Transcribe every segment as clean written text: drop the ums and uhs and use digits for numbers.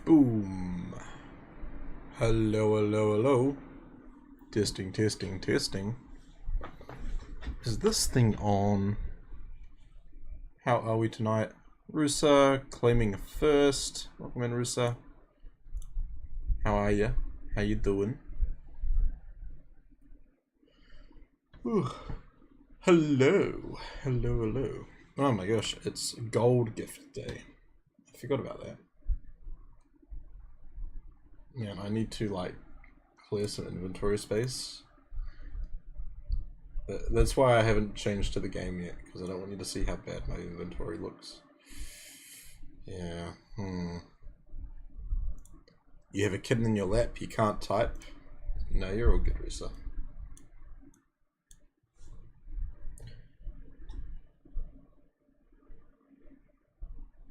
Boom. Hello, hello, hello. Testing, testing, testing. Is this thing on? How are we tonight? Rusa claiming first. Welcome in, Rusa. How are you? How you doing? Ooh. Hello. Hello, hello. Oh my gosh, it's gold gift day. I forgot about that. Yeah, I need to like clear some inventory space. That's why I haven't changed to the game yet, because I don't want you to see how bad my inventory looks. Yeah. You have a kitten in your lap, you can't type? No, you're all good, Risa.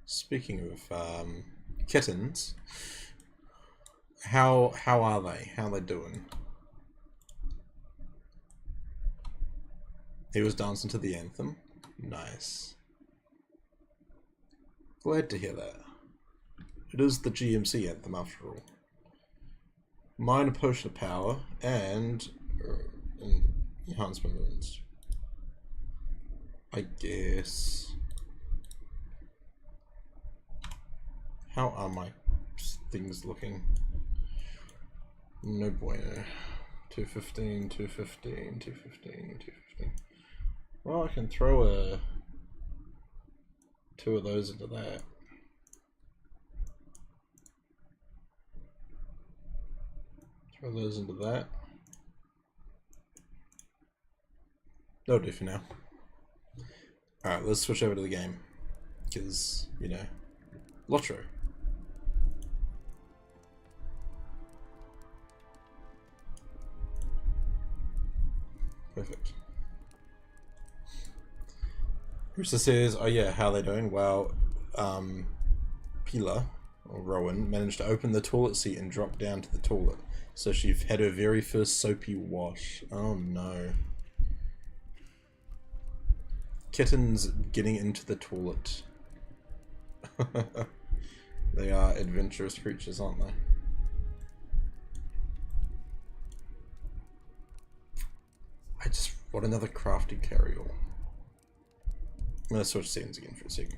Speaking of kittens, how are they? How are they doing? He was dancing to the anthem. Nice. Glad to hear that. It is the GMC anthem after all. Minor potion of power and enhancement runes. I guess. How are my things looking? No bueno. 215, 215, 215, 215. Well, I can throw two of those into that. Throw those into that. That'll do for now. Alright, let's switch over to the game. Because, you know, LOTRO. Perfect. Rooster says, oh yeah, how are they doing? Well, Pila, or Rowan, managed to open the toilet seat and drop down to the toilet. So she had her very first soapy wash. Oh no. Kittens getting into the toilet. They are adventurous creatures, aren't they? I just want another crafted carryall. I'm gonna switch scenes again for a second.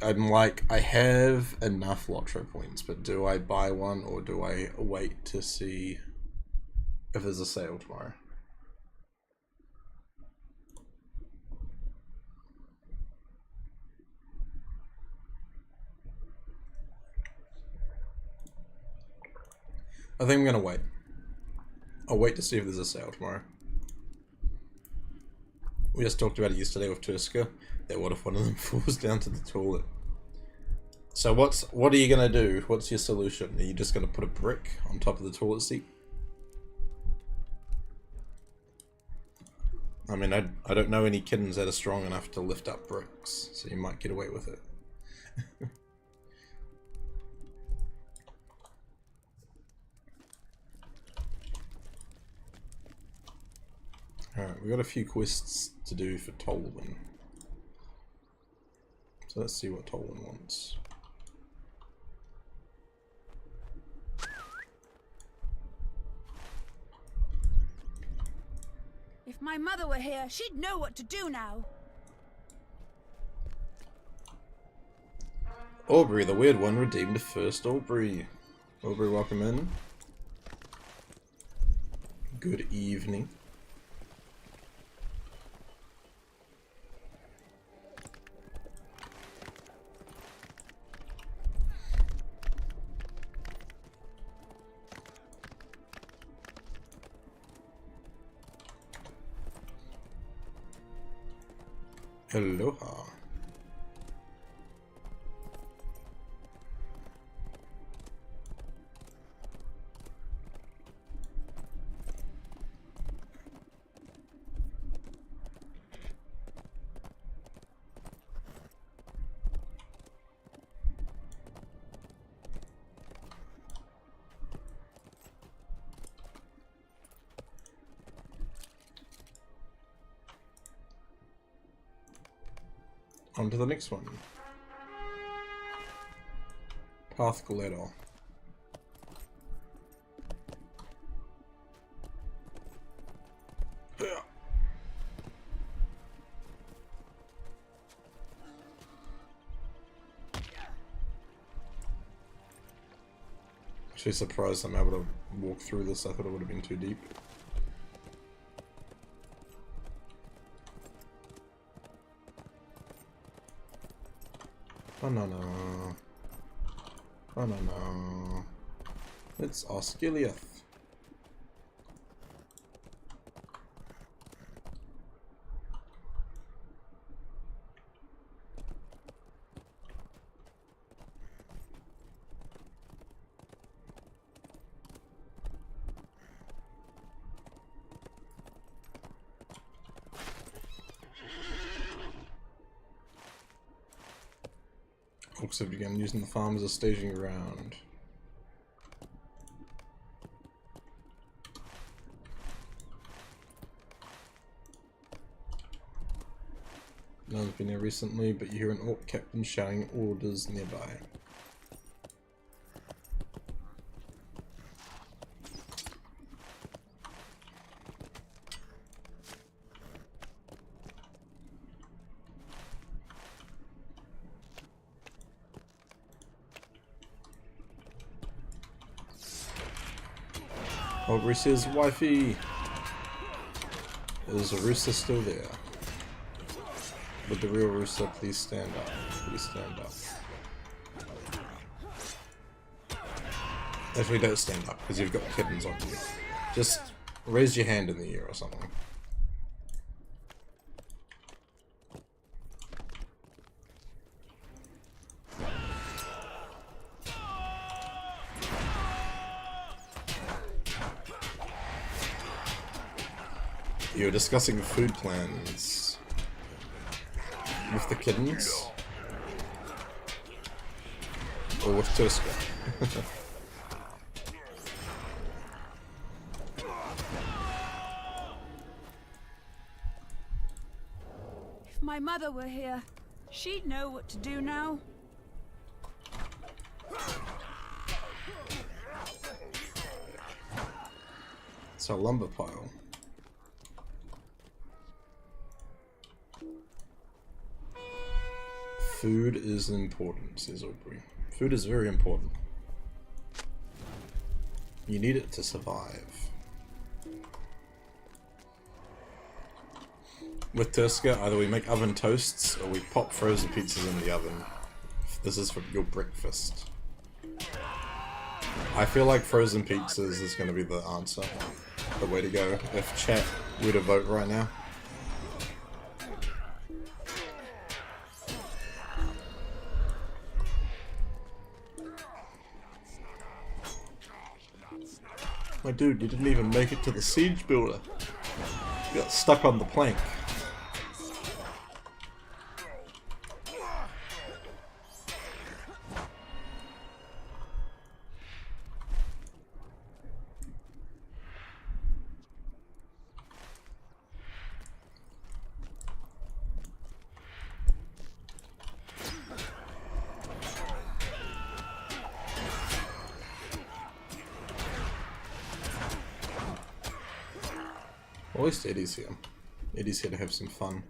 I'm like, I have enough LOTRO points, but do I buy one or do I wait to see if there's a sale tomorrow? I think I'm gonna wait. I'll wait to see if there's a sale tomorrow. We just talked about it yesterday with Turska, that what if one of them falls down to the toilet? So what are you gonna do? What's your solution? Are you just gonna put a brick on top of the toilet seat? I mean, I don't know any kittens that are strong enough to lift up bricks, so you might get away with it. Alright, we got a few quests to do for Tolwyn. So let's see what Tolwyn wants. If my mother were here, she'd know what to do now. Aubrey, the weird one, redeemed first. Aubrey, welcome in. Good evening. Aloha. On to the next one. Path ladder. Actually surprised I'm able to walk through this. I thought it would have been too deep. Banana. Banana. It's Osgiliath. Orcs have begun using the farm as a staging ground. No one's been here recently, but you hear an orc captain shouting orders nearby. Aubrey says, "Wifey, is a rooster still there? Would the real rooster please stand up? Please stand up." Actually, don't stand up because you've got kittens on you. Just raise your hand in the air or something. You're discussing food plans with the kittens or with Tuska. If my mother were here, she'd know what to do now. It's a lumber pile. Food is important, says Aubrey. Food is very important. You need it to survive. With Tuska, either we make oven toasts or we pop frozen pizzas in the oven. This is for your breakfast. I feel like frozen pizzas is going to be the answer. The way to go. If chat were to vote right now. My dude, you didn't even make it to the siege builder. You got stuck on the plank. At least Eddie's here. Eddie's here to have some fun.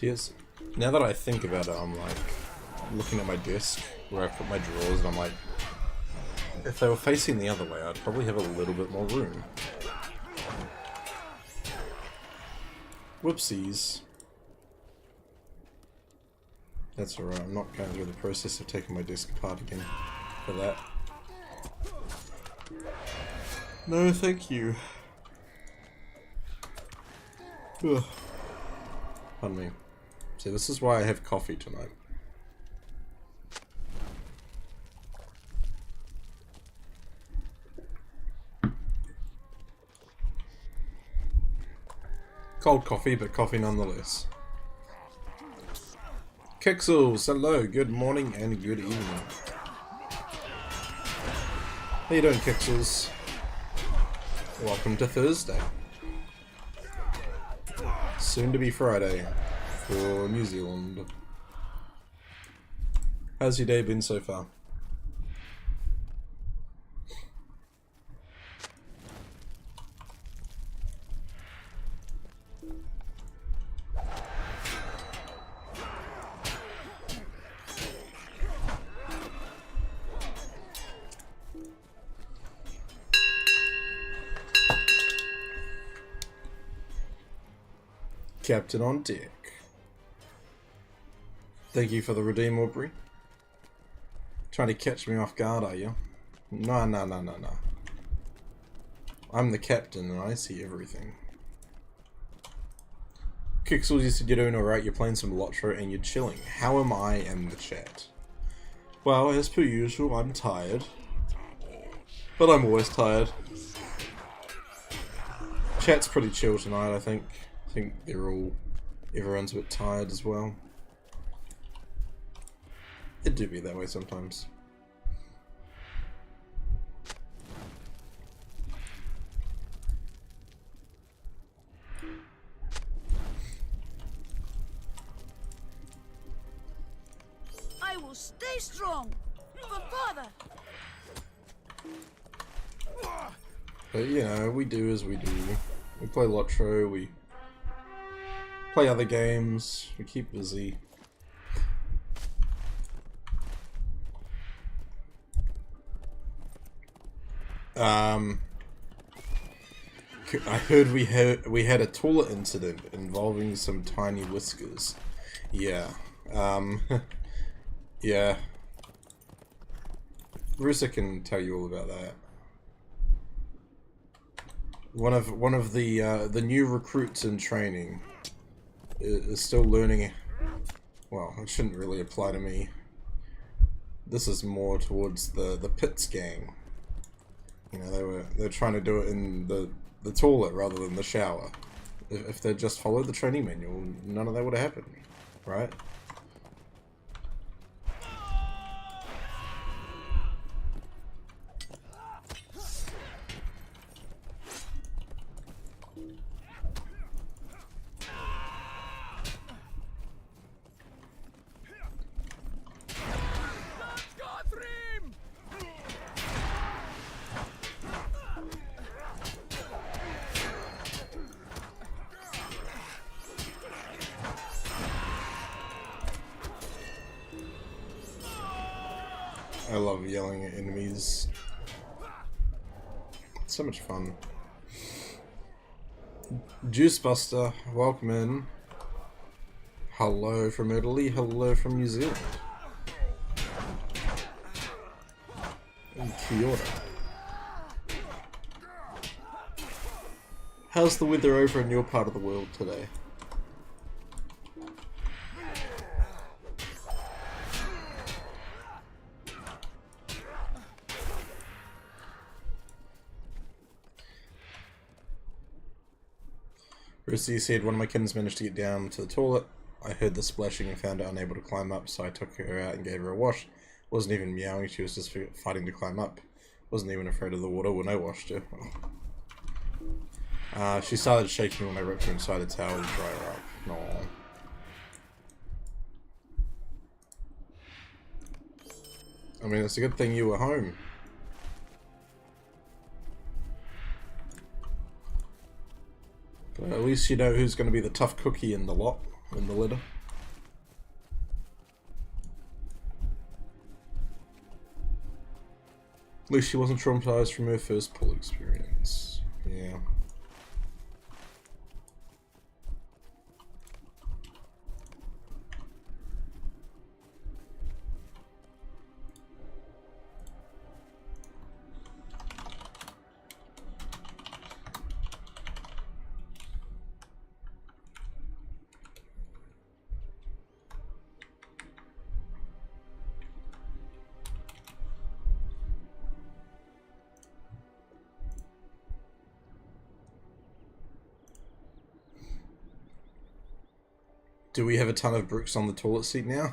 Yes. Now that I think about it, I'm like looking at my desk where I put my drawers, and I'm like, If they were facing the other way, I'd probably have a little bit more room. Whoopsies. That's alright, I'm not going through the process of taking my disc apart again for that. No, thank you. Ugh. Pardon me. See, this is why I have coffee tonight. Cold coffee, but coffee nonetheless. Kixels, hello, good morning and good evening. How you doing, Kixels? Welcome to Thursday. Soon to be Friday for New Zealand. How's your day been so far? Captain on deck. Thank you for the redeem, Aubrey. Trying to catch me off guard, are you? No, no, no, no, no. I'm the captain and I see everything. Kixels, you said you're doing alright, you're playing some LOTRO and you're chilling. How am I in the chat? Well, as per usual, I'm tired. But I'm always tired. Chat's pretty chill tonight, I think. I think everyone's a bit tired as well. It do be that way sometimes. I will stay strong for father. But you know, we do as we do. We play LOTRO, we play other games, we keep busy. I heard we had a toilet incident involving some tiny whiskers. Yeah. Yeah. Rusa can tell you all about that. One of the new recruits in training is still learning. Well, it shouldn't really apply to me. This is more towards the Pits gang. You know, they're trying to do it in the toilet rather than the shower. If they just followed the training manual, none of that would have happened, right? I love yelling at enemies. It's so much fun. Juicebuster, welcome in. Hello from Italy, hello from New Zealand. And kia ora. How's the weather over in your part of the world today? Rusty said, one of my kittens managed to get down to the toilet. I heard the splashing and found her unable to climb up, so I took her out and gave her a wash. Wasn't even meowing, she was just fighting to climb up. Wasn't even afraid of the water when I washed her. She started shaking when I ripped her inside a towel to dry her up. Aww. I mean, it's a good thing you were home. But at least you know who's going to be the tough cookie in the lot, in the litter. At least she wasn't traumatized from her first pool experience. Yeah. Do we have a ton of bricks on the toilet seat now?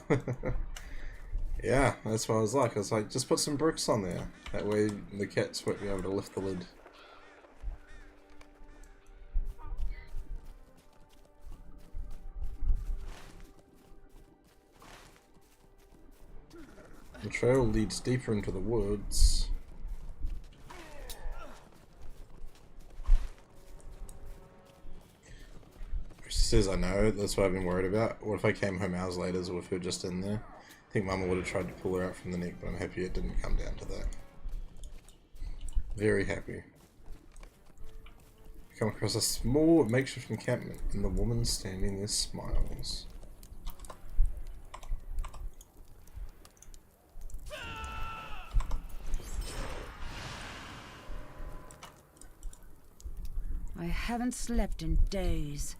Yeah, that's what I was like. I was like, just put some bricks on there. That way the cats won't be able to lift the lid. The trail leads deeper into the woods. She says I know, that's what I've been worried about. What if I came home hours later with her just in there? I think Mama would have tried to pull her out from the neck, but I'm happy it didn't come down to that. Very happy. We come across a small makeshift encampment, and the woman standing there smiles. I haven't slept in days.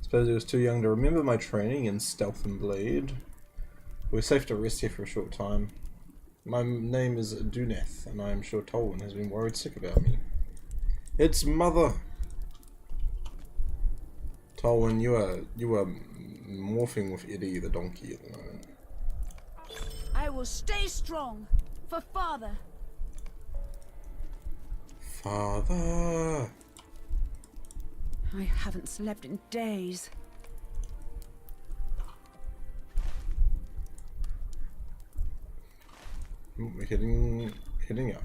Suppose I was too young to remember my training in stealth and blade. We're safe to rest here for a short time. My name is Duneth, and I am sure Tolwyn has been worried sick about me. It's Mother! Tolwyn, you are morphing with Eddie the donkey at the moment. I will stay strong for Father. Father! I haven't slept in days. We're heading up.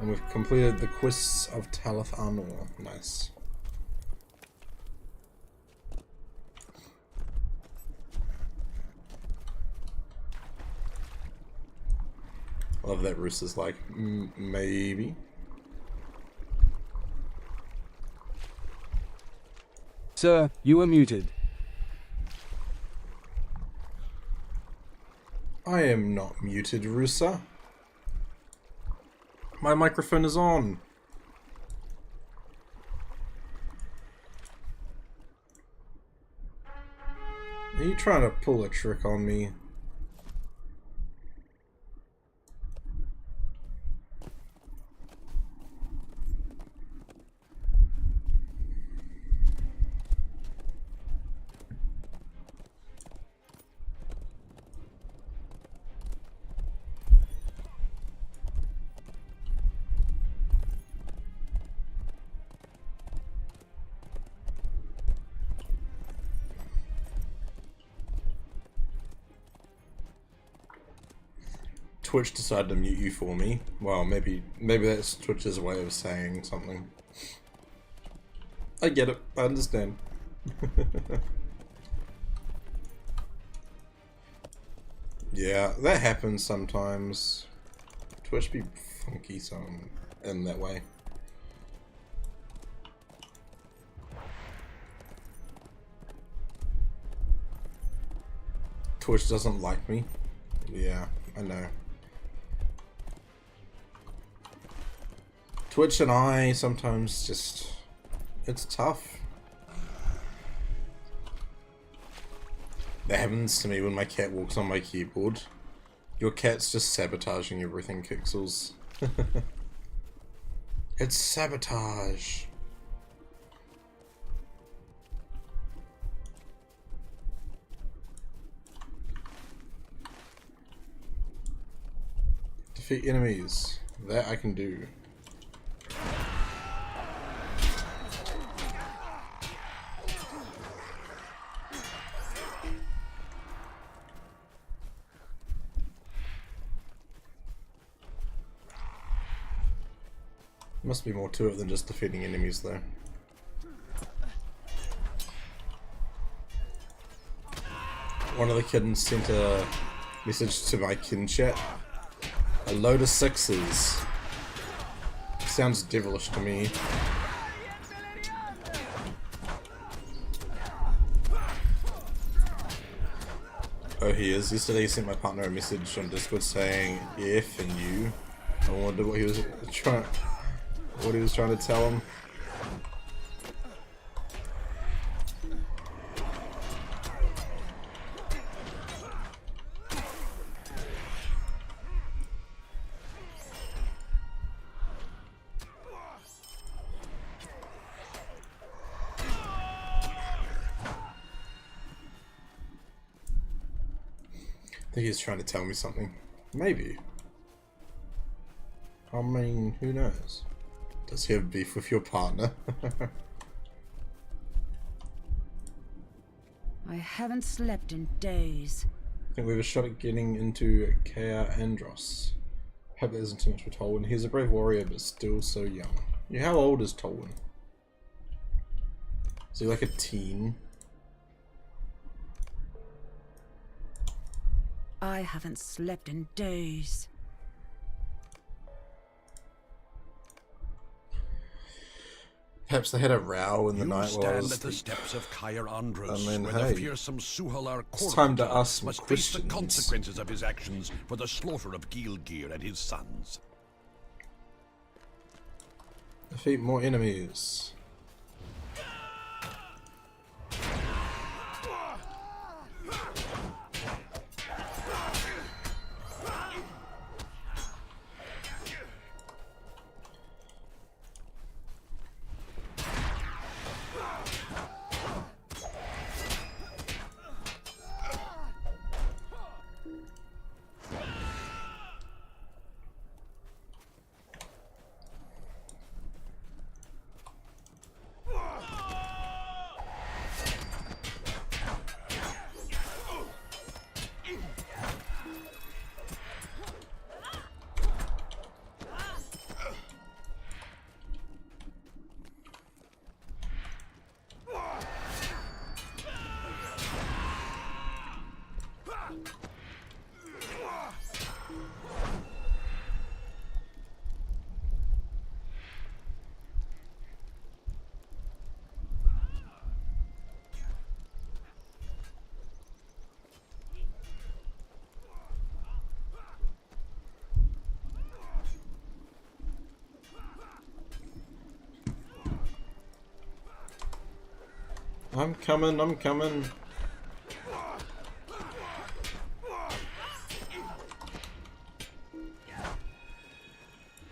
And we've completed the quests of Pelennor. Nice. I love that Rooster's like, maybe. Sir, you are muted. I am not muted, Rusa. My microphone is on. Are you trying to pull a trick on me? Twitch decided to mute you for me. Well, maybe that's Twitch's way of saying something. I get it. I understand. Yeah, that happens sometimes. Twitch be funky in that way. Twitch doesn't like me. Yeah, I know. Twitch and I sometimes just... it's tough. That happens to me when my cat walks on my keyboard. Your cat's just sabotaging everything, Kixels. It's sabotage. Defeat enemies. That I can do. Must be more to it than just defeating enemies, though. One of the kittens sent a message to my kin chat. A load of sixes. Sounds devilish to me. Oh, he is. Yesterday he sent my partner a message on Discord saying F and you. I wonder what he was trying to tell him. I think he's trying to tell me something. Maybe. I mean, who knows? Does he have beef with your partner? I haven't slept in days. I think we have a shot at getting into Kea Andros. Hope that isn't too much for Tolwyn. He's a brave warrior, but still so young. Yeah, how old is Tolwyn? Is he like a teen? I haven't slept in days. Perhaps they had a row in the night while I stand was at the asleep. steps of Caer Andros, I mean, where hey, the fearsome Suhalar it's time to Corvotar ask some must face the questions. consequences of his actions for the slaughter of Gilgir and his sons. Defeat more enemies. I'm coming, I'm coming.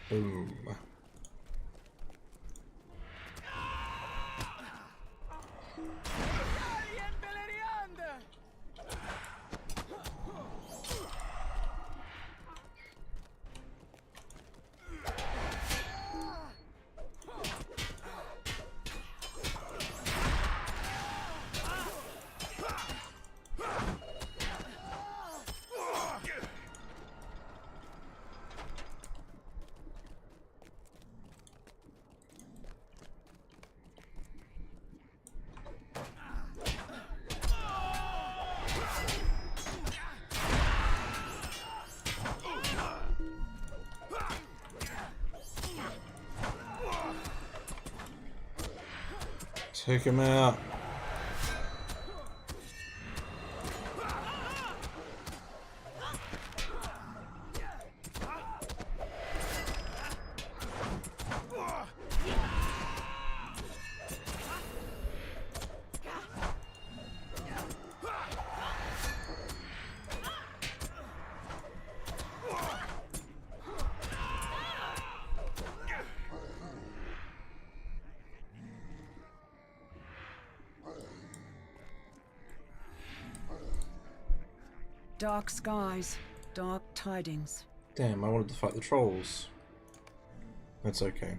Boom. Take him out. Dark skies, dark tidings. Damn, I wanted to fight the trolls. That's okay.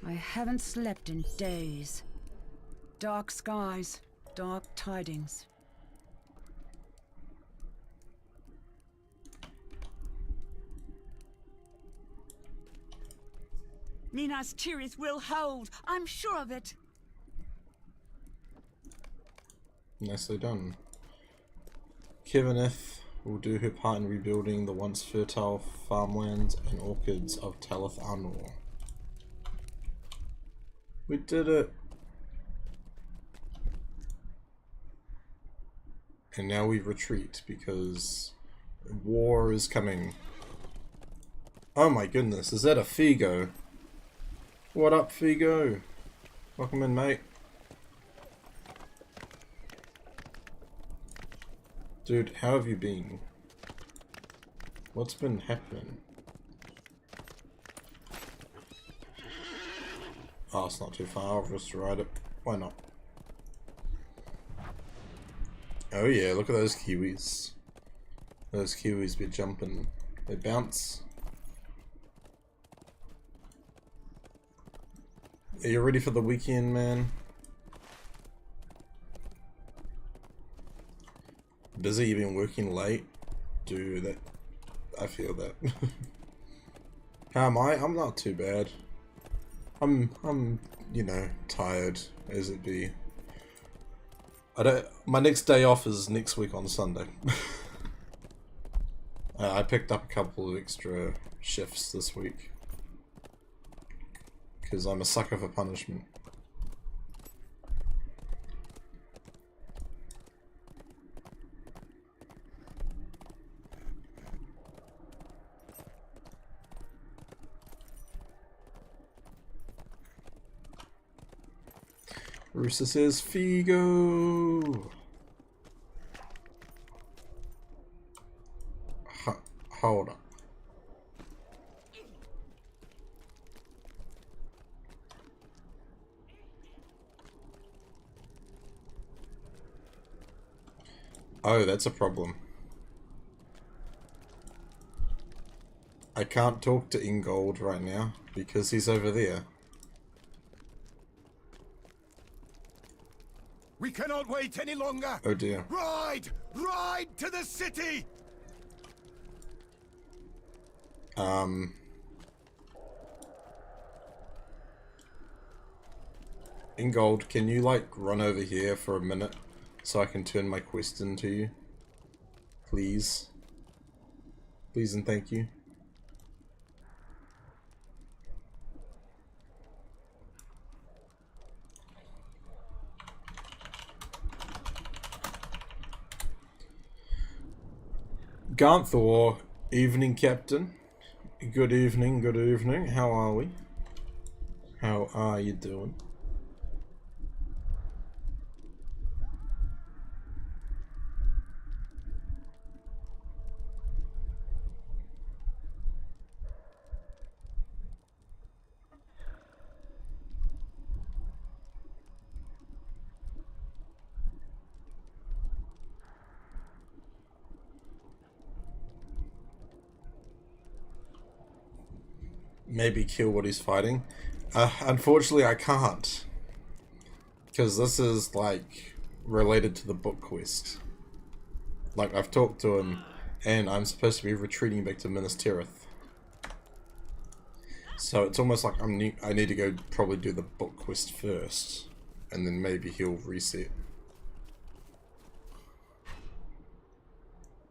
I haven't slept in days. Dark skies, dark tidings. Minas Tirith will hold. I'm sure of it. Nicely done. Kevineth will do her part in rebuilding the once fertile farmlands and orchards of Talith Anor. We did it! And now we retreat because war is coming. Oh my goodness, is that a Figo? What up, Figo? Welcome in, mate. Dude, how have you been? What's been happening? Oh, it's not too far, I'll just ride it. Why not? Oh yeah, look at those kiwis. Those kiwis be jumping. They bounce. Are you ready for the weekend, man? Busy, you've been working late? Dude, that... I feel that. How am I? I'm not too bad. I'm, you know, tired as it be. My next day off is next week on Sunday. I picked up a couple of extra shifts this week. Because I'm a sucker for punishment. Rooster says, Figo! Hold up. Oh, that's a problem. I can't talk to Ingold right now because he's over there. We cannot wait any longer. Oh dear. Ride! Ride to the city! Ingold, can you like run over here for a minute so I can turn my quest into you? Please. Please and thank you. Ganthor, evening captain. Good evening, good evening. How are we? How are you doing? Maybe kill what he's fighting. Unfortunately, I can't. Because this is, like, related to the book quest. Like, I've talked to him, and I'm supposed to be retreating back to Minas Tirith. So it's almost like I need to go probably do the book quest first, and then maybe he'll reset.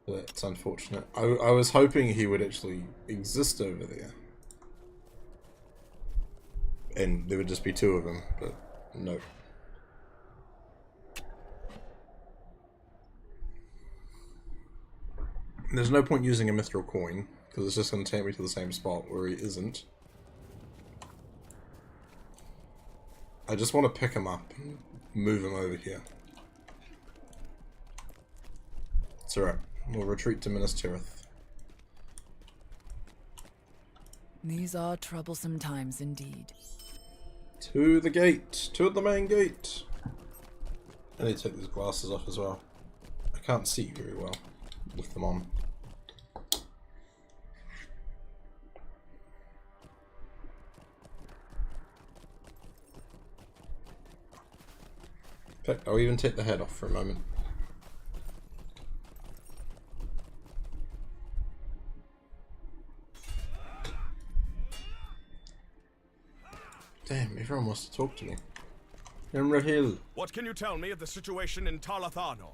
But that's unfortunate. I was hoping he would actually exist over there. And there would just be two of them, but no. There's no point using a mithril coin, because it's just going to take me to the same spot where he isn't. I just want to pick him up and move him over here. It's alright. We'll retreat to Minas Tirith. These are troublesome times indeed. To the gate! To the main gate! I need to take these glasses off as well. I can't see very well with them on. In fact, I'll even take the head off for a moment. Damn, everyone wants to talk to me. Hill. What can you tell me of the situation in Talathano?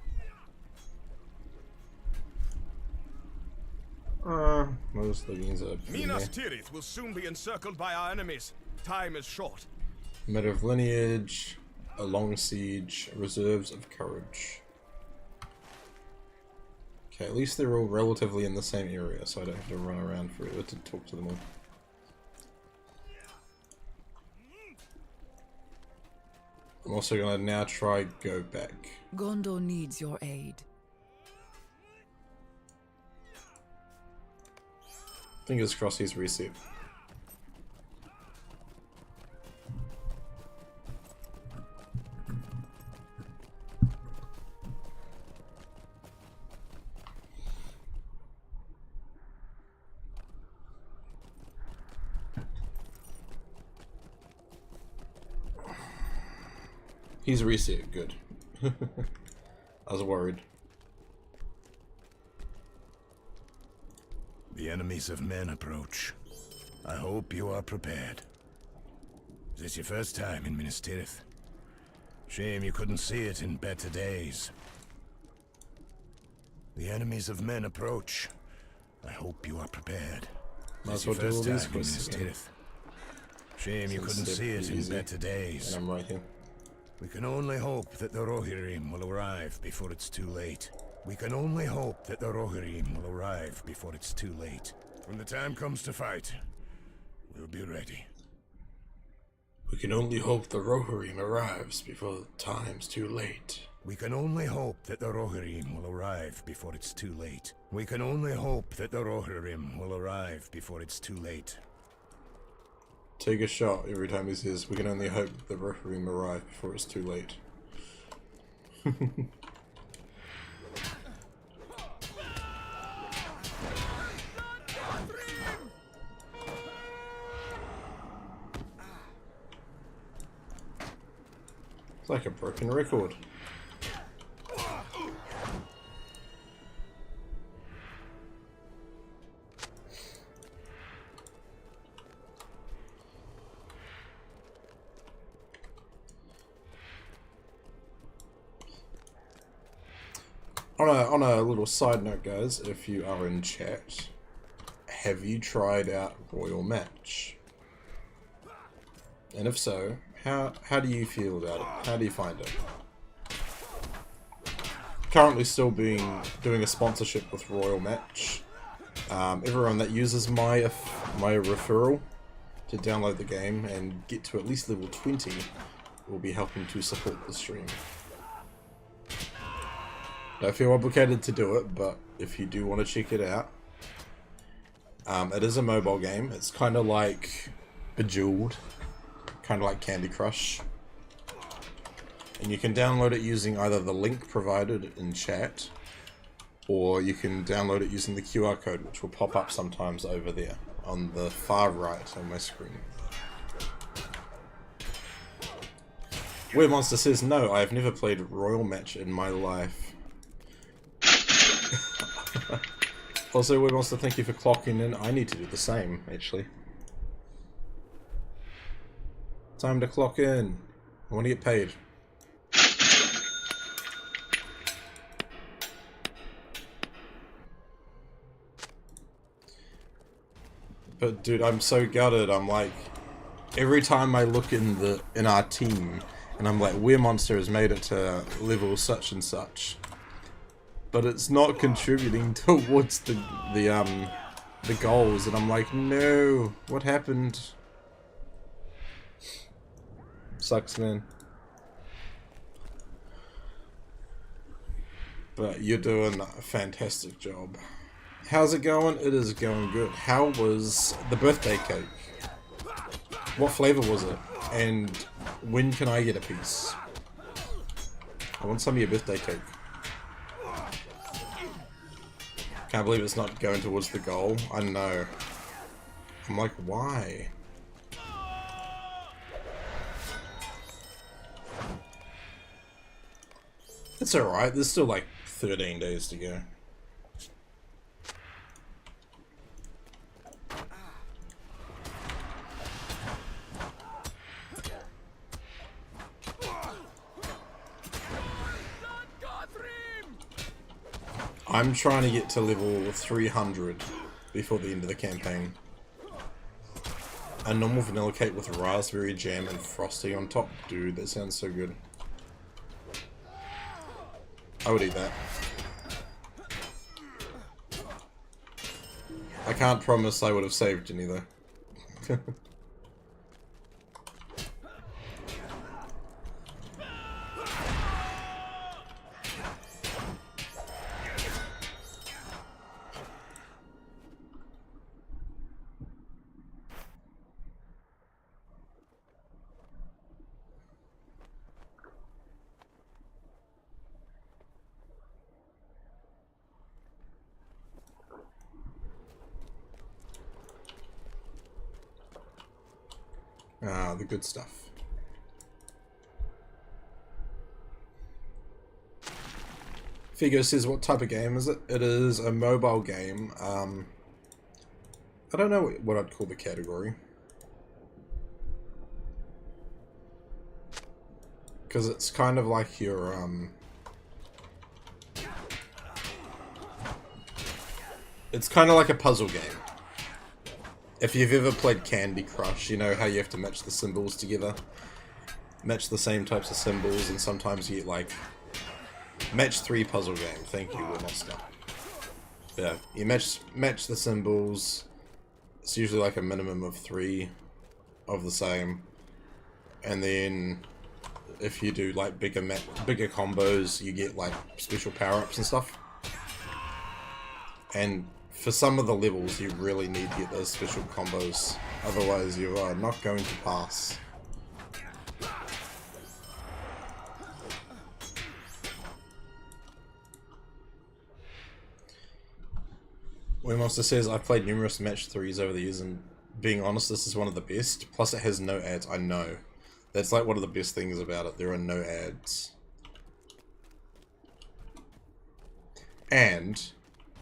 Most things are Minas Tirith will soon be encircled by our enemies. Time is short. Matter of lineage, a long siege, reserves of courage. Okay, at least they're all relatively in the same area, so I don't have to run around forever to talk to them all. I'm also gonna now try go back. Gondor needs your aid. Fingers crossed he's reset. He's reset, good. I was worried. The enemies of men approach. I hope you are prepared. Is this your first time in Minas Tirith? Shame you couldn't see it in better days. The enemies of men approach. I hope you are prepared. Is this your first time in Minas Tirith? Shame you couldn't see it in better days. And I'm right here. We can only hope that the Rohirrim will arrive before it's too late. We can only hope that the Rohirrim will arrive before it's too late. When the time comes to fight, we'll be ready. We can only hope the Rohirrim arrives before the time's too late. We can only hope that the Rohirrim will arrive before it's too late. We can only hope that the Rohirrim will arrive before it's too late. Take a shot every time he says, we can only hope the Rohirrim arrive before it's too late. It's like a broken record. On a little side note, guys, if you are in chat, have you tried out Royal Match? And if so, how do you feel about it? How do you find it? Currently still doing a sponsorship with Royal Match. Everyone that uses my referral to download the game and get to at least level 20 will be helping to support the stream. Don't feel obligated to do it, but if you do want to check it out, it is a mobile game. It's kind of like Bejeweled, kind of like Candy Crush, and you can download it using either the link provided in chat, or you can download it using the QR code, which will pop up sometimes over there on the far right on my screen. Weird Monster says, no, I have never played Royal Match in my life. Also, Weird Monster, thank you for clocking in. I need to do the same, actually. Time to clock in. I want to get paid. But dude, I'm so gutted. I'm like, every time I look in our team, and I'm like, Weird Monster has made it to level such and such, but it's not contributing towards the goals, and I'm like, no, what happened? Sucks, man. But you're doing a fantastic job. How's it going? It is going good. How was the birthday cake? What flavor was it? And when can I get a piece? I want some of your birthday cake. Can't believe it's not going towards the goal. I know. I'm like, why? It's alright, there's still like 13 days to go. I'm trying to get to level 300 before the end of the campaign. A normal vanilla cake with raspberry jam and frosting on top. Dude, that sounds so good. I would eat that. I can't promise I would have saved any though. Ah, the good stuff. Figo says, what type of game is it? It is a mobile game. I don't know what I'd call the category. Because it's kind of like your, it's kind of like a puzzle game. If you've ever played Candy Crush, you know how you have to match the symbols together. Match the same types of symbols, and sometimes you get, like, match 3 puzzle game. Thank you, Monster. Yeah, you match the symbols. It's usually like a minimum of 3 of the same. And then if you do like bigger combos, you get like special power-ups and stuff. And for some of the levels, you really need to get those special combos. Otherwise, you are not going to pass. Monster says, I've played numerous match 3s over the years, and being honest, this is one of the best. Plus, it has no ads. I know. That's like one of the best things about it. There are no ads. And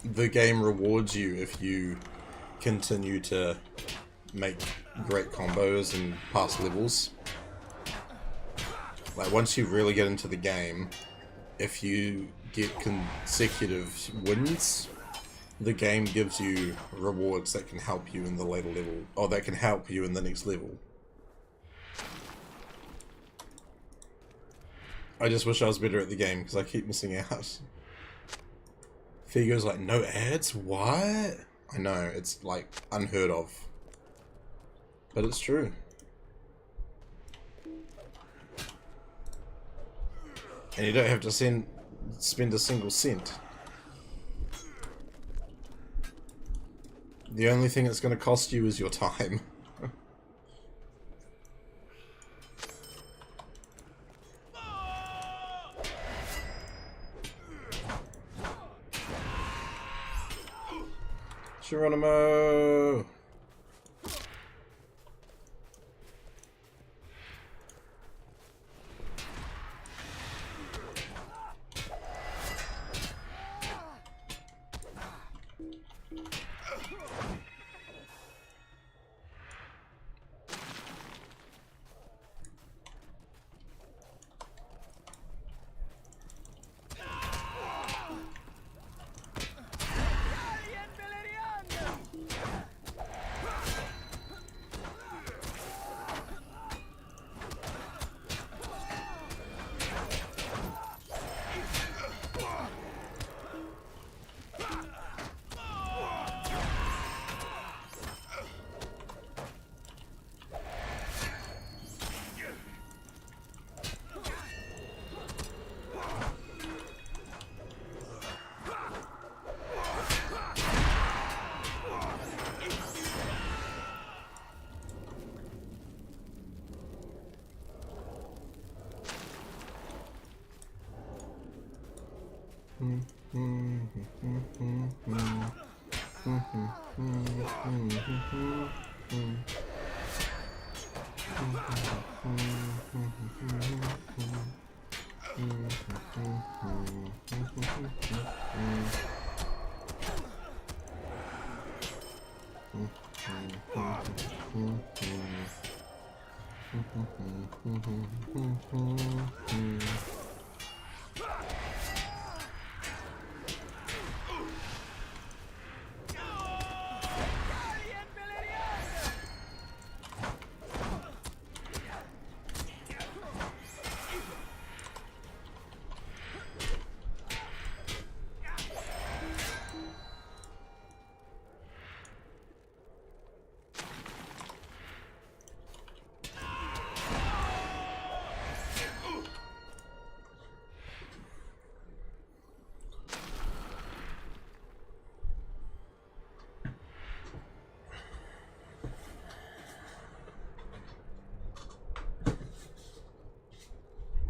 the game rewards you if you continue to make great combos and pass levels. Like, once you really get into the game, if you get consecutive wins, the game gives you rewards that can help you in the later level, or that can help you in the next level. I just wish I was better at the game, because I keep missing out. Figo's like, no ads? What? I know, it's like unheard of. But it's true. And you don't have to spend a single cent. The only thing it's going to cost you is your time. Geronimo!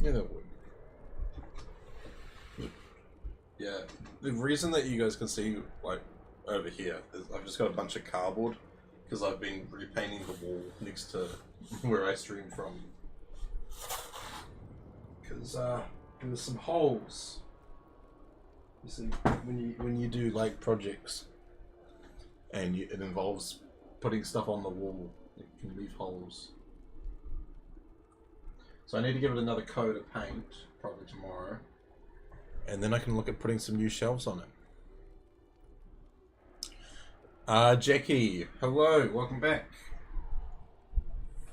Yeah, that would. Yeah, the reason that you guys can see, like, over here is I've just got a bunch of cardboard because I've been repainting the wall next to where I stream from. Because there's some holes. You see, when you do like projects, and it involves putting stuff on the wall, it can leave holes. So I need to give it another coat of paint, probably tomorrow. And then I can look at putting some new shelves on it. Jackie, hello, welcome back.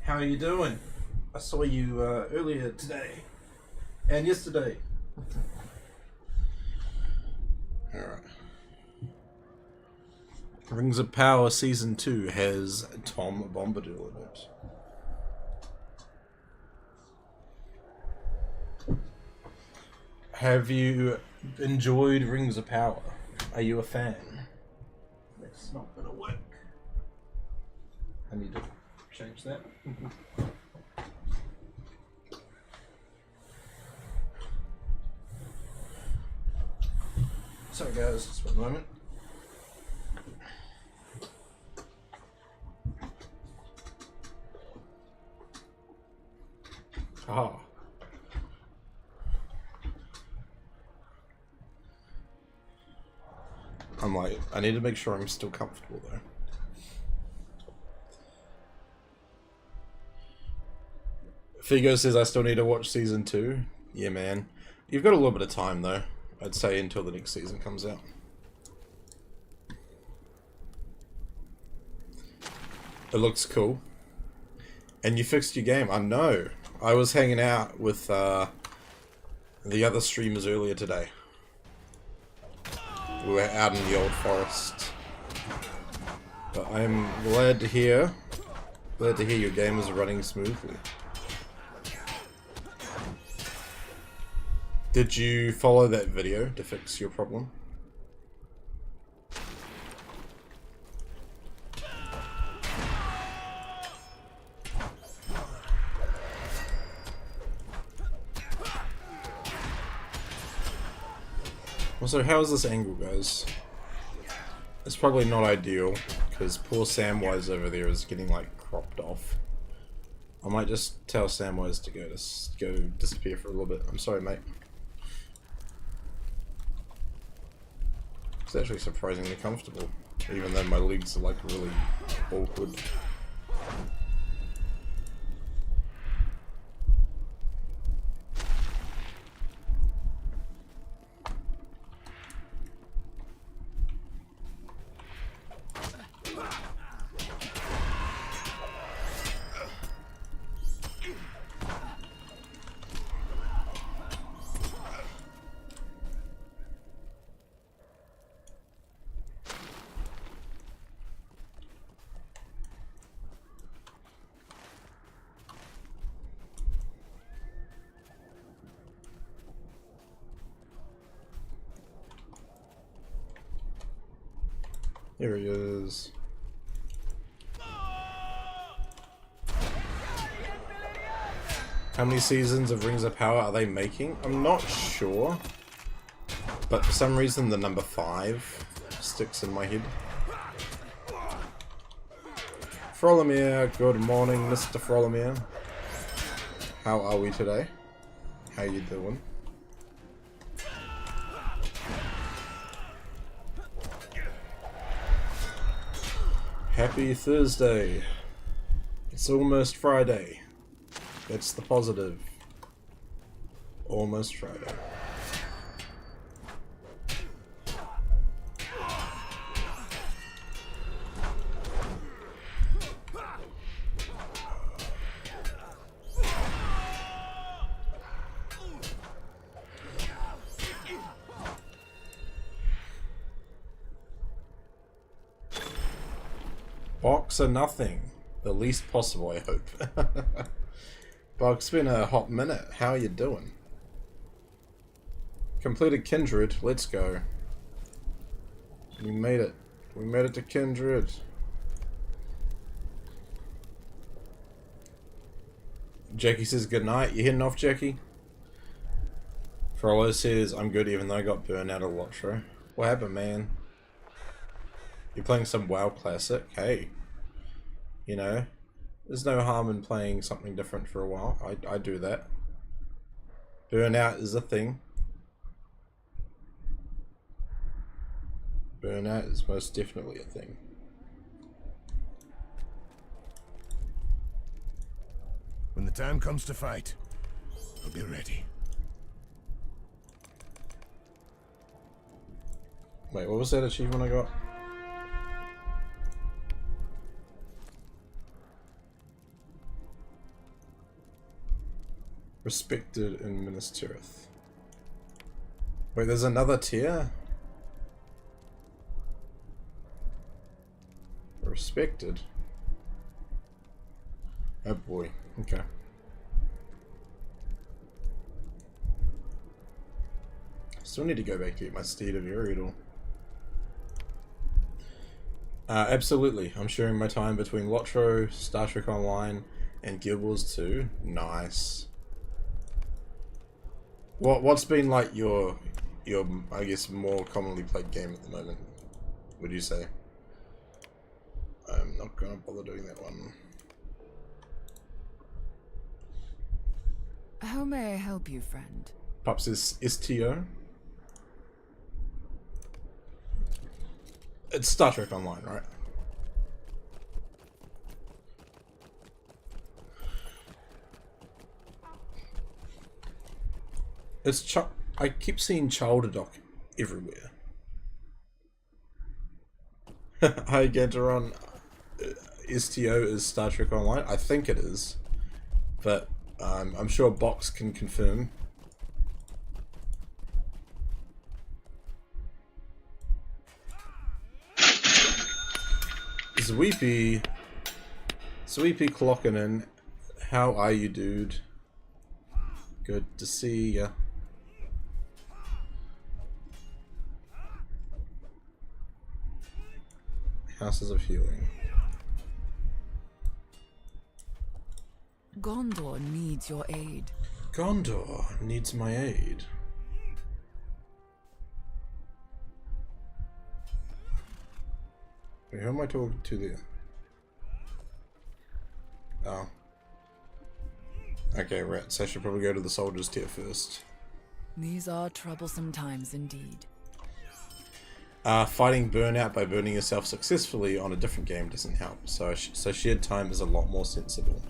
How are you doing? I saw you earlier today and yesterday. Alright. Rings of Power Season 2 has Tom Bombadil in it. Have you enjoyed Rings of Power? Are you a fan? That's not gonna work. I need to change that. Sorry guys, just one moment. Ah. I'm like, I need to make sure I'm still comfortable though. Figo says I still need to watch season 2. Yeah, man. You've got a little bit of time though. I'd say until the next season comes out. It looks cool. And you fixed your game. I know. I was hanging out with the other streamers earlier today. We were out in the old forest. But I'm glad to hear your game is running smoothly. Did you follow that video to fix your problem? Also, how is this angle, guys? It's probably not ideal, because poor Samwise over there is getting, like, cropped off. I might just tell Samwise to go disappear for a little bit. I'm sorry, mate. It's actually surprisingly comfortable, even though my legs are, like, really awkward. Here he is. How many seasons of Rings of Power are they making? I'm not sure. But for some reason the number 5 sticks in my head. Frolomir, good morning, Mr. Frolomir. How are we today? How you doing? Happy Thursday. It's almost Friday. That's the positive. Almost Friday. Box or nothing. The least possible, I hope. Box, it's been a hot minute. How are you doing? Completed Kindred. Let's go. We made it. We made it to Kindred. Jackie says goodnight. You heading off, Jackie? Frollo says, I'm good even though I got burned out of LOTRO. What happened, man? You're playing some WoW classic? Hey. You know, there's no harm in playing something different for a while. I do that. Burnout is a thing. Burnout is most definitely a thing. When the time comes to fight, I'll be ready. Wait, what was that achievement I got? Respected in Minas Tirith. Wait, there's another tier? Respected? Oh boy, okay. Still need to go back to get my Steed of Uriel. Absolutely, I'm sharing my time between LOTRO, Star Trek Online, and Guild Wars 2. Nice. What's been like your I guess more commonly played game at the moment, would you say? I'm not gonna bother doing that one. How may I help you, friend? Pups is STO. It's Star Trek Online, right? It's I keep seeing Childadoc everywhere. Hi Gantoran. STO is Star Trek Online. I think it is, but I'm sure Box can confirm. Sweepy clocking in. How are you, dude? Good to see ya. Houses of Healing. Gondor needs your aid. Gondor needs my aid. Wait, who am I talking to there? Oh. Okay, right, so I should probably go to the soldiers tier first. These are troublesome times indeed. Fighting burnout by burning yourself successfully on a different game doesn't help, so shared time is a lot more sensible.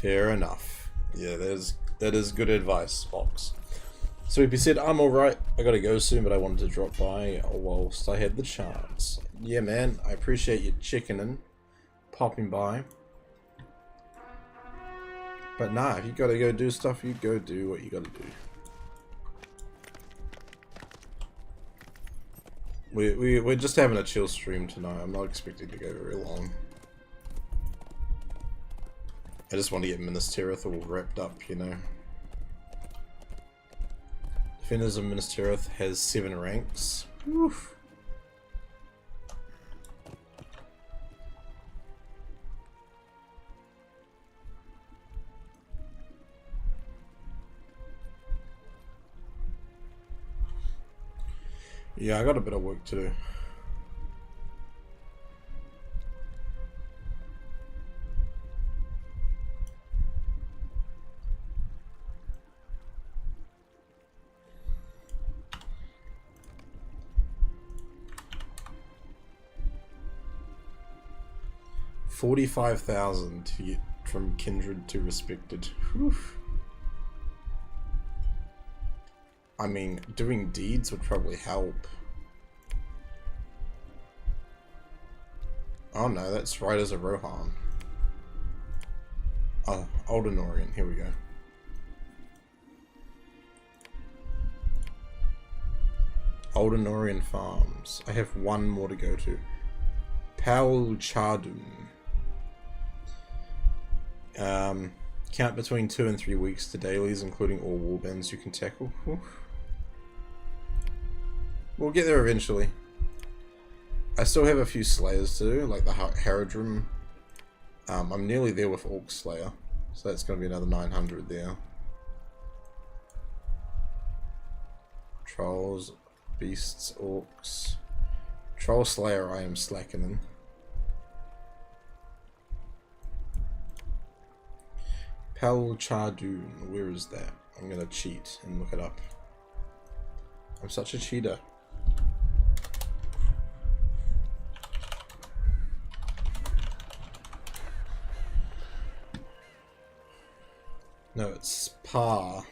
Fair enough. Yeah, that is good advice, Box. So if you said, I'm alright, I gotta go soon, but I wanted to drop by whilst I had the chance. Yeah, man, I appreciate you checking in, popping by. But nah, if you gotta go do stuff, you go do what you gotta do. We're just having a chill stream tonight. I'm not expecting to go very long. I just want to get Minas Tirith all wrapped up, you know. Defenders of Minas Tirith has 7 ranks. Oof. Yeah, I got a bit of work to do. $45,000 to get from kindred to respected. Whew. I mean, doing deeds would probably help. Oh no, that's right as a Rohan. Oh, Old Anorien, here we go. Old Anorien Farms. I have one more to go to. Paul Chardun. Count between 2 and 3 weeks to dailies, including all warbands you can tackle. Whew. We'll get there eventually. I still have a few slayers to do, like the Haradrim. I'm nearly there with Orc Slayer, so that's going to be another 900 there. Trolls, beasts, orcs. Troll Slayer I am slackening. Pel Chardoon, where is that? I'm gonna cheat and look it up. I'm such a cheater. No, it's Pa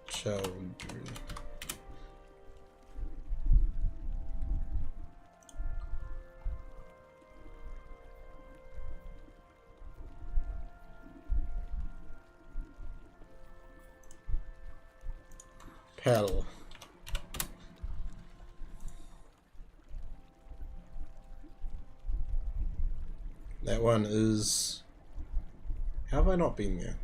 Chardoon. Pel. That one is... How have I not been there?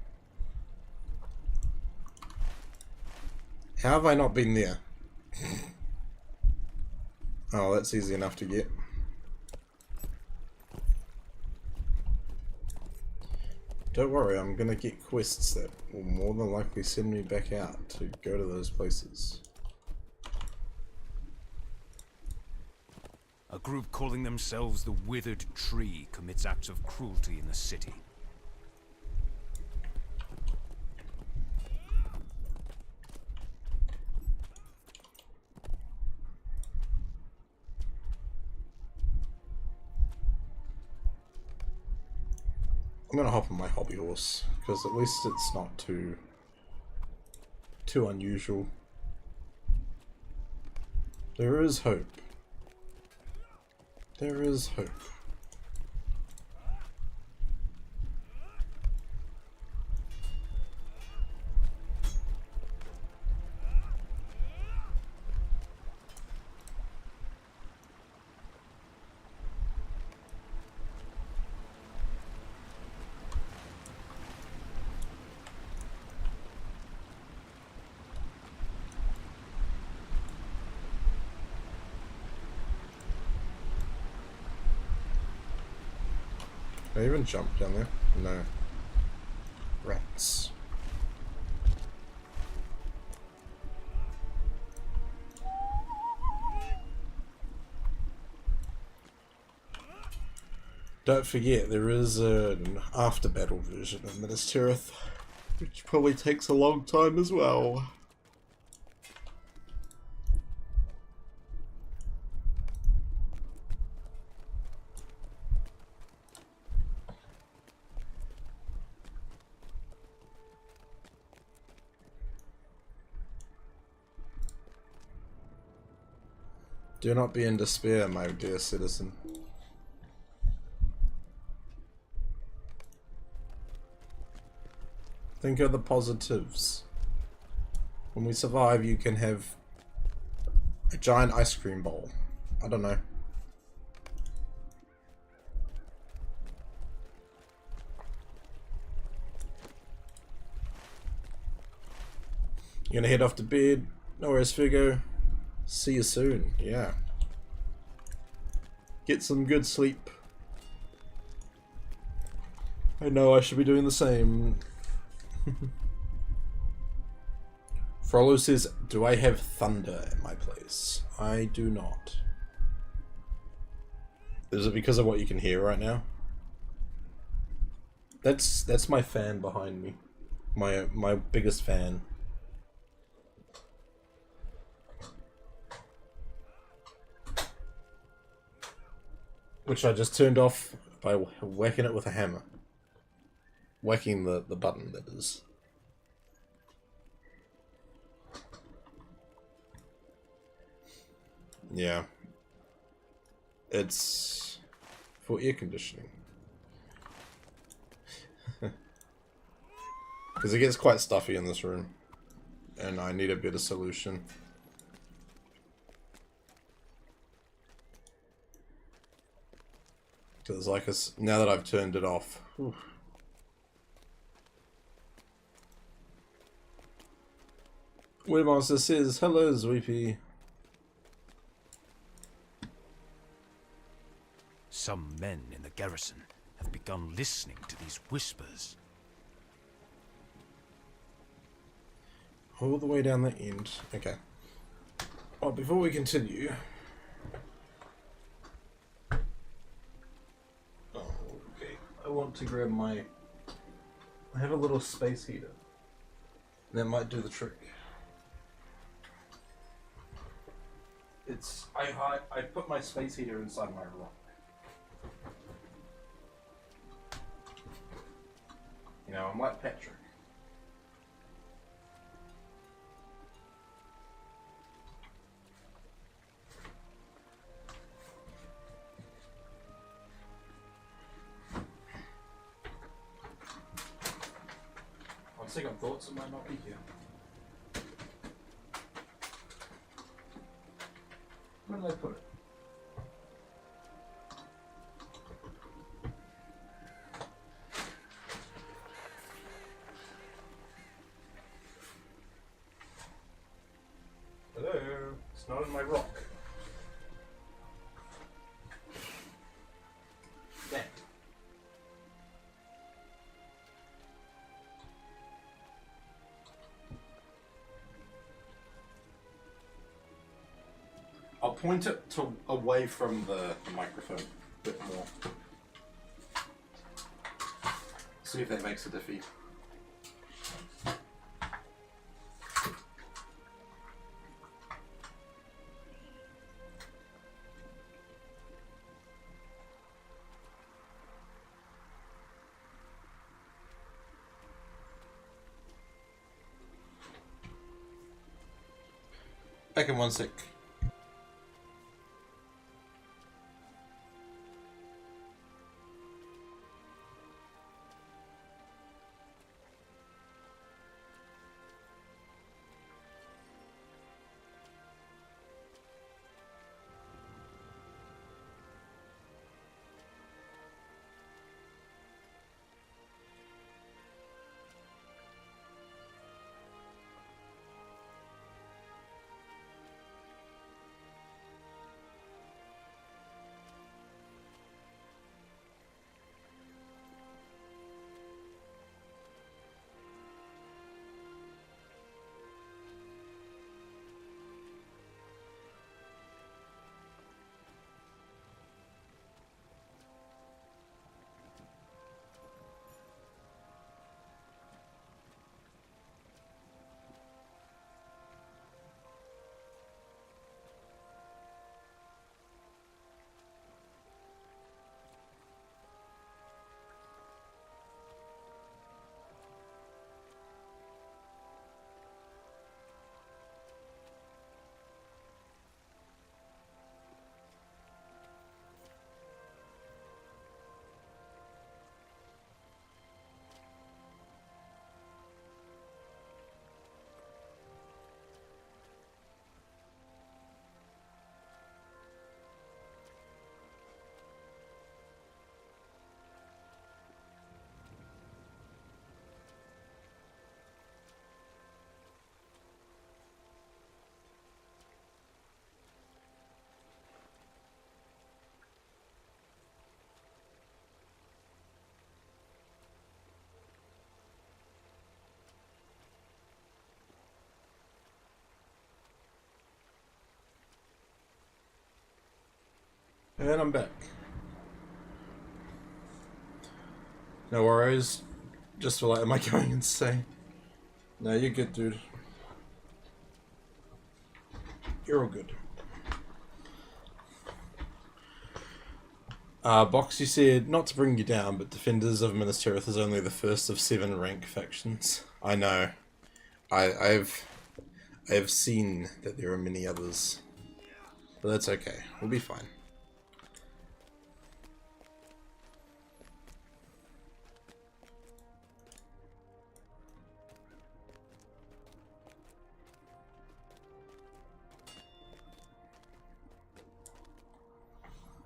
How have I not been there? Oh, that's easy enough to get. Don't worry, I'm gonna get quests that will more than likely send me back out to go to those places. A group calling themselves the Withered Tree commits acts of cruelty in the city. I'm gonna hop on my hobby horse, because at least it's not too unusual. There is hope. There is hope. Can I even jump down there? No. Rats. Don't forget, there is an after battle version of Minas Tirith, which probably takes a long time as well. Do not be in despair, my dear citizen. Think of the positives. When we survive, you can have a giant ice cream bowl. I don't know. You're gonna head off to bed. No worries, Figo. See you soon. Yeah. Get some good sleep. I know I should be doing the same. Frollo says, do I have thunder at my place? I do not. Is it because of what you can hear right now? That's my fan behind me. My biggest fan. Which I just turned off by whacking it with a hammer. Whacking the button, that is. Yeah. It's for air conditioning. Because it gets quite stuffy in this room. And I need a better solution. Because like now that I've turned it off. Whew. Waymaster says, hello Zweepy. Some men in the garrison have begun listening to these whispers. all the way down the end. Okay. Well, before we continue... Oh, okay. I want to grab my... I have a little space heater. That might do the trick. It's... I put my space heater inside my rock. You know, I'm like Patrick. On second thoughts, it might not be here. Where did I put it? Hello? It's not in my rock. Damn. I'll point it to away from the microphone a bit more. See if that makes a diffy. Back in 1 sec. And I'm back. No worries. Just for like, am I going insane? No, you're good, dude. You're all good. Boxy said, not to bring you down, but Defenders of Minas Tirith is only the first of 7 rank factions. I know. I've seen that there are many others. But that's okay. We'll be fine.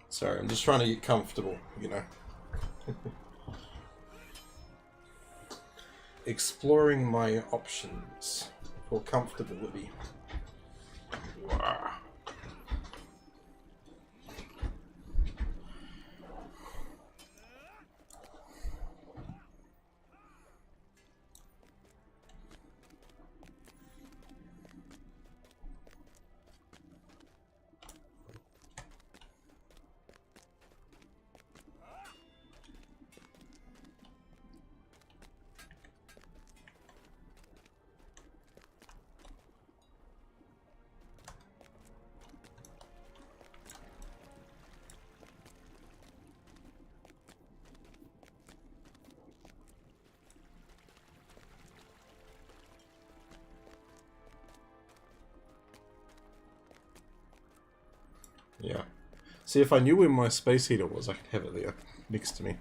Sorry, I'm just trying to get comfortable, you know. Exploring my options for comfortability. Wow. Yeah. See, if I knew where my space heater was, I could have it there, next to me.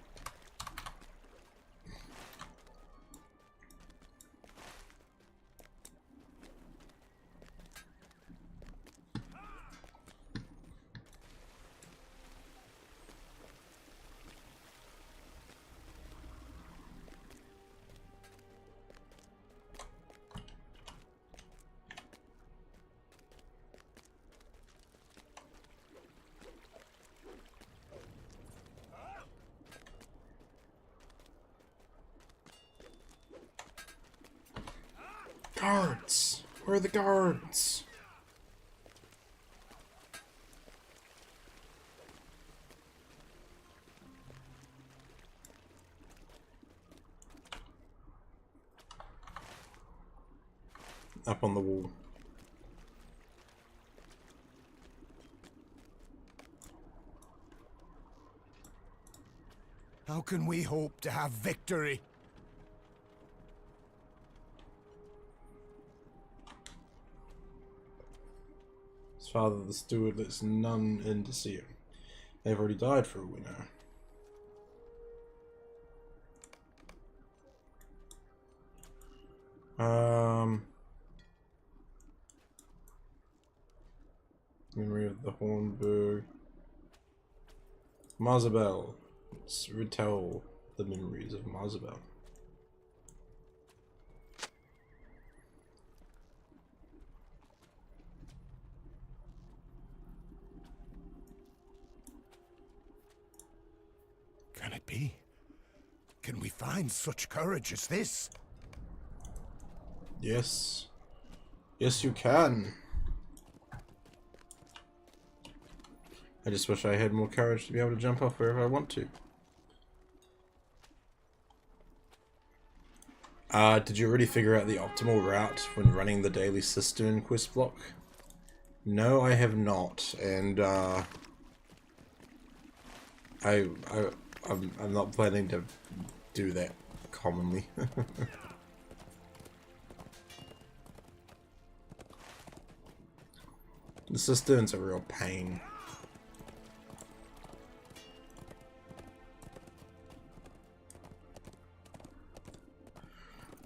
Guards! Where are the guards? Up on the wall. How can we hope to have victory? His father, the steward, lets none in to see him. They've already died for all we know. Memory of the Hornburg. Marzabel. Let's retell the memories of Marzabel. Can it be? Can we find such courage as this? Yes. Yes, you can. I just wish I had more courage to be able to jump off wherever I want to. Did you already figure out the optimal route when running the daily cistern quest block? No, I have not, and I'm not planning to do that commonly. The cistern's a real pain.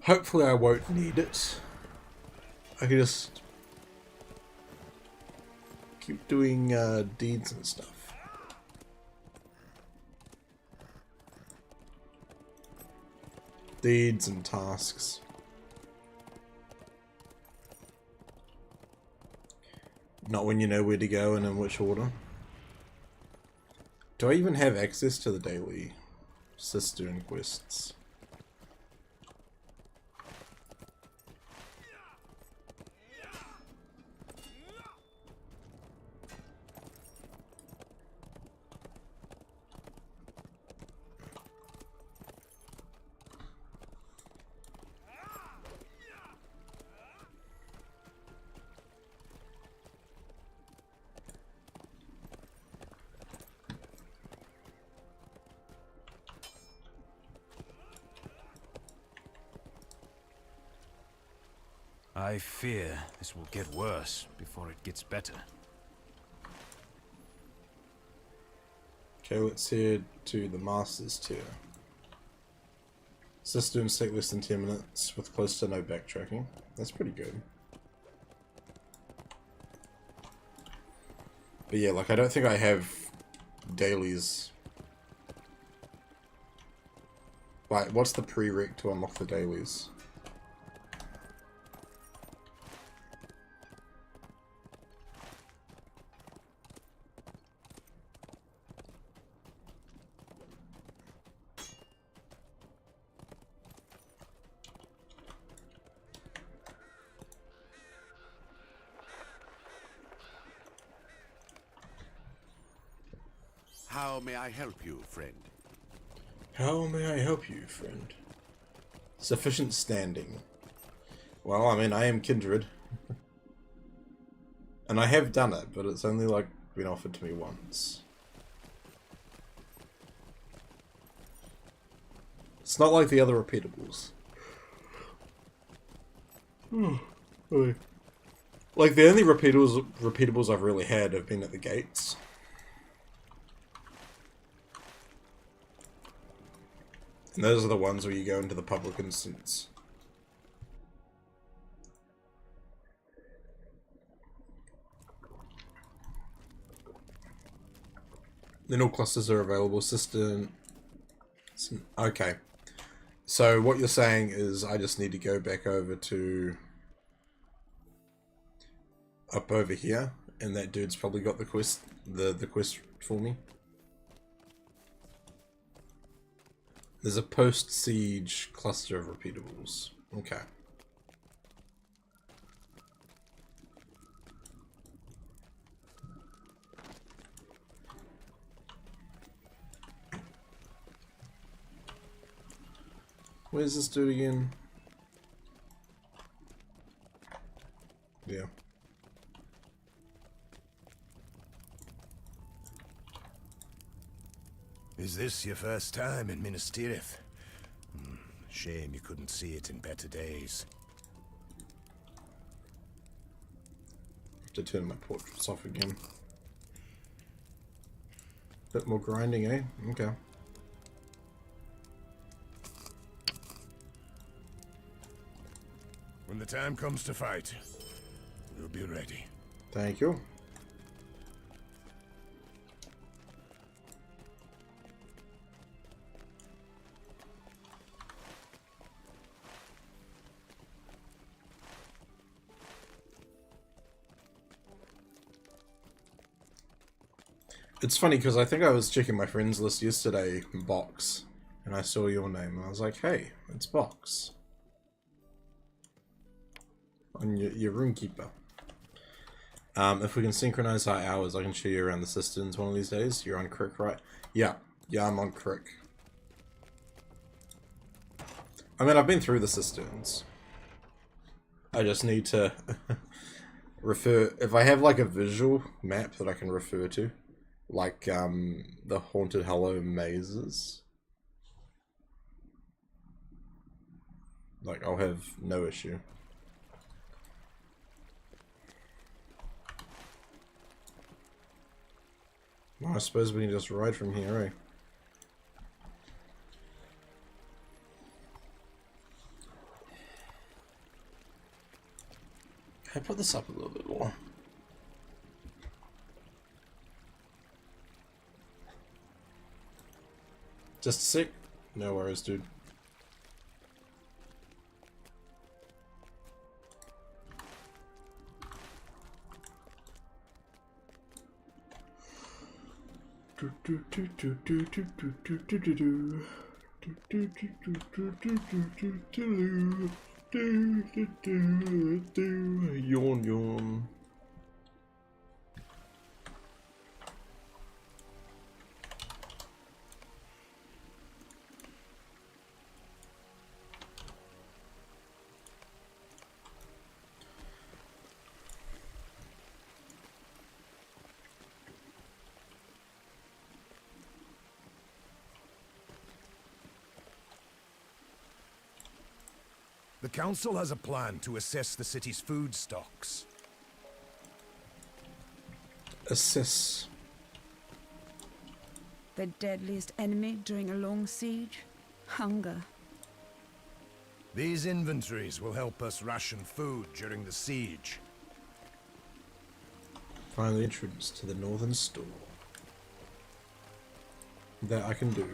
Hopefully I won't need it. I can just keep doing deeds and stuff. Deeds and tasks. Not when you know where to go and in which order. Do I even have access to the daily cistern quests? I fear this will get worse before it gets better. Okay, let's head to the Master's tier. Cisterns take less than 10 minutes with close to no backtracking. That's pretty good. But yeah, like I don't think I have dailies. Like, what's the prereq to unlock the dailies? How may I help you, friend? How may I help you, friend? Sufficient standing. Well, I mean, I am kindred. And I have done it, but it's only, like, been offered to me once. It's not like the other repeatables. Like, the only repeatables I've really had have been at the gates. And those are the ones where you go into the public instance. Then all clusters are available. Okay. So what you're saying is I just need to go back over to up over here, and that dude's probably got the quest, the quest for me. There's a post-siege cluster of repeatables. Okay. Where's this dude again? Yeah. Is this your first time in Minas Tirith? Shame you couldn't see it in better days. Have to turn my portraits off again. Bit more grinding, eh? Okay. When the time comes to fight, we'll be ready. Thank you. It's funny because I think I was checking my friends list yesterday, Box, and I saw your name and I was like, hey, it's Box. On your roomkeeper. If we can synchronize our hours, I can show you around the cisterns one of these days. You're on Crick, right? Yeah, I'm on Crick. I mean, I've been through the cisterns. I just need to refer, if I have like a visual map that I can refer to, like the Haunted Hollow mazes, like I'll have no issue. Well, I suppose we can just ride from here, eh? Can I put this up a little bit more? Just a sec. No worries, dude. Yawn, yawn. The Council has a plan to assess the city's food stocks. Assess. The deadliest enemy during a long siege? Hunger. These inventories will help us ration food during the siege. Find the entrance to the northern store. That I can do.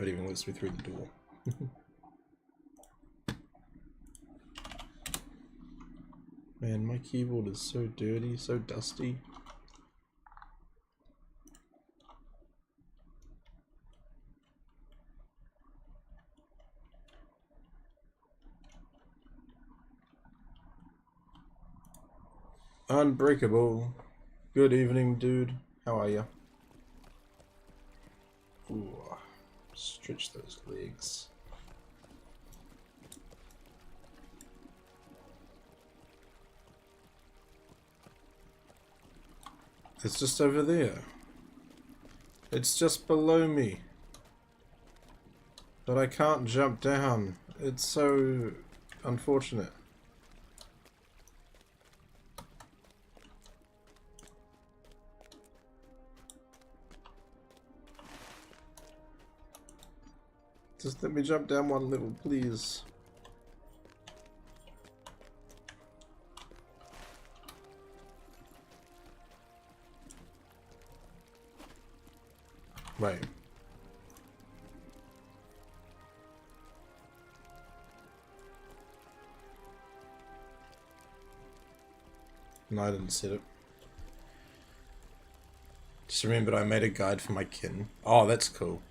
It even lets me through the door. Man, my keyboard is so dirty, so dusty. Unbreakable. Good evening, dude. How are you? Ooh. Stretch those legs. It's just over there. It's just below me. But I can't jump down. It's so unfortunate. Just let me jump down one level, please. Wait. No, I didn't set it. Just remembered I made a guide for my kin. Oh, that's cool.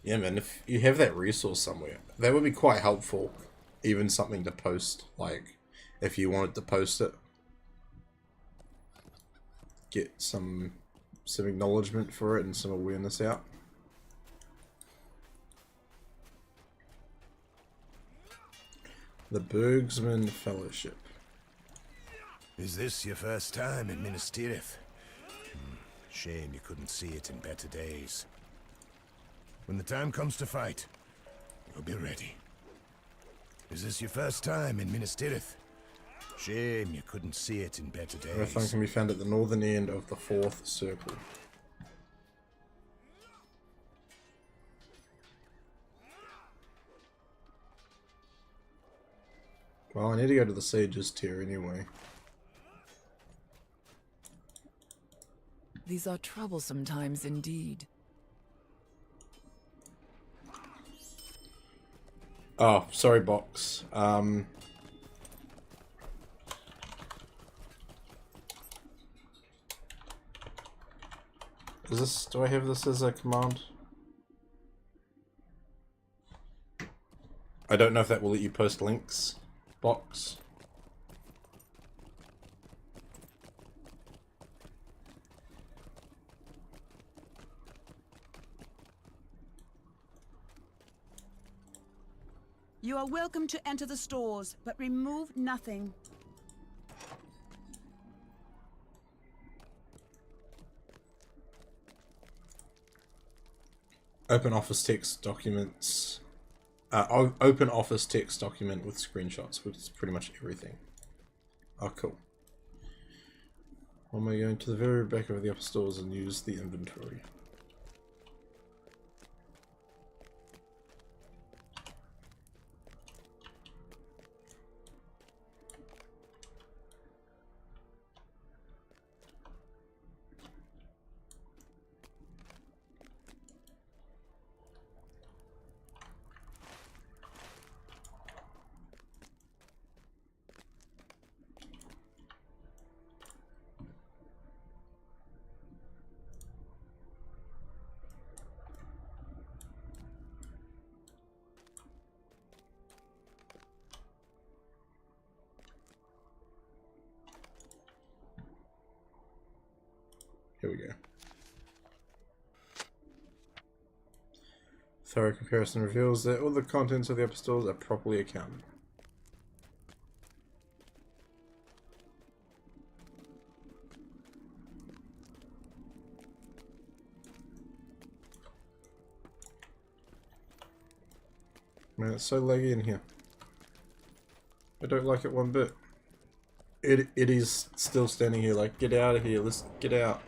Yeah, man, if you have that resource somewhere, that would be quite helpful. Even something to post, like, if you wanted to post it. Get some acknowledgement for it and some awareness out. The Bergsman Fellowship. Is this your first time in Minas Tirith? Shame you couldn't see it in better days. When the time comes to fight, you'll be ready. Is this your first time in Minas Tirith? Shame you couldn't see it in better days. Everything can be found at the northern end of the 4th circle. Well, I need to go to the Sage's tier anyway. These are troublesome times indeed. Oh, sorry, box. Is this, do I have this as a command? I don't know if that will let you post links. Box. You are welcome to enter the stores, but remove nothing. Open office text documents. Open office text document with screenshots, which is pretty much everything. Oh, cool. When we go into the very back of the upper stores and use the inventory. Here we go. Thorough comparison reveals that all the contents of the upper stores are properly accounted. Man, it's so laggy in here. I don't like it one bit. It is still standing here like, get out of here, let's get out.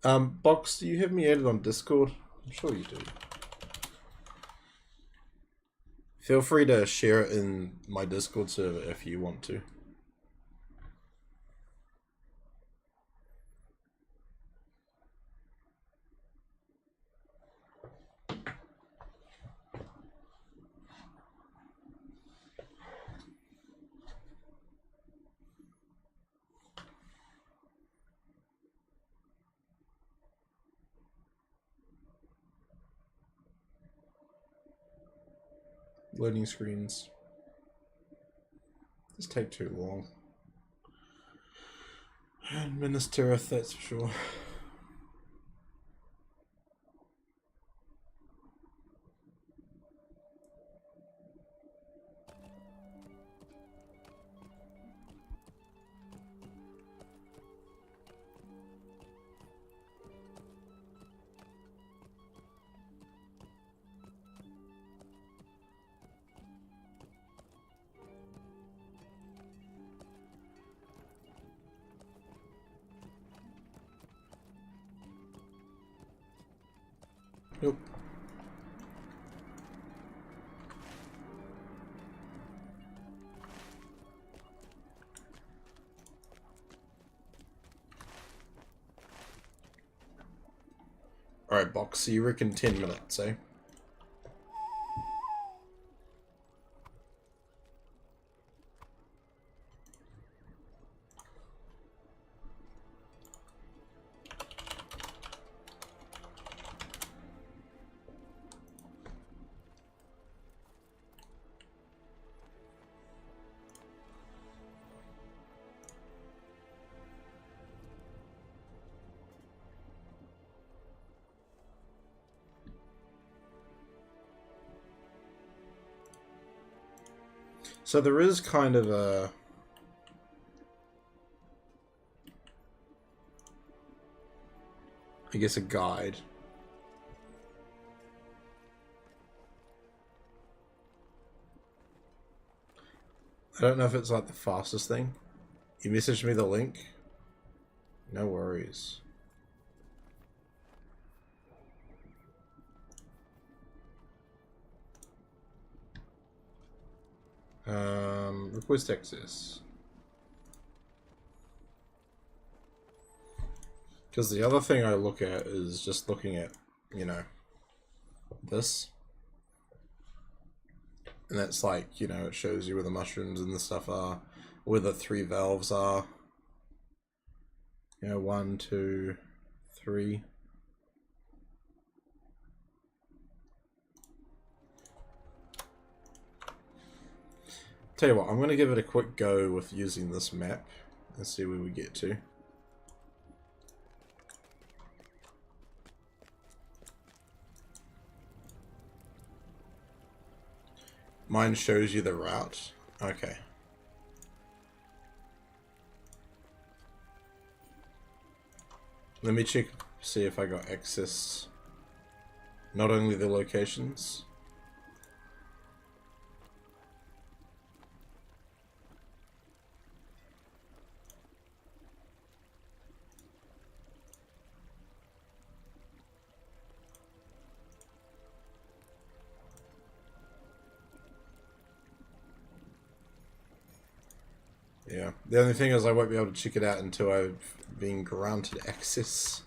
Box, do you have me added on Discord? I'm sure you do. Feel free to share it in my Discord server if you want to. Loading screens. This take too long. And Minas Tirith, that's for sure. Nope. Alright, Box, so you reckon 10 minutes, eh? So there is kind of a... I guess a guide. I don't know if it's like the fastest thing. You messaged me the link? No worries. Request access. Because the other thing I look at is just looking at, you know, this. And that's like, you know, it shows you where the mushrooms and the stuff are, where the 3 valves are. You know, 1, 2, 3. Tell you what, I'm going to give it a quick go with using this map and see where we get to. Mine shows you the route. Okay. Let me check, see if I got access. Not only the locations. Yeah, the only thing is I won't be able to check it out until I've been granted access.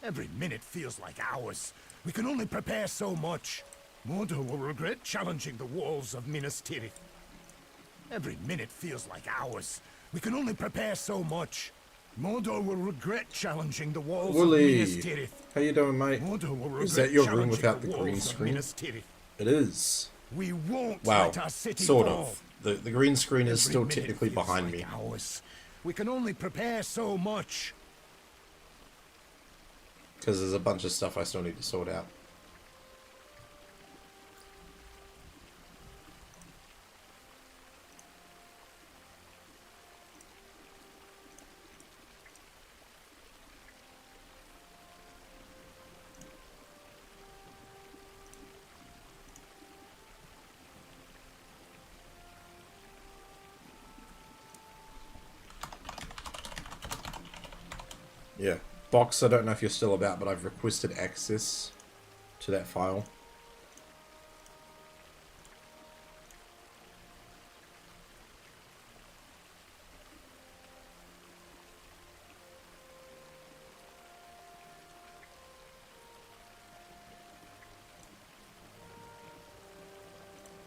Every minute feels like hours. We can only prepare so much. Mordor will regret challenging the walls of Minas Tirith. Every minute feels like hours. We can only prepare so much. Mordor will regret challenging the walls of Minas Tirith. How you doing, mate? Mordor will regret Is that your room challenging without the the green walls of screen? Minas Tirith. It is. We won't Wow, let our city sort fall. of. The green screen is Every still minute technically feels behind like me. hours. We can only prepare so much. Because there's a bunch of stuff I still need to sort out. Yeah. Box, I don't know if you're still about, but I've requested access to that file.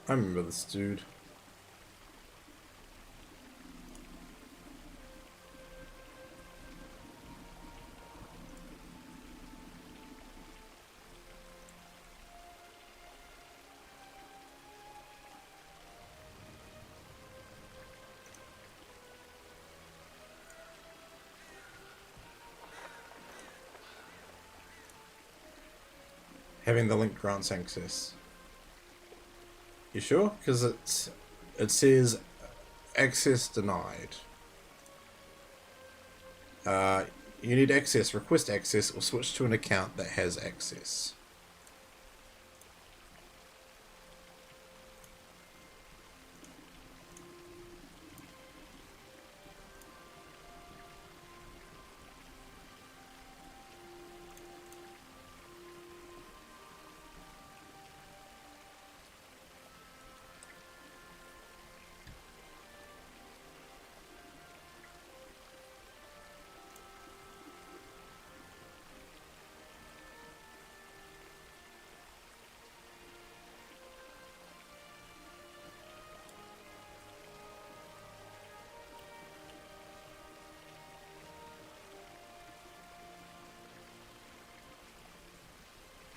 I remember this dude. Having the link grants access. You sure? Because it says access denied. You need access. Request access or switch to an account that has access.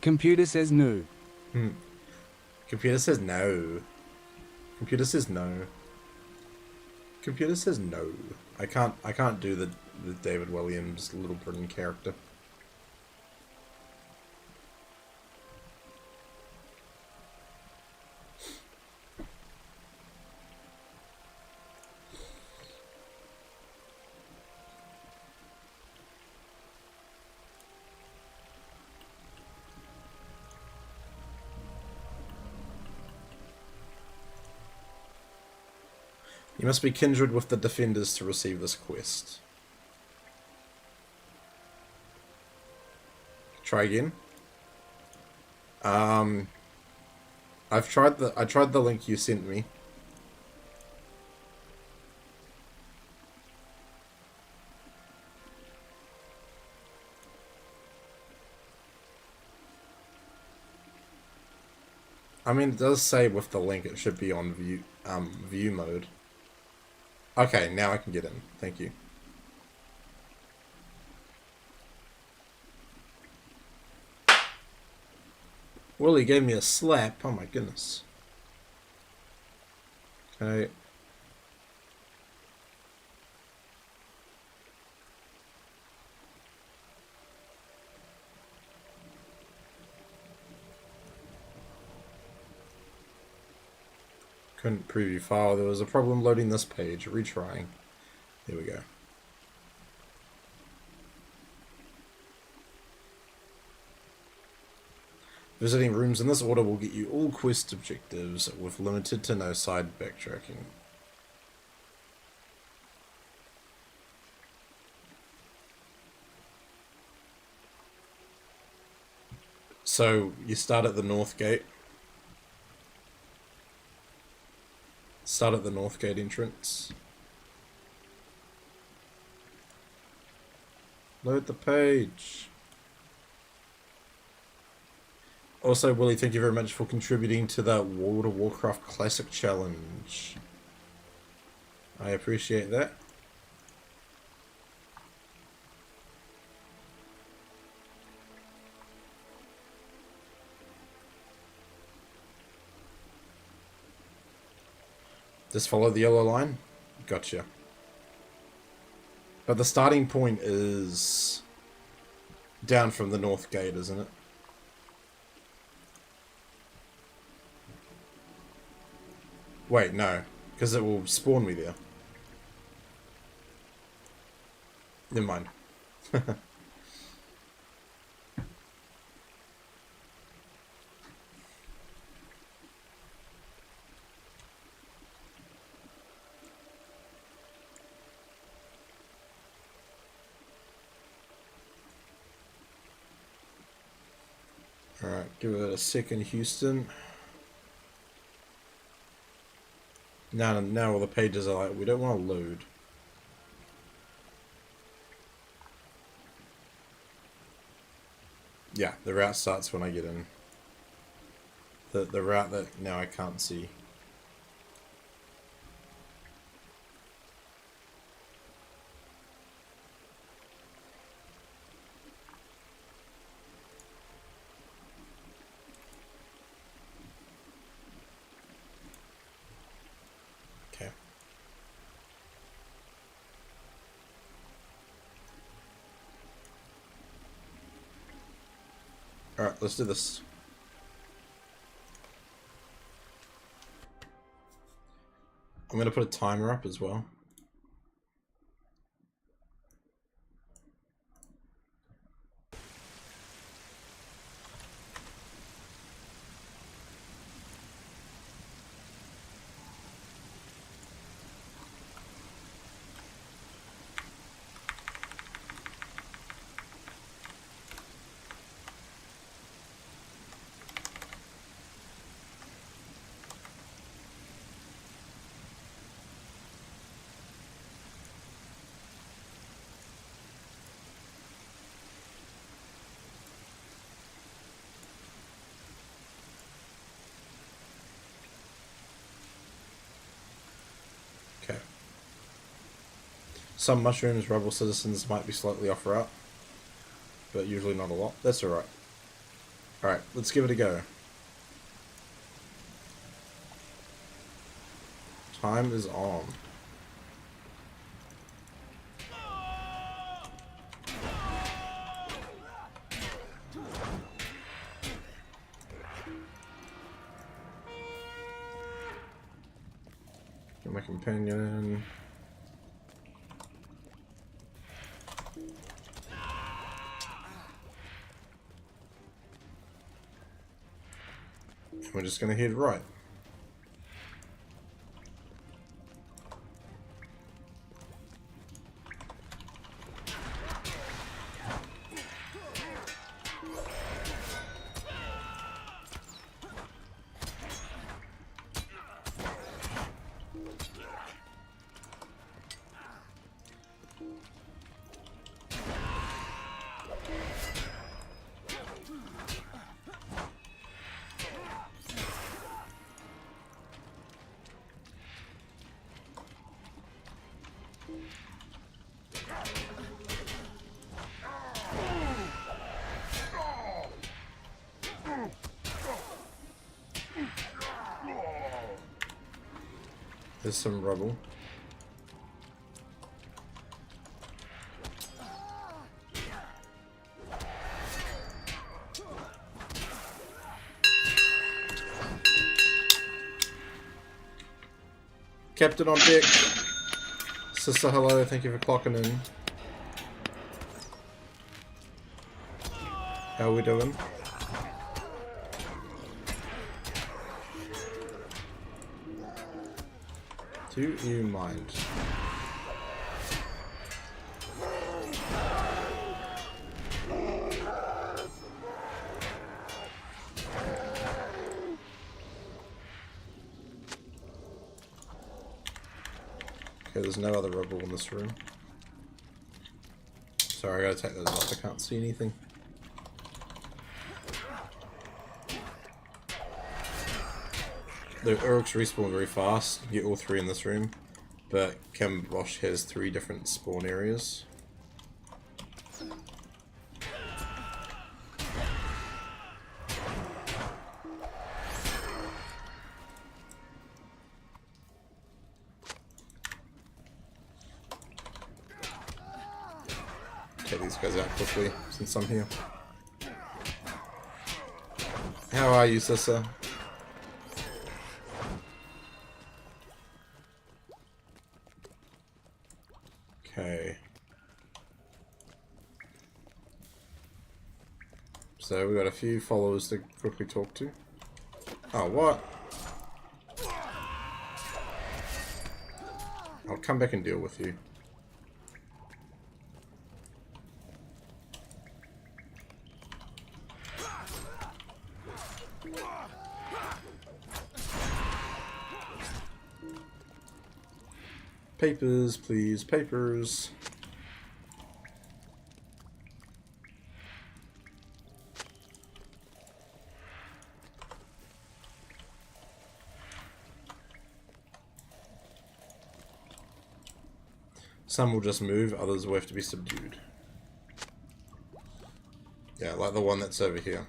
Computer says no. Computer says no. Computer says no. Computer says no. I can't do the David Williams Little Britain character. You must be kindred with the defenders to receive this quest. Try again. I tried the link you sent me. I mean, it does say with the link it should be on view mode. Okay, now I can get in. Thank you. Willie gave me a slap. Oh my goodness. Okay. Couldn't preview file. There was a problem loading this page. Retrying. There we go. Visiting rooms in this order will get you all quest objectives with limited to no side backtracking. So you start at the north gate. Start at the north gate entrance. Load the page. Also, Willie, thank you very much for contributing to the World of Warcraft Classic Challenge. I appreciate that. Just follow the yellow line? Gotcha. But the starting point is down from the north gate, isn't it? Wait, no. Because it will spawn me there. Never mind. Alright, give it a second, Houston. Now all the pages are like, we don't want to load. Yeah, the route starts when I get in. The route that now I can't see. Alright, let's do this. I'm going to put a timer up as well. Okay. Some mushrooms, rebel citizens might be slightly off route, but usually not a lot. That's alright. Alright, let's give it a go. Time is on. Get my companion. We're just gonna head right. There's some rubble. Captain on deck. Sister, hello. Thank you for clocking in. How are we doing? Do you mind? Okay, there's no other rubble in this room. Sorry, I gotta take those off. I can't see anything. The Uruks respawn very fast. You get all three in this room, but GantoBox has 3 different spawn areas. Take these guys out quickly since I'm here. How are you, sister? Okay. So we got a few followers to quickly talk to. Oh, what? I'll come back and deal with you. Papers, please, papers. Some will just move, others will have to be subdued. Yeah, like the one that's over here.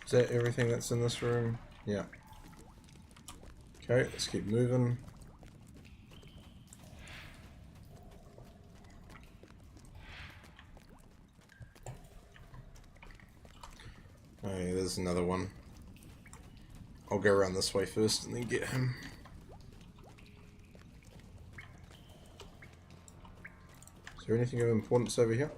Is that everything that's in this room? Yeah. Okay, let's keep moving. Oh yeah, there's another one. I'll go around this way first and then get him. Is there anything of importance over here?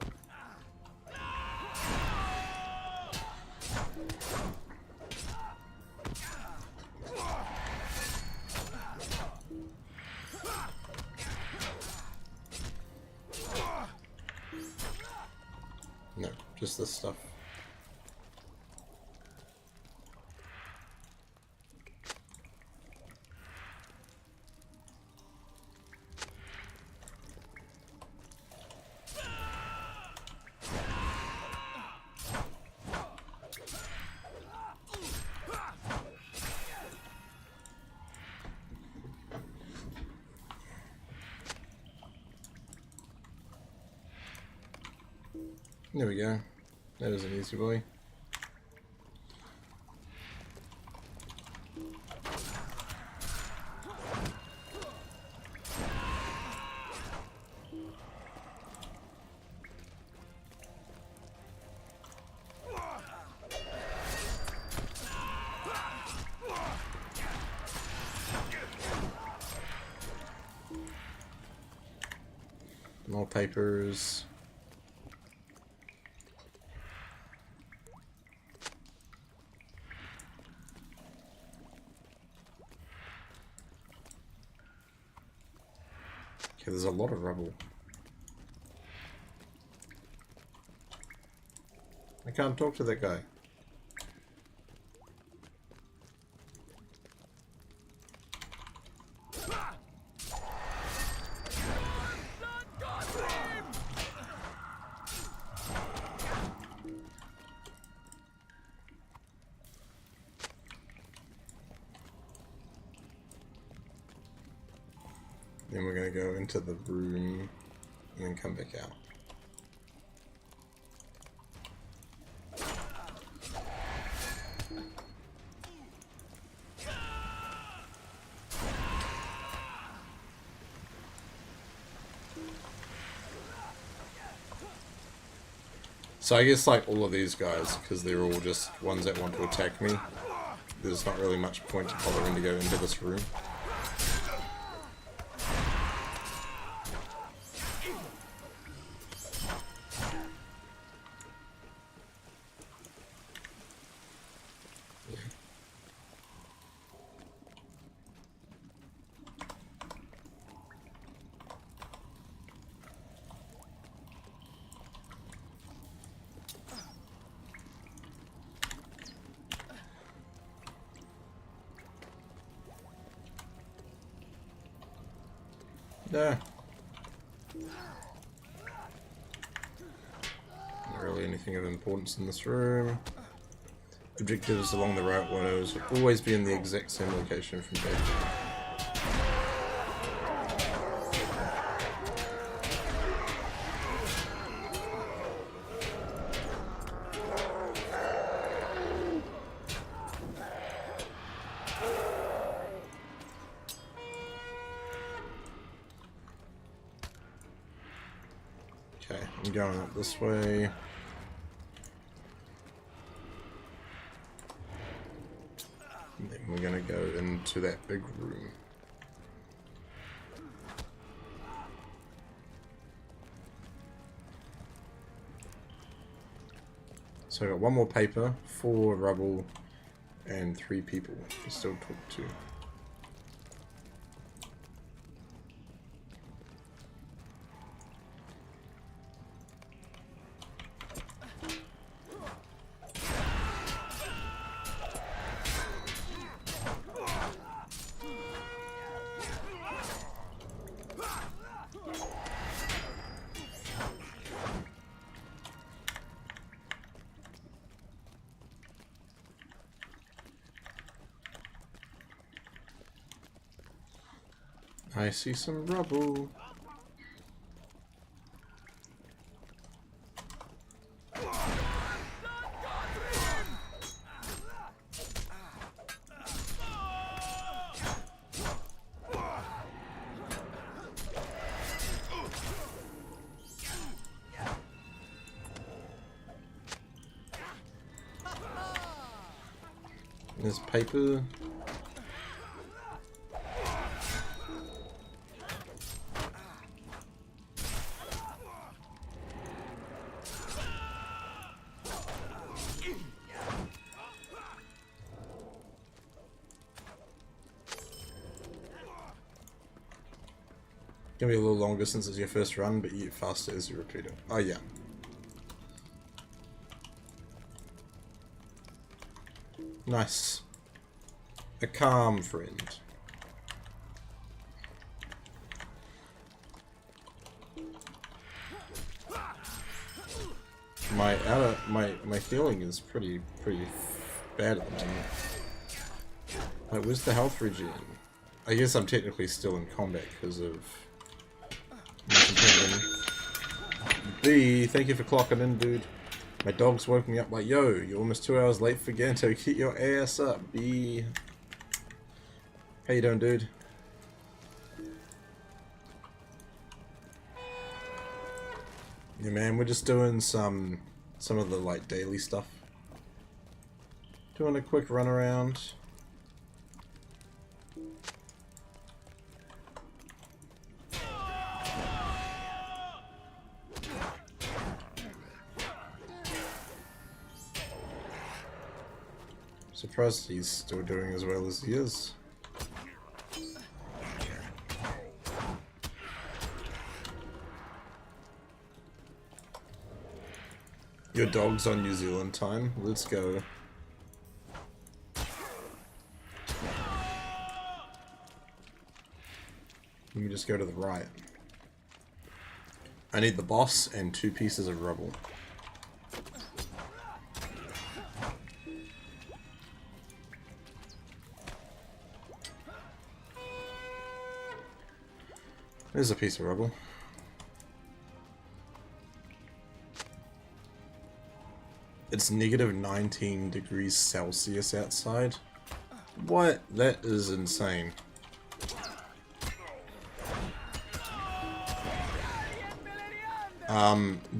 No, just this stuff. There we go. That was an easy boy. More papers. Okay, there's a lot of rubble. I can't talk to that guy. Then we're going to go into the room and then come back out. So I guess like all of these guys, because they're all just ones that want to attack me, there's not really much point to bothering to go into this room. Yeah. Not really anything of importance in this room. Objectives along the route windows will always be in the exact same location from day to day. Okay, I'm going up this way. And then we're gonna go into that big room. So I got one more paper, 4 rubble, and 3 people to still talk to. I see some rubble. There's paper. Gonna be a little longer since it's your first run, but you get faster as you repeat it. Oh yeah. Nice. A calm friend. My healing is pretty bad at the moment. Like, where's the health regen? I guess I'm technically still in combat because of my companion B, thank you for clocking in, dude. My dog's woke me up like, yo, you're almost 2 hours late for Ganto. Get your ass up, B. How you doing, dude? Yeah, man, we're just doing some of the like daily stuff. Doing a quick run around. Surprised he's still doing as well as he is. Your dog's on New Zealand time. Let's go. Let me just go to the right. I need the boss and 2 pieces of rubble. There's a piece of rubble. It's negative 19 degrees Celsius outside. What? That is insane.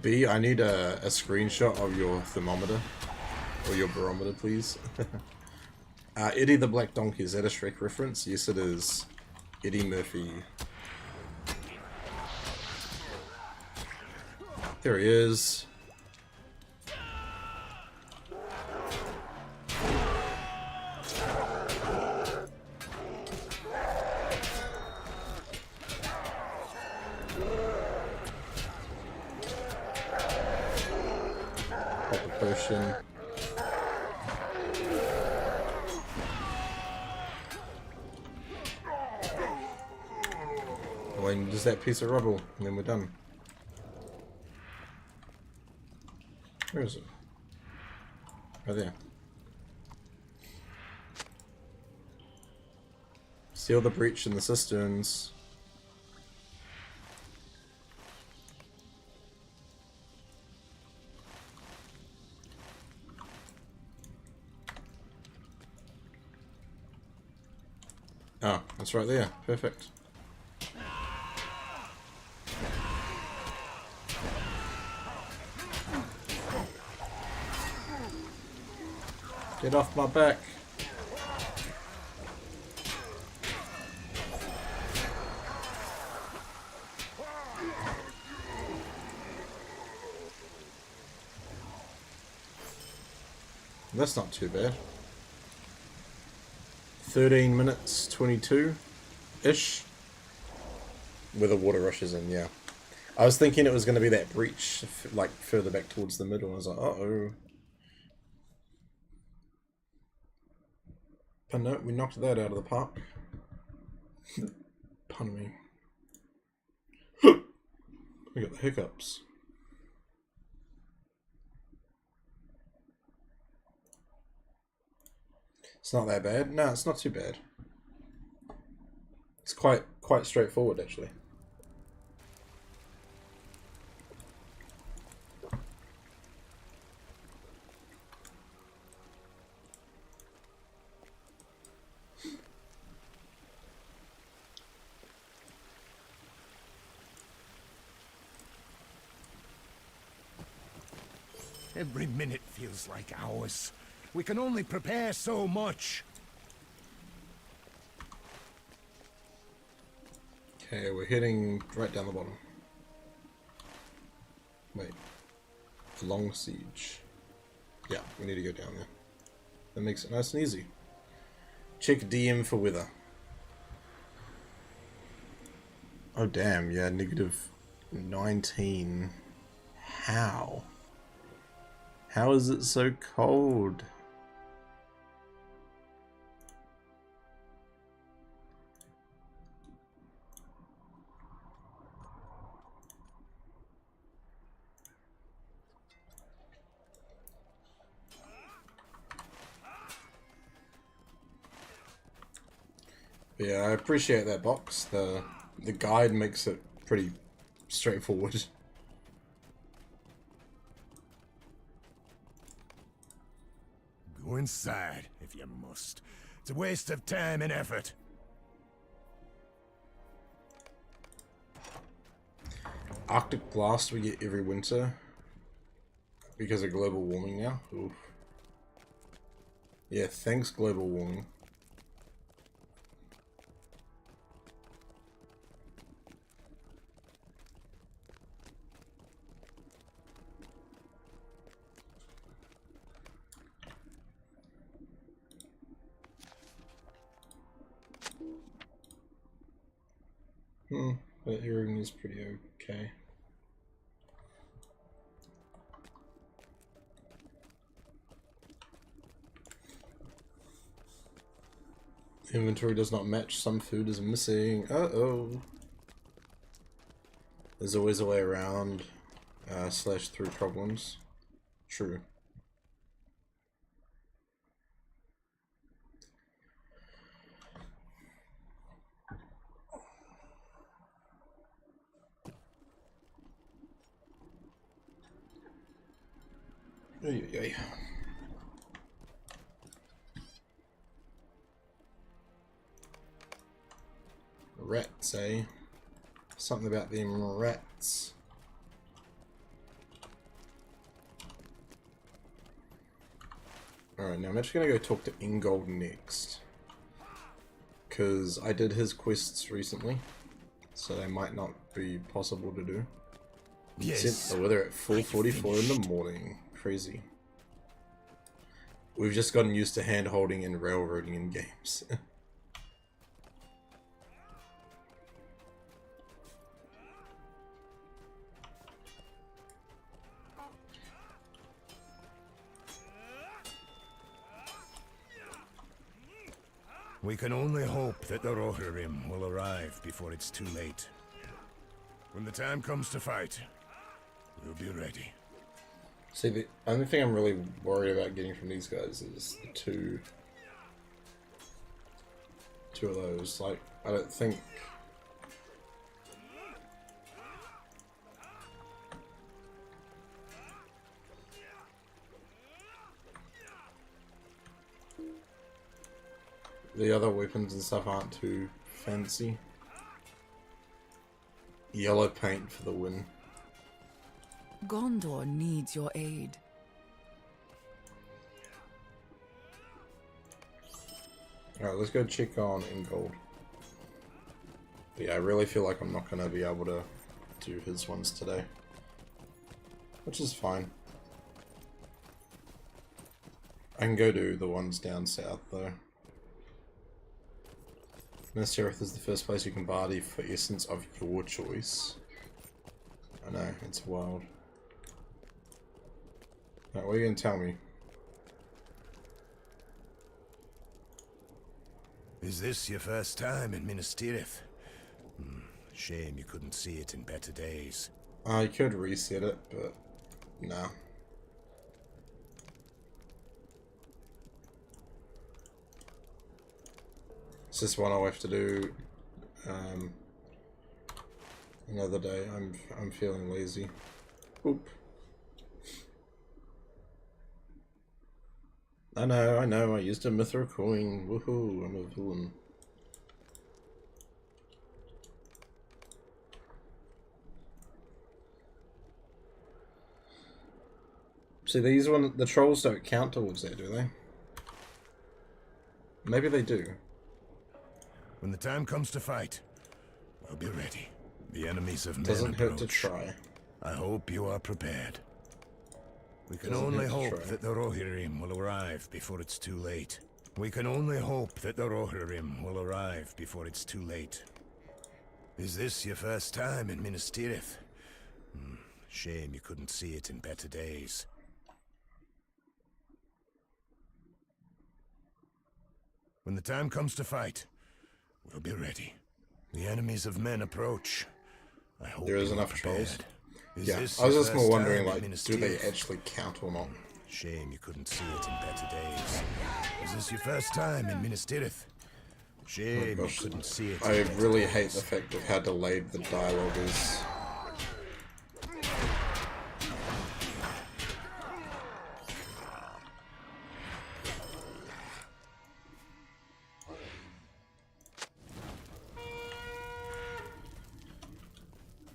B, I need a screenshot of your thermometer. Or your barometer, please. Eddie the Black Donkey, is that a Shrek reference? Yes, it is. Eddie Murphy. There he is. Pop a potion. Well, then just that piece of rubble, and then we're done. Where is it? Right there. Seal the breach in the cisterns. Oh, that's right there. Perfect. Get off my back. That's not too bad. 13 minutes 22-ish. Where the water rushes in, yeah. I was thinking it was going to be that breach, like, further back towards the middle. I was like, uh-oh. But no, we knocked that out of the park. Pardon me. We got the hiccups. It's not that bad. No, it's not too bad. It's quite straightforward, actually. Every minute feels like hours. We can only prepare so much. Okay, we're heading right down the bottom. Wait. Long siege. Yeah, we need to go down there. That makes it nice and easy. Check DM for weather. Oh damn, yeah, negative 19. How? How is it so cold? Yeah, I appreciate that box. The guide makes it pretty straightforward. inside, if you must. It's a waste of time and effort. Arctic blast we get every winter because of global warming now. Oof. Yeah, thanks global warming. But earring is pretty okay. Inventory does not match. Some food is missing. Uh-oh. There's always a way around / through problems. True. Ay. Rats, eh? Something about them rats. Alright, now I'm actually gonna go talk to Ingold next. Because I did his quests recently, so they might not be possible to do. Yes. Set the weather at 4:44 in the morning. Crazy. We've just gotten used to hand holding and railroading in games. We can only hope that the Rohirrim will arrive before it's too late. When the time comes to fight, we'll be ready. See, the only thing I'm really worried about getting from these guys is the two of those. Like, I don't think... the other weapons and stuff aren't too fancy. Yellow paint for the win. Gondor needs your aid. Alright, let's go check on Ingold. But yeah, I really feel like I'm not going to be able to do his ones today. Which is fine. I can go do the ones down south though. Minas Tirith is the first place you can barter for essence of your choice. I know, it's wild. Now, what are you going to tell me? Is this your first time in Minas Tirith? Shame you couldn't see it in better days. I could reset it, but no. It's just one I'll have to do another day. I'm feeling lazy. Oop. I know, I used a Mithril coin. Woohoo, I'm a villain. See, these the trolls don't count towards that, do they? Maybe they do. When the time comes to fight, we'll be ready. The enemies of men Doesn't hurt to approach. try. I hope you are prepared. We can only hope that the Rohirrim will arrive before it's too late. We can only hope that the Rohirrim will arrive before it's too late. Is this your first time in Minas Tirith? Shame you couldn't see it in better days. When the time comes to fight, we'll be ready. The enemies of men approach. I hope There is you are enough trolls. prepared. Is Yeah, this I was your just more first wondering, time in like, Minas do they Tirith? actually count or not? Shame you couldn't see it in better days. Is this your first time in Minas Tirith? Shame you couldn't see it. I really hate the fact of how delayed the dialogue is.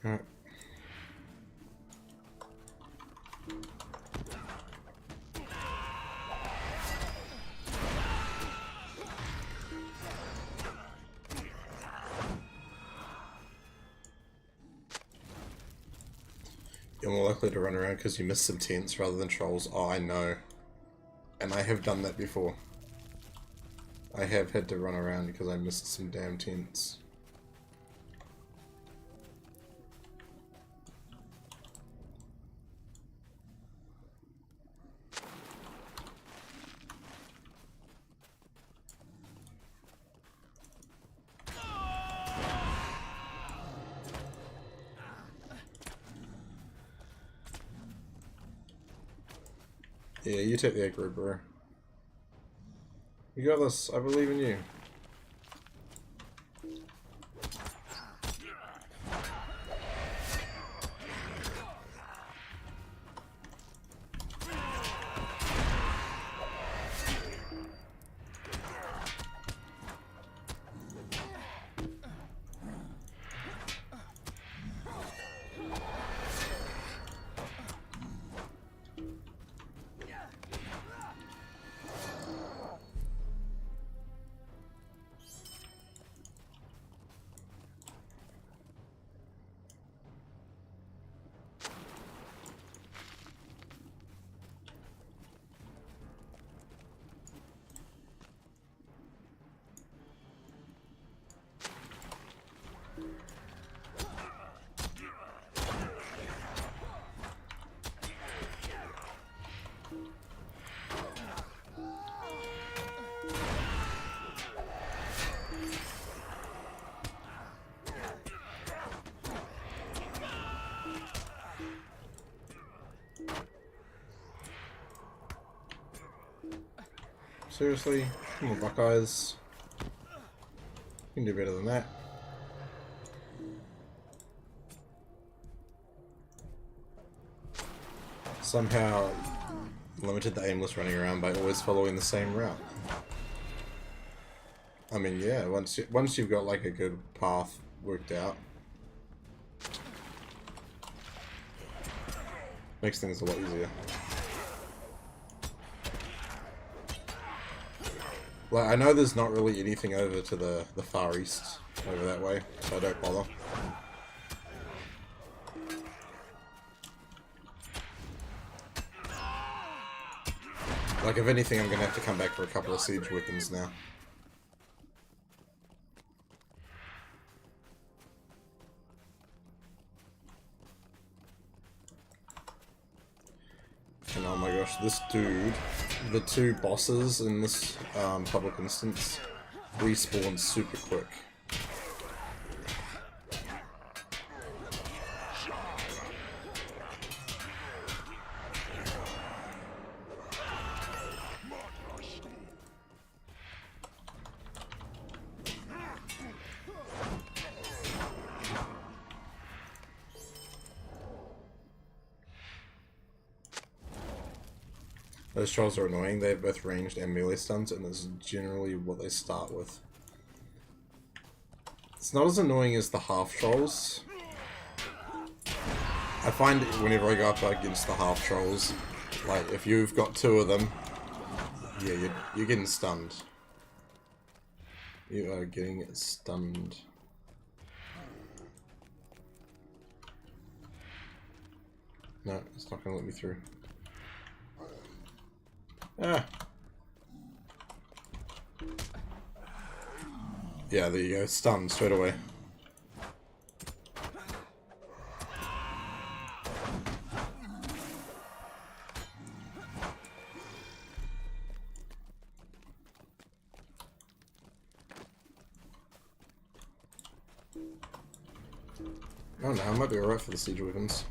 Alright. You're more likely to run around because you missed some tents rather than trolls. Oh, I know. And I have done that before. I have had to run around because I missed some damn tents. Yeah, you take the aggro, bro. You got this. I believe in you. Seriously? Come on, Buckeyes. You can do better than that. Somehow limited the aimless running around by always following the same route. I mean, yeah, once you've got like a good path worked out, makes things a lot easier. Like, I know there's not really anything over to the far east over that way, so I don't bother. Like, if anything, I'm gonna have to come back for a couple of siege weapons now. And oh my gosh, this dude, the two bosses in this public instance respawn super quick. Those trolls are annoying. They have both ranged and melee stuns, and that's generally what they start with. It's not as annoying as the half trolls. I find whenever I go up against the half trolls, like if you've got two of them, yeah, you're getting stunned. You are getting stunned. No, it's not going to let me through. Ah. Yeah, there you go. Stunned straight away. Oh no, I might be alright for the siege weapons.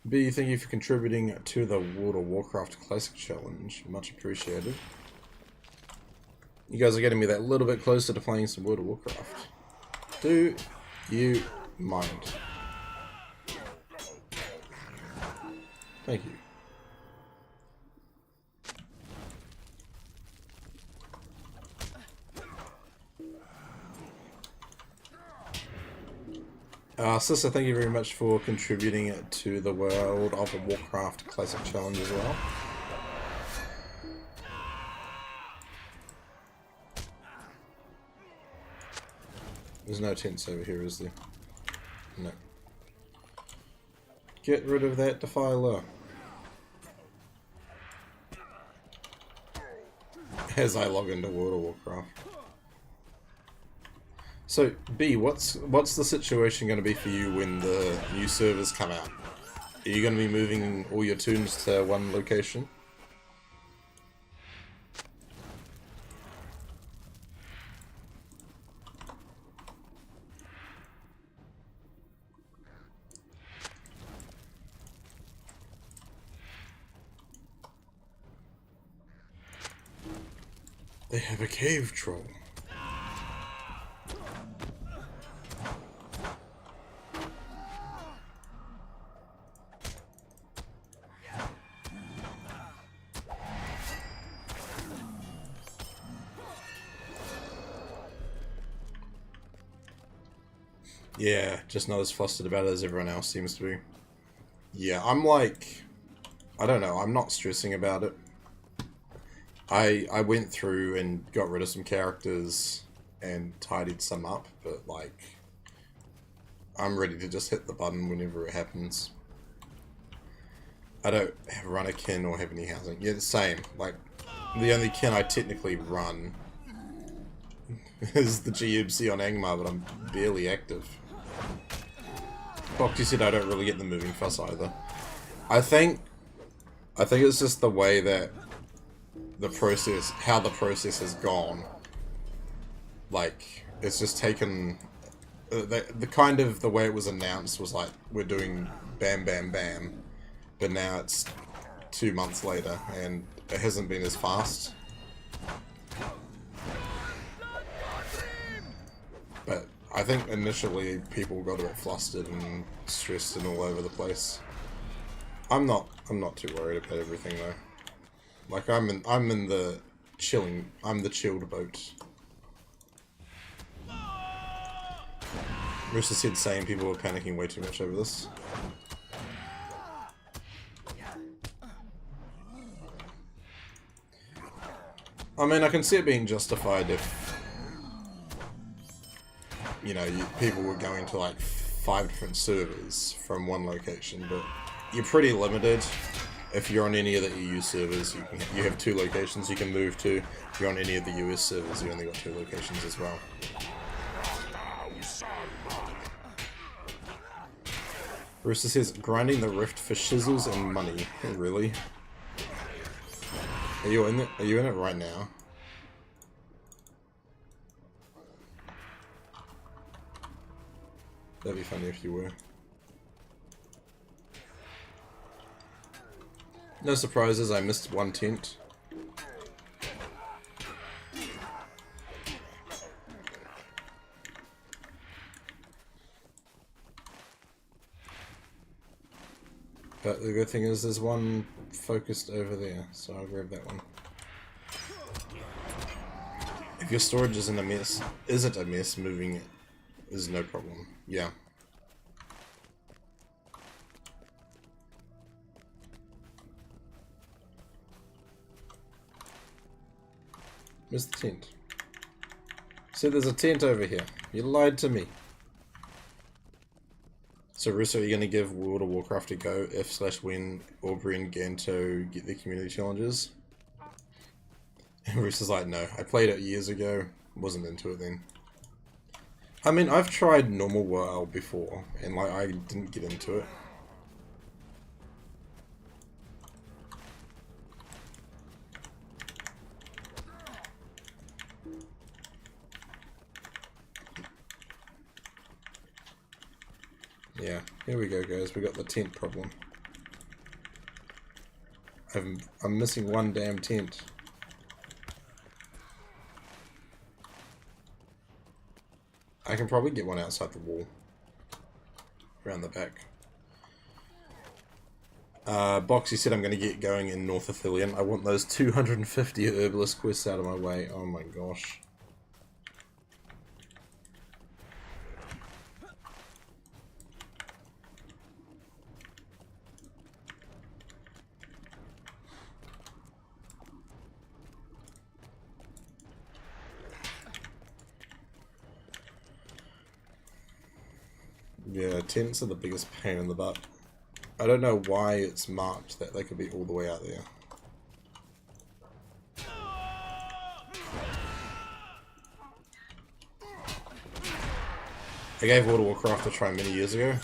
B, thank you for contributing to the World of Warcraft Classic Challenge. Much appreciated. You guys are getting me that little bit closer to playing some World of Warcraft. Do you mind? Thank you. Sister, thank you very much for contributing it to the World of Warcraft Classic Challenge as well. There's no tents over here, is there? No. Get rid of that defiler. As I log into World of Warcraft. So, B, what's the situation going to be for you when the new servers come out? Are you going to be moving all your toons to one location? They have a cave troll. Yeah, just not as flustered about it as everyone else seems to be. Yeah, I'm like, I don't know, I'm not stressing about it. I went through and got rid of some characters and tidied some up, but like, I'm ready to just hit the button whenever it happens. I don't run a kin or have any housing. Yeah, the same. Like, the only kin I technically run is the GMC on Angmar, but I'm barely active. Bokti said I don't really get the moving fuss either. I think it's just the way that the process, how the process has gone. Like, it's just taken, the kind of, the way it was announced was like, we're doing bam bam bam, but now it's 2 months later and it hasn't been as fast. But I think initially people got a bit flustered and stressed and all over the place. I'm not too worried about everything though. Like I'm in the chilling, I'm the chilled boat. Rooster said same, people were panicking way too much over this. I mean, I can see it being justified if, you know, people were going to like 5 different servers from one location, but you're pretty limited. If you're on any of the EU servers, you have 2 locations you can move to. If you're on any of the US servers, you only got 2 locations as well. Rooster says, grinding the rift for shizzles and money. Really? Are you in it? Are you in it right now? That'd be funny if you were. No surprises, I missed 1 tent. But the good thing is there's one focused over there, so I'll grab that one. If your storage isn't a mess, moving it is no problem. Yeah. Where's the tent? So there's a tent over here. You lied to me. So Russo, are you going to give World of Warcraft a go if/when Aubrey and Ganto get their community challenges? And Russo's like, no. I played it years ago. Wasn't into it then. I mean, I've tried normal WoW before, and like, I didn't get into it. Yeah, here we go guys, we got the tent problem. I'm missing 1 damn tent. I can probably get one outside the wall. Around the back. Boxy said I'm going to get going in North Athelion. I want those 250 herbalist quests out of my way. Oh my gosh. Yeah, tents are the biggest pain in the butt. I don't know why it's marked that they could be all the way out there. I gave World of Warcraft a try many years ago.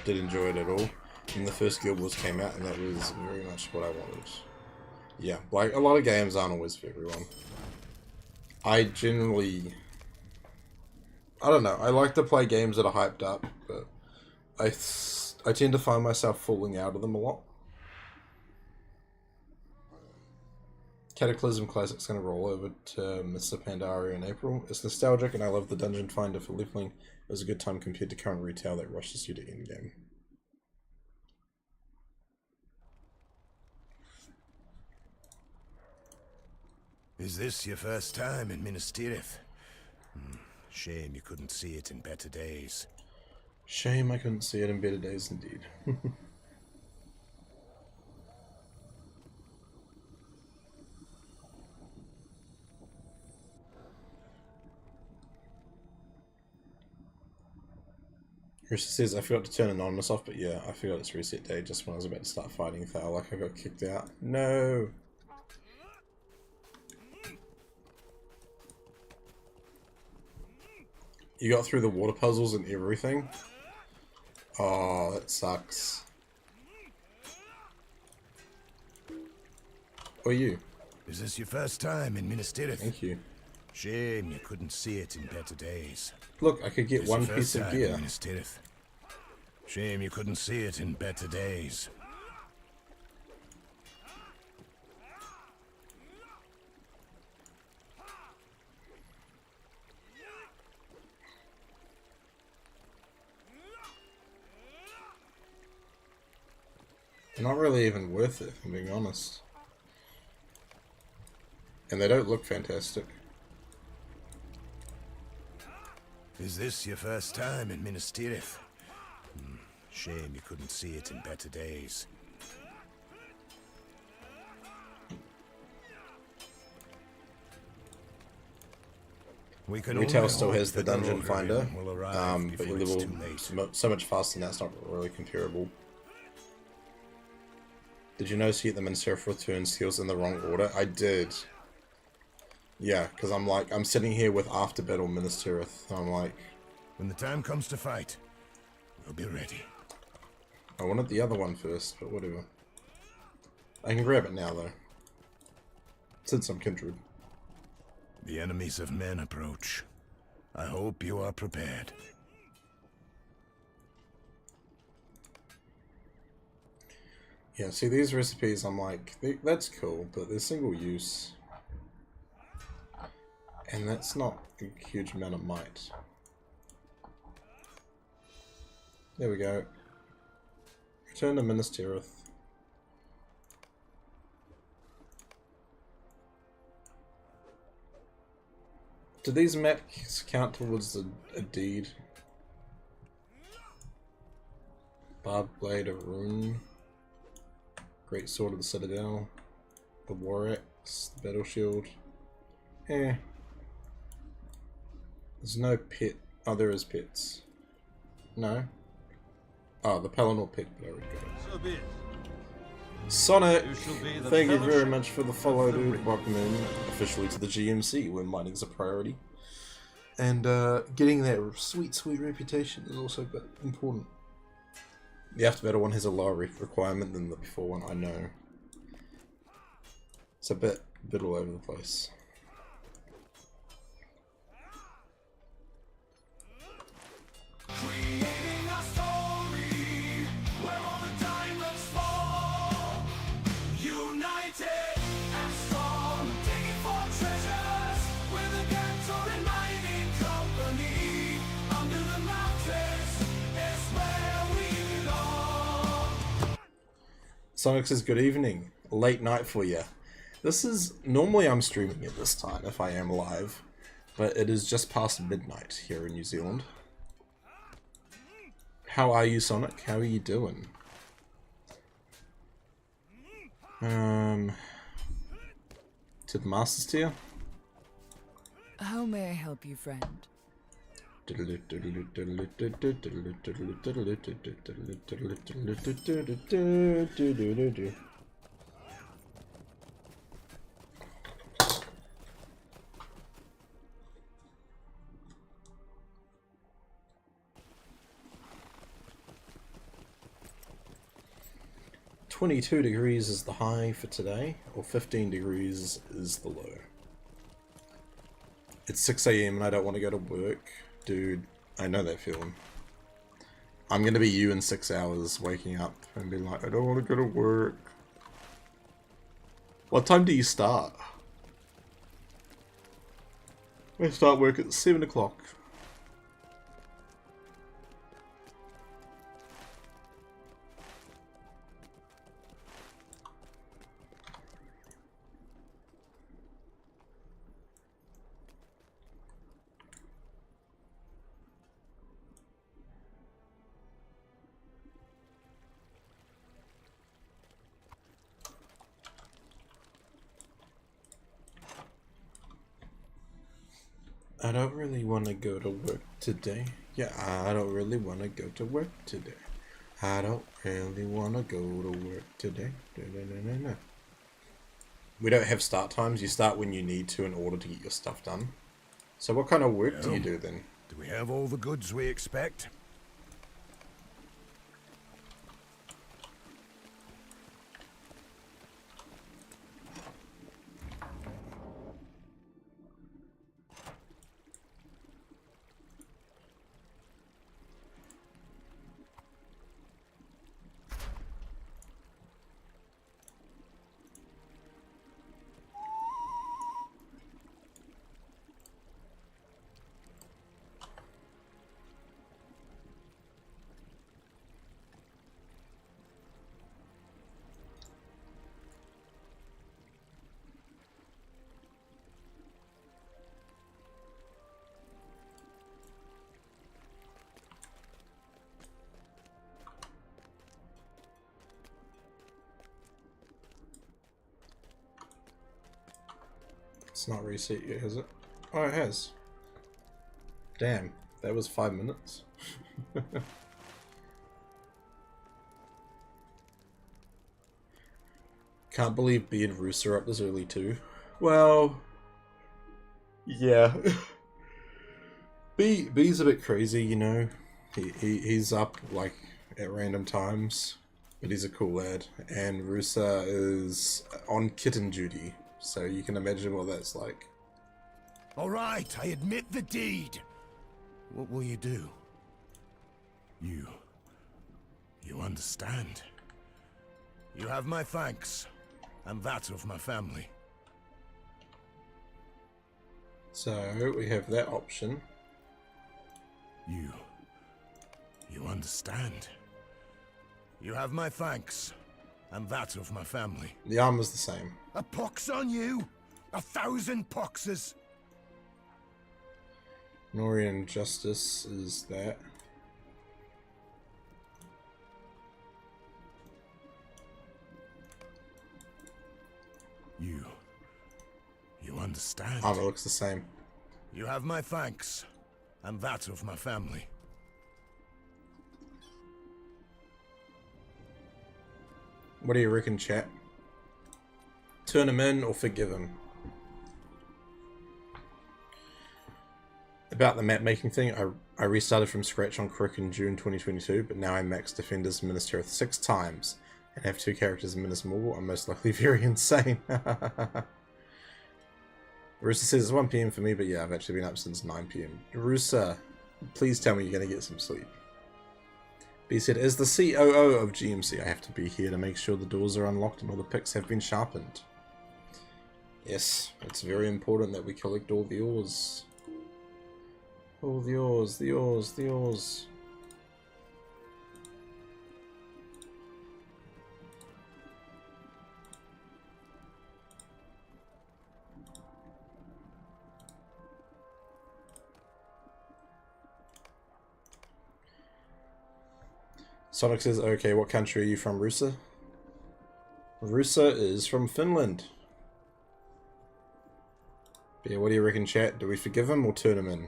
Did enjoy it at all. And the first Guild Wars came out, and that was very much what I wanted. Yeah, like a lot of games aren't always for everyone. I generally, I don't know. I like to play games that are hyped up, but I tend to find myself falling out of them a lot. Cataclysm Classic's going to roll over to Mr. Pandaria in April. It's nostalgic, and I love the Dungeon Finder for leveling. It was a good time compared to current retail that rushes you to endgame. Is this your first time in Minas Tirith? Shame you couldn't see it in better days. Shame I couldn't see it in better days indeed. Rissa says, I forgot to turn Anonymous off, but yeah, I forgot it's reset day just when I was about to start fighting Thal, like I got kicked out. No! You got through the water puzzles and everything? Oh, that sucks. Or you? Is this your first time in Minas Tirith? Thank you. Shame you couldn't see it in better days. Look, I could get Is one your piece first of time in gear. Minas Tirith? Shame you couldn't see it in better days. They're not really even worth it, if I'm being honest. And they don't look fantastic. Is this your first time in Minas Tirith? Shame you couldn't see it in better days. Retail still has the Dungeon Finder, will arrive but you before it's level too late. so much faster now it's not really comparable. Did you notice you get the Minas Tirith return skills in the wrong order? I did. Yeah, because I'm sitting here with after battle Minas Tirith, and I'm like... When the time comes to fight, we'll be ready. I wanted the other one first, but whatever. I can grab it now, though. Since I'm kindred. The enemies of men approach. I hope you are prepared. Yeah, see these recipes, I'm like, that's cool, but they're single use. And that's not a huge amount of might. There we go. Return to Minas Tirith. Do these maps count towards a deed? Barbed Blade of Rune. Great Sword of the Citadel. The War Axe. The Battle Shield. Eh. There's no pet. Oh, there is pets. No. Oh, the Pelennor pet, but I already got it. So be it. Sonic! You shall be the Thank you very fellowship much for the follow, dude. Welcome in officially to the GMC, where mining is a priority. And getting that sweet, sweet reputation is also important. The after battle one has a lower requirement than the before one, I know. It's a bit all over the place. Creating a story where all the diamonds fall. United and strong, digging for treasures with a Gantoran mining company. Sonic says good evening. Late night for you. This is... Normally I'm streaming at this time if I am live. But it is just past midnight here in New Zealand. How are you, Sonic? How are you doing? To the Master's tier? How may I help you, friend? 22 degrees is the high for today, or 15 degrees is the low. It's 6 AM and I don't want to go to work. Dude, I know that feeling. I'm gonna be you in 6 hours, waking up and being like, I don't want to go to work. What time do you start? I start work at 7 o'clock. I don't really want to go to work today. Yeah, I don't really want to go to work today. I don't really want to go to work today. No. We don't have start times. You start when you need to in order to get your stuff done. So what kind of work do you do then? Do we have all the goods we expect? It's not reset yet, has it? Oh, it has. Damn, that was 5 minutes. Can't believe B and Roos are up this early too. Well, yeah. B's a bit crazy, you know. He's up like at random times, but he's a cool lad. And Rusa is on kitten duty. So you can imagine what that's like. All right, I admit the deed. What will you do? You understand. You have my thanks, and that of my family. So we have that option. You understand. You have my thanks, and that of my family. The armor's the same. A pox on you! 1,000 poxes! Anorien Justice is that. You understand. Armor looks the same. You have my thanks, and that of my family. What do you reckon, chat? Turn him in or forgive him? About the map making thing, I restarted from scratch on Crook in June 2022, but now I max Defenders Minas Tirith 6 times and have 2 characters in Minas Morgul. I'm most likely very insane. Rusa says it's 1 PM for me, but yeah, I've actually been up since 9 PM. Rusa, please tell me you're going to get some sleep. B said, as the COO of GMC, I have to be here to make sure the doors are unlocked and all the picks have been sharpened. Yes, it's very important that we collect all the ores. All the ores, the ores, the ores. Sonic says, okay, what country are you from, Rusa? Rusa is from Finland. But yeah, what do you reckon, chat? Do we forgive him or turn him in?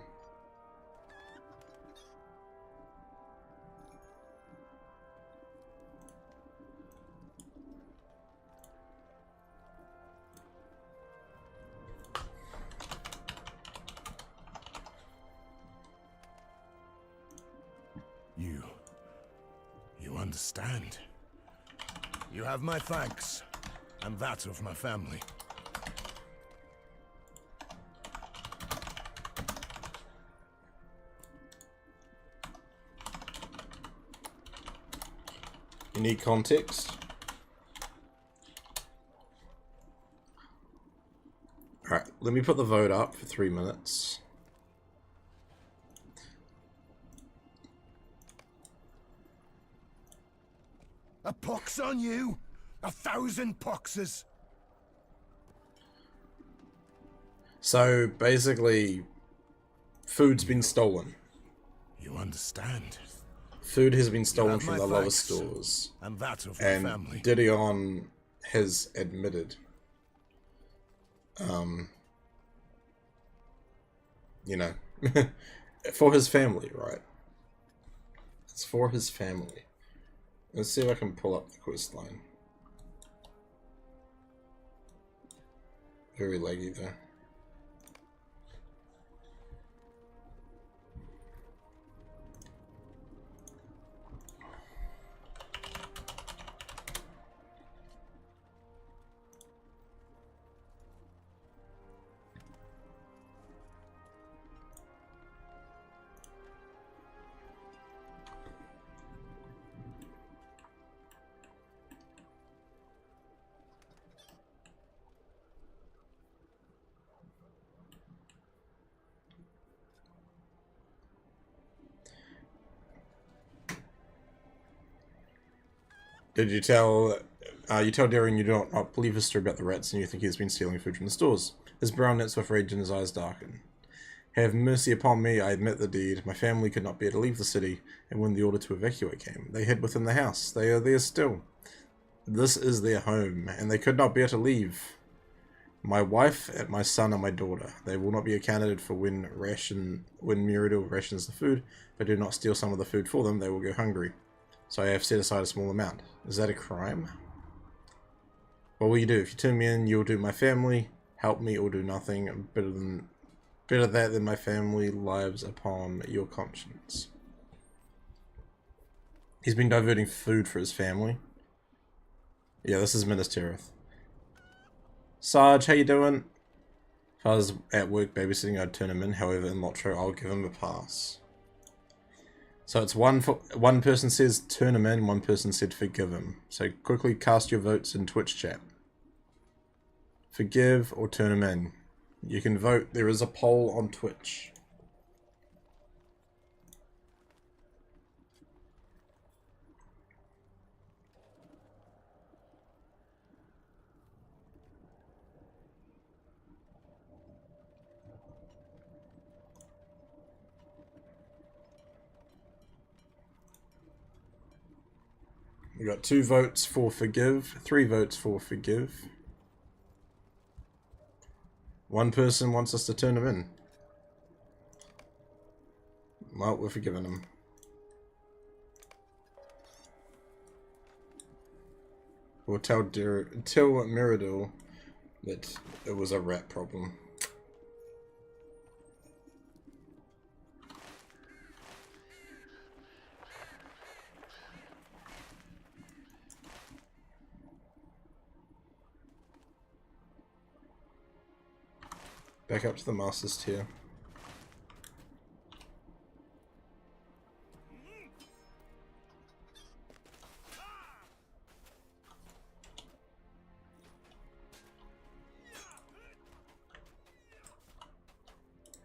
You understand. You have my thanks, and that of my family. You need context? Alright, let me put the vote up for 3 minutes. A pox on you! 1,000 poxes! So, basically, food's been stolen. You understand. Food has been stolen from my the lower thanks, stores. and that of my And family. Didion has admitted, you know, for his family, right? It's for his family. Let's see if I can pull up the quest line. Very laggy there. Did you tell, you tell Darren you do not believe his story about the rats and you think he has been stealing food from the stores. His brown nets with rage and his eyes darken. Have mercy upon me, I admit the deed. My family could not bear to leave the city, and when the order to evacuate came, they hid within the house. They are there still. This is their home, and they could not bear to leave. My wife, and my son, and my daughter. They will not be accounted for when Muradil rations the food. If I do not steal some of the food for them, they will go hungry. So I have set aside a small amount. Is that a crime? What will you do? If you turn me in, you'll do my family. Help me or do nothing. Better that than my family lives upon your conscience. He's been diverting food for his family. Yeah, this is Minas Tirith. Sarge, how you doing? If I was at work babysitting, I'd turn him in. However, in LOTRO, I'll give him a pass. So it's one person says turn him in, one person said forgive him. So quickly cast your votes in Twitch chat. Forgive or turn him in. You can vote. There is a poll on Twitch. We got 2 votes for forgive, 3 votes for forgive. One person wants us to turn him in. Well, we're forgiving him. We'll tell Muradil that it was a rat problem. Back up to the Master's tier.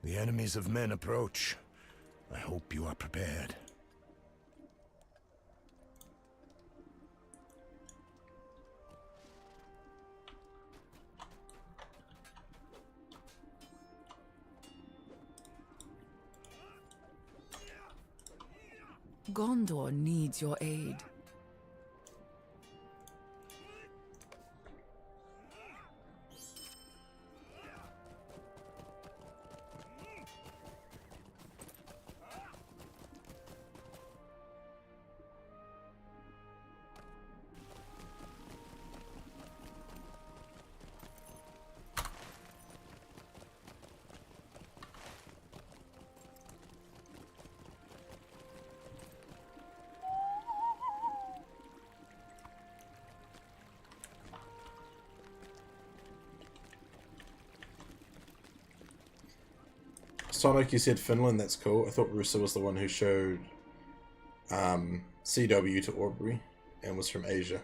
The enemies of men approach. I hope you are prepared. Gondor needs your aid. Sonic, you said Finland, that's cool. I thought Russo was the one who showed CW to Aubrey and was from Asia.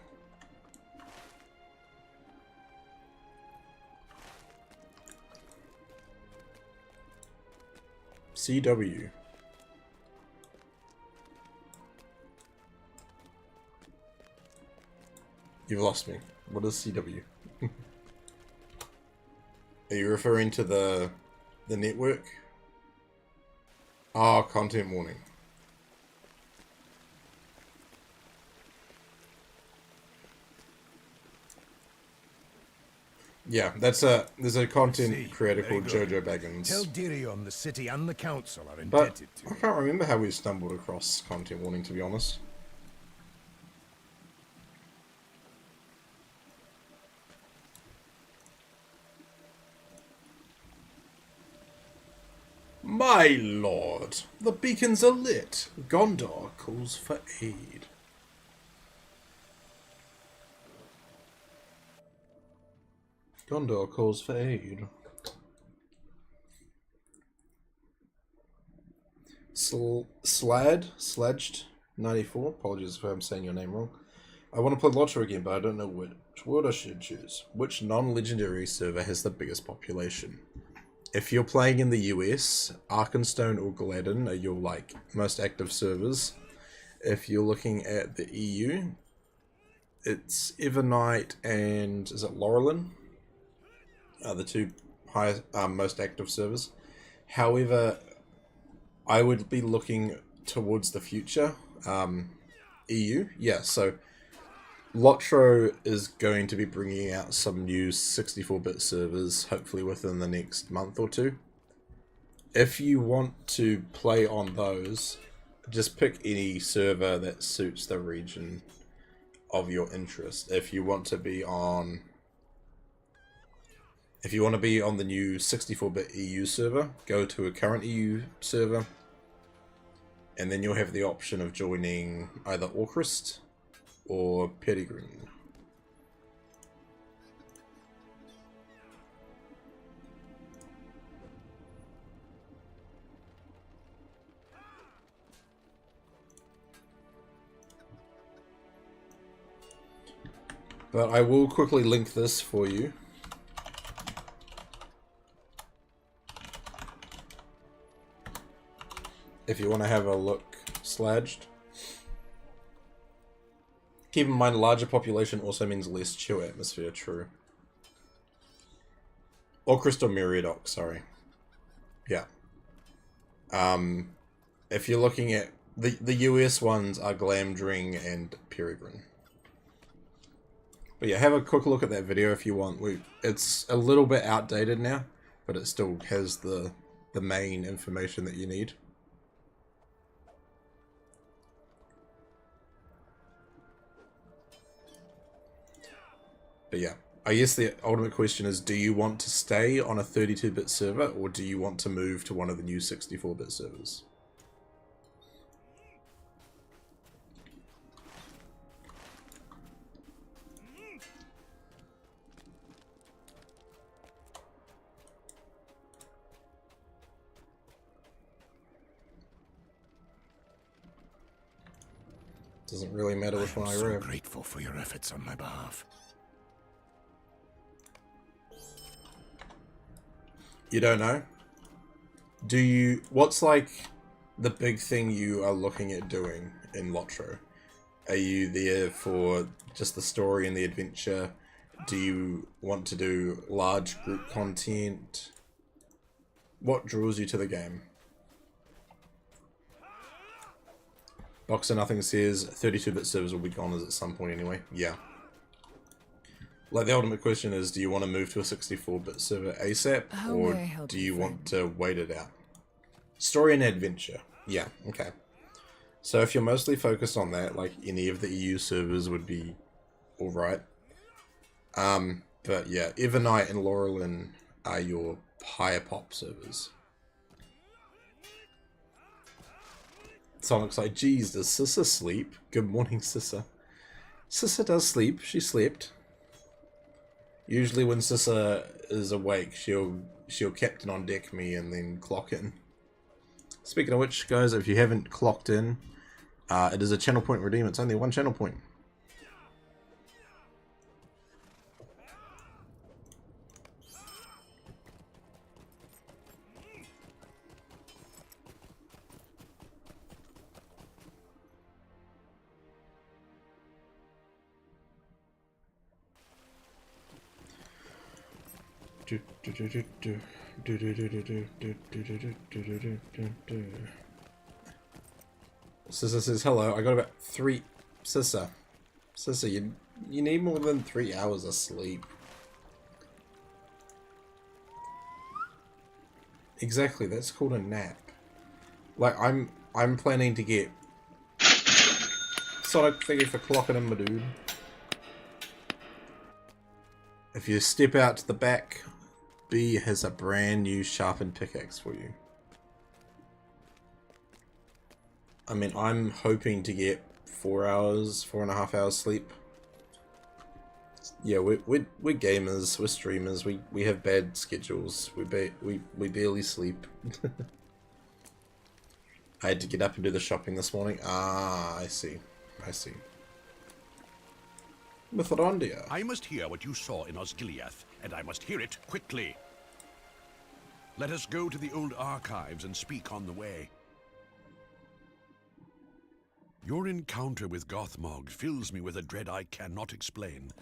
CW. You've lost me. What is CW? Are you referring to the network? Oh, content warning. Yeah, there's a content creator called Jojo Baggins. Tell Dirion the city and the council are But indebted to I you. can't remember how we stumbled across content warning, to be honest. My lord, the beacons are lit. Gondor calls for aid. Gondor calls for aid. Sledged 94. Apologies if I'm saying your name wrong. I want to play LOTRO again, but I don't know which word I should choose. Which non-legendary server has the biggest population? If you're playing in the US, Arkenstone or Gladden are your most active servers. If you're looking at the EU, it's Evernight and is it Laurelin? Are the two highest, most active servers. However, I would be looking towards the future. EU, yeah. So LOTRO is going to be bringing out some new 64-bit servers, hopefully within the next month or two. If you want to play on those, just pick any server that suits the region of your interest. If you want to be on the new 64-bit EU server, go to a current EU server, and then you'll have the option of joining either Orcrist or Peregrine. But I will quickly link this for you. If you want to have a look, Sludged. Keep in mind, larger population also means less chill atmosphere, true. Or Crystal Meriadoc, sorry. Yeah. If you're looking at the US ones are Glamdring and Peregrine. But yeah, have a quick look at that video if you want. It's a little bit outdated now, but it still has the main information that you need. But yeah, I guess the ultimate question is, do you want to stay on a 32-bit server, or do you want to move to one of the new 64-bit servers? Doesn't really matter which one I I'm read. so grateful for your efforts on my behalf. You don't know? Do you... What's like the big thing you are looking at doing in LOTRO? Are you there for just the story and the adventure? Do you want to do large group content? What draws you to the game? Boxer Nothing says 32-bit servers will be gone at some point anyway. Yeah. Like, the ultimate question is, do you want to move to a 64-bit server ASAP, How or may I help do you, you want friend? to wait it out? Story and adventure. Yeah, okay. So if you're mostly focused on that, like, any of the EU servers would be alright. But yeah, Evernight and Laurelin are your higher pop servers. Sonic's like, geez, does Sissa sleep? Good morning, Sissa. Sissa does sleep. She slept. Usually when Sissa is awake, she'll captain on deck me and then clock in. Speaking of which, guys, if you haven't clocked in, it is a channel point redeem. It's only one channel point. Sissa says hello. I got about 3. Sissa, you need more than 3 hours of sleep. Exactly, that's called a nap. Like, I'm planning to get Sonic, thank you for clocking in, my dude. If you step out to the back, B has a brand new sharpened pickaxe for you. I mean, I'm hoping to get 4 hours, 4.5 hours sleep. Yeah, we're gamers, we're streamers, we have bad schedules, we barely sleep. I had to get up and do the shopping this morning. Ah, I see. Mithrandia. I must hear what you saw in Osgiliath, and I must hear it quickly. Let us go to the old archives and speak on the way. Your encounter with Gothmog fills me with a dread I cannot explain.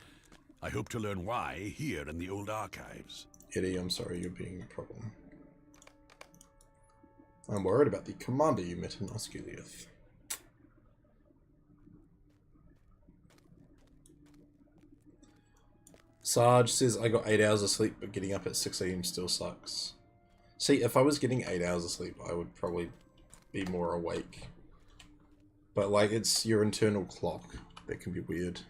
I hope to learn why here in the old archives. Eddie, I'm sorry you're being a problem. I'm worried about the commander you met in Osgiliath. Sarge says, I got 8 hours of sleep, but getting up at 6 AM still sucks. See, if I was getting 8 hours of sleep, I would probably be more awake. But, like, it's your internal clock that can be weird.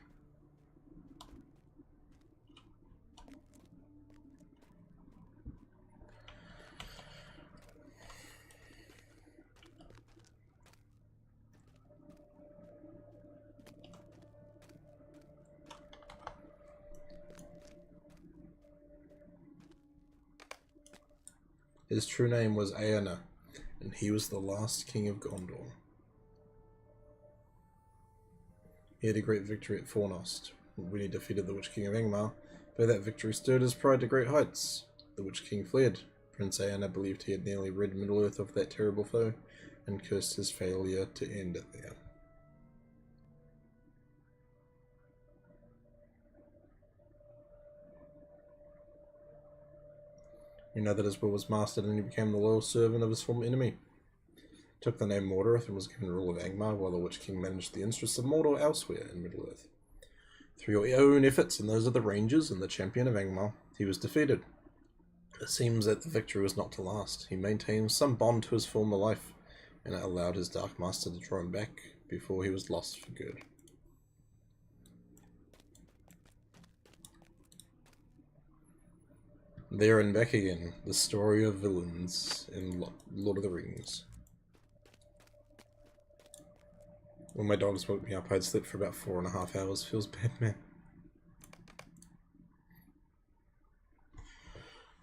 His true name was Aena, and he was the last king of Gondor. He had a great victory at Fornost, when he defeated the Witch King of Angmar, but that victory stirred his pride to great heights. The Witch King fled. Prince Aena believed he had nearly rid Middle-earth of that terrible foe, and cursed his failure to end it there. We know that his will was mastered and he became the loyal servant of his former enemy. Took the name Mordorith and was given rule of Angmar, while the Witch King managed the interests of Mordor elsewhere in Middle-earth. Through your own efforts and those of the Rangers and the champion of Angmar, he was defeated. It seems that the victory was not to last. He maintained some bond to his former life, and it allowed his Dark Master to draw him back before he was lost for good. There and back again, the story of villains in Lord of the Rings. When my dogs woke me up, I'd slept for about 4.5 hours. Feels bad, man.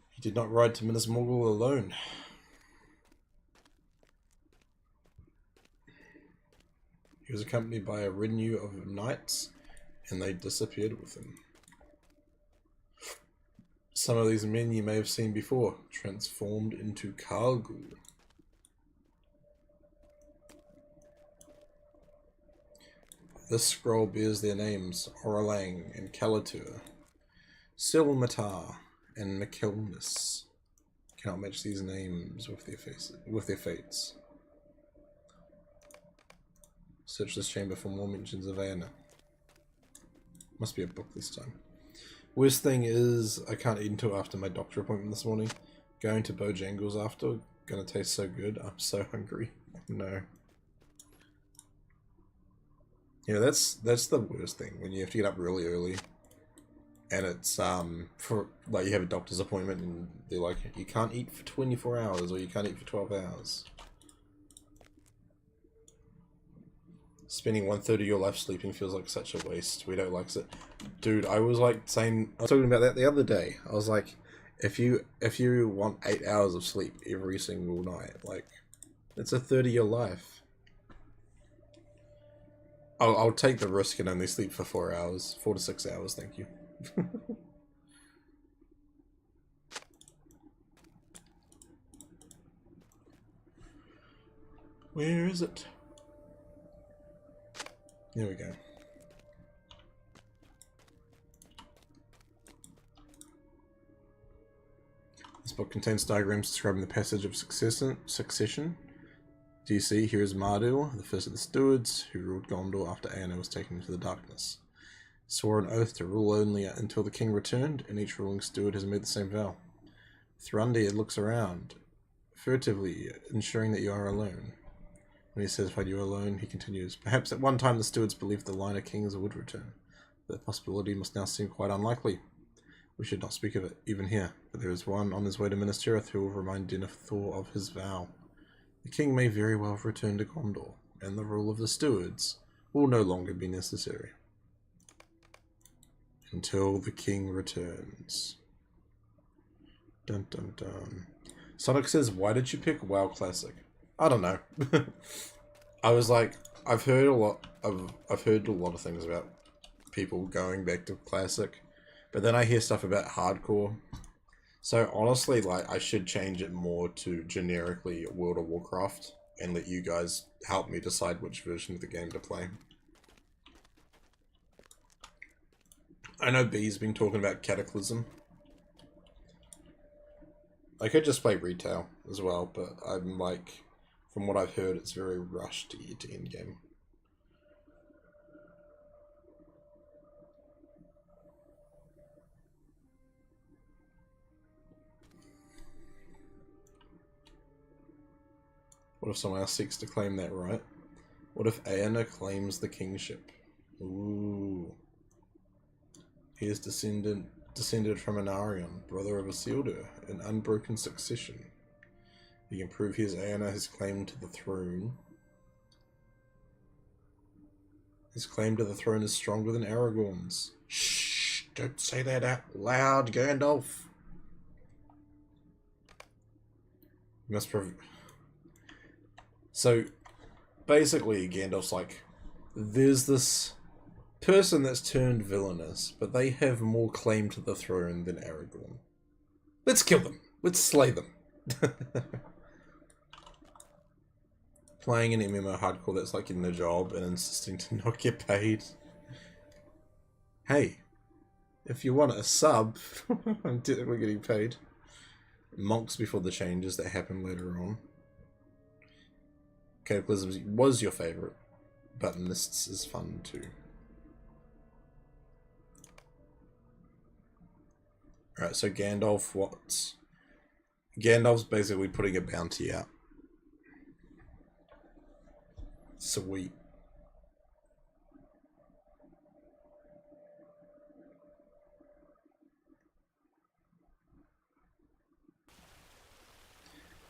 He did not ride to Minas Morgul alone. He was accompanied by a retinue of knights, and they disappeared with him. Some of these men you may have seen before, transformed into Kargul. This scroll bears their names, Oralang and Calatur, Silmatar and Mikelnis. Cannot match these names with their fates. Search this chamber for more mentions of Anna. Must be a book this time. Worst thing is, I can't eat until after my doctor appointment this morning. Going to Bojangles after, gonna taste so good. I'm so hungry. No. Yeah, that's the worst thing, when you have to get up really early. And it's, for, like, you have a doctor's appointment and they're like, you can't eat for 24 hours, or you can't eat for 12 hours. Spending 1/3 of your life sleeping feels like such a waste. We don't like it. Dude, I was talking about that the other day. I was like, if you want 8 hours of sleep every single night, like, it's 1/3 of your life. I'll take the risk and only sleep for 4 hours. 4 to 6 hours, thank you. Where is it? There we go. This book contains diagrams describing the passage of succession. Do you see? Here is Mardil, the first of the stewards, who ruled Gondor after Aenir was taken into the darkness. Swore an oath to rule only until the king returned, and each ruling steward has made the same vow. Thrandir looks around, furtively, ensuring that you are alone. When he satisfied you are alone, he continues, perhaps at one time the stewards believed the line of kings would return. That possibility must now seem quite unlikely. We should not speak of it, even here, but there is one on his way to Minas Tirith who will remind Denethor of his vow. The king may very well return to Gondor, and the rule of the stewards will no longer be necessary. Until the king returns. Dun dun dun. Sonic says, why did you pick WoW Classic? I don't know. I was like, I've heard a lot of things about people going back to Classic, but then I hear stuff about Hardcore. So honestly, like, I should change it more to generically World of Warcraft and let you guys help me decide which version of the game to play. I know B's been talking about Cataclysm. I could just play retail as well, but I'm like, from what I've heard, it's very rushed to get to endgame. What if someone else seeks to claim that right? What if Aenir claims the kingship? Ooh. He is descended from Anorien, brother of Isildur, in unbroken succession. He can prove his Aenir his claim to the throne. His claim to the throne is stronger than Aragorn's. Shh! Don't say that out loud, Gandalf! You must prove... So, basically, Gandalf's like, there's this person that's turned villainous, but they have more claim to the throne than Aragorn. Let's kill them. Let's slay them. Playing an MMO hardcore that's like getting a job and insisting to not get paid. Hey, if you want a sub, I'm technically getting paid. Monks before the changes that happen later on. Cataclysm was your favourite, but Mists is fun too. Alright, so Gandalf, what's... Gandalf's basically putting a bounty out. Sweet.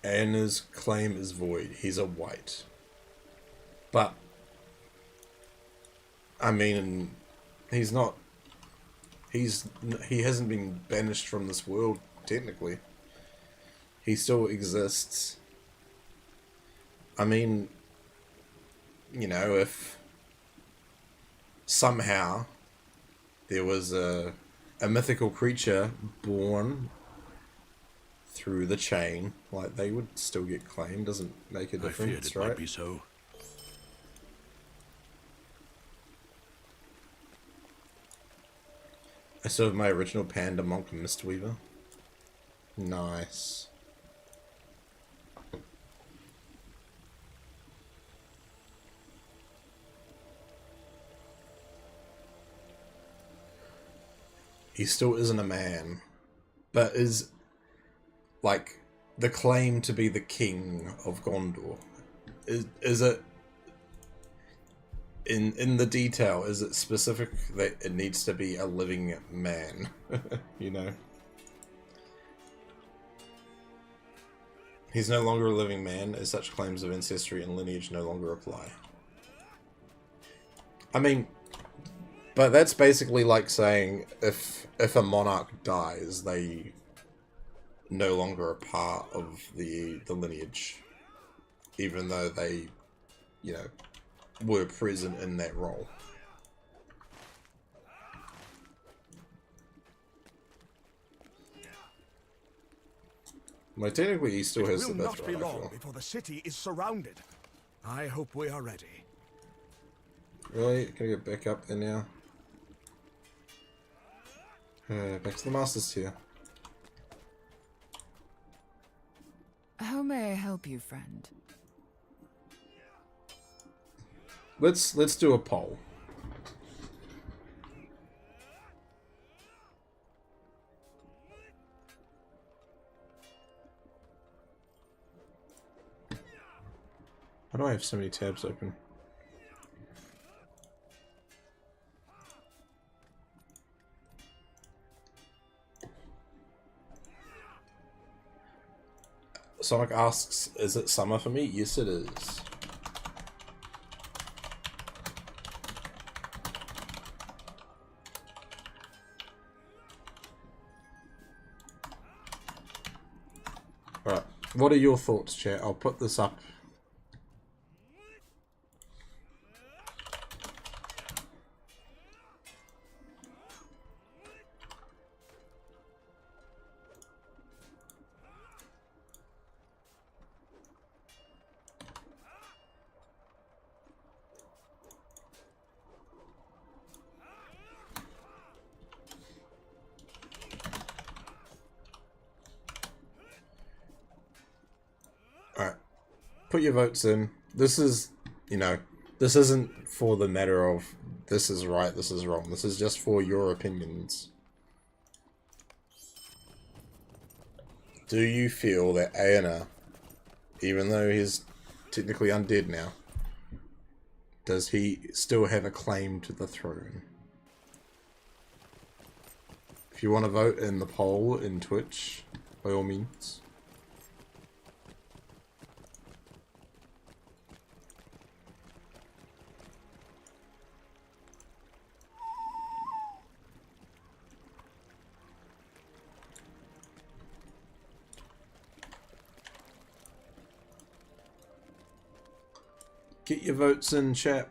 Aenir's claim is void. He's a white. But, I mean, he's not... He hasn't been banished from this world, technically. He still exists. I mean, you know, if somehow there was a mythical creature born through the chain, like, they would still get claimed. Doesn't make a difference, I feared it right? might be so. I still have my original Panda Monk Mistweaver. Nice. he still isn't a man, but is, like, the claim to be the king of Gondor. Is it, in the detail, is it specific that it needs to be a living man? You know? He's no longer a living man, as such claims of ancestry and lineage no longer apply. I mean, but that's basically like saying if a monarch dies, they no longer are part of the lineage, even though they, you know, were present in that role. Well, technically, he still has the It will not be birthright. long before the city is surrounded. I hope we are ready. Really? Can I get back up there now? Back to the Master's tier. How may I help you, friend? Let's do a poll. Why do I have so many tabs open? Sonic asks, is it summer for me? Yes, it is. Alright, what are your thoughts, chat? I'll put this up. Put your votes in. This is, you know, this isn't for the matter of this is right, this is wrong. This is just for your opinions. Do you feel that Aener, even though he's technically undead now, does he still have a claim to the throne? If you want to vote in the poll in Twitch, by all means. Get your votes in, chat.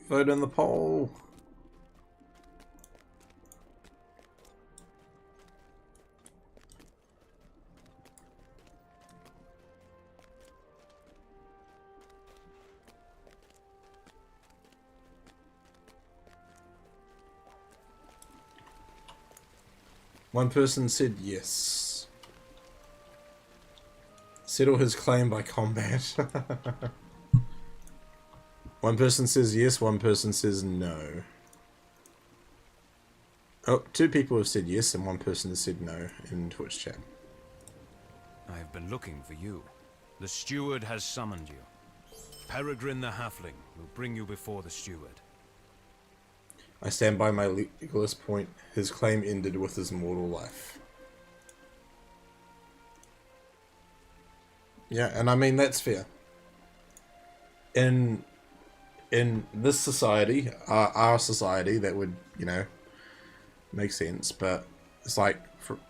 Vote in the poll. One person said yes. Settle his claim by combat. One person says yes, one person says no. Oh, two people have said yes and one person has said no in Twitch chat. I have been looking for you. The steward has summoned you. Peregrine the Halfling will bring you before the steward. I stand by my legalist point. His claim ended with his mortal life. Yeah, and I mean, that's fair. In this society, our society, that would, you know, make sense. But it's like,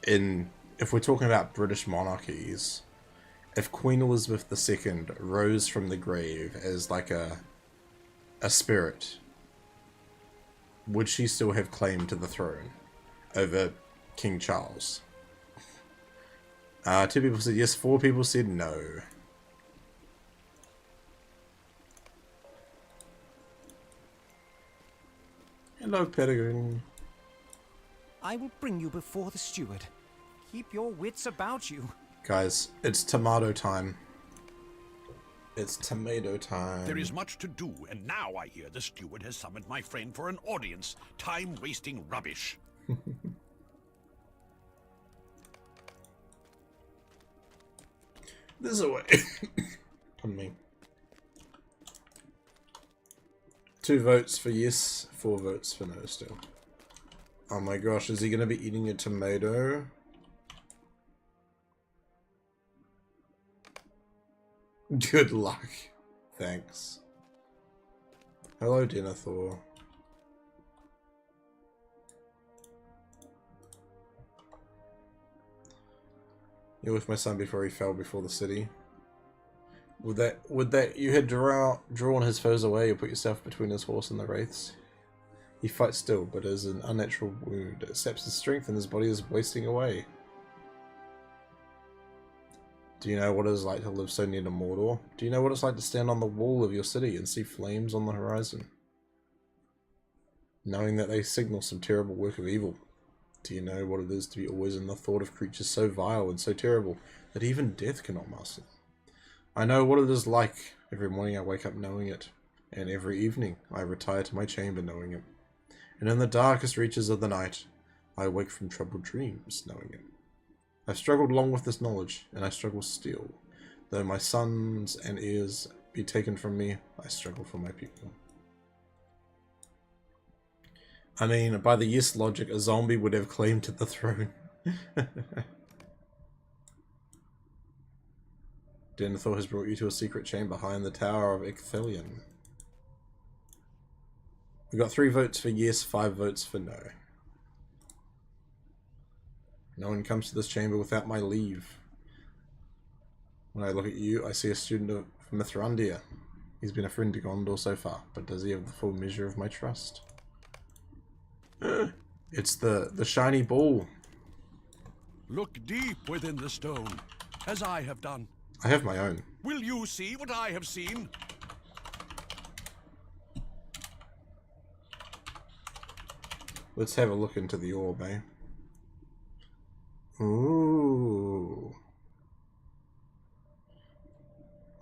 if we're talking about British monarchies, if Queen Elizabeth II rose from the grave as like a spirit, would she still have claim to the throne over King Charles? 2 people said yes, 4 people said no. Hello, Peregrine. I will bring you before the steward. Keep your wits about you. Guys, it's tomato time. It's tomato time. There is much to do, and now I hear the steward has summoned my friend for an audience. Time-wasting rubbish. This way. Pardon me. 2 votes for yes, 4 votes for no still. Oh my gosh, is he going to be eating a tomato? Good luck. Thanks. Hello, Denethor. You're with my son before he fell before the city. Would that you had drawn his foes away, you put yourself between his horse and the wraiths? He fights still, but is an unnatural wound. It saps his strength and his body is wasting away. Do you know what it is like to live so near to Mordor? Do you know what it's like to stand on the wall of your city and see flames on the horizon? Knowing that they signal some terrible work of evil. Do you know what it is to be always in the thought of creatures so vile and so terrible that even death cannot master them? I know what it is like. Every morning I wake up knowing it, and every evening I retire to my chamber knowing it. And in the darkest reaches of the night, I wake from troubled dreams knowing it. I've struggled long with this knowledge, and I struggle still. Though my sons and heirs be taken from me, I struggle for my people. I mean, by the yes logic, a zombie would have claim to the throne. Denethor has brought you to a secret chamber high in the Tower of Icthelion. We got 3 votes for yes, 5 votes for no. No one comes to this chamber without my leave. When I look at you, I see a student of Mithrandir. He's been a friend to Gondor so far, but does he have the full measure of my trust? It's the shiny ball. Look deep within the stone, as I have done. I have my own. Will you see what I have seen? Let's have a look into the orb, eh? Ooh.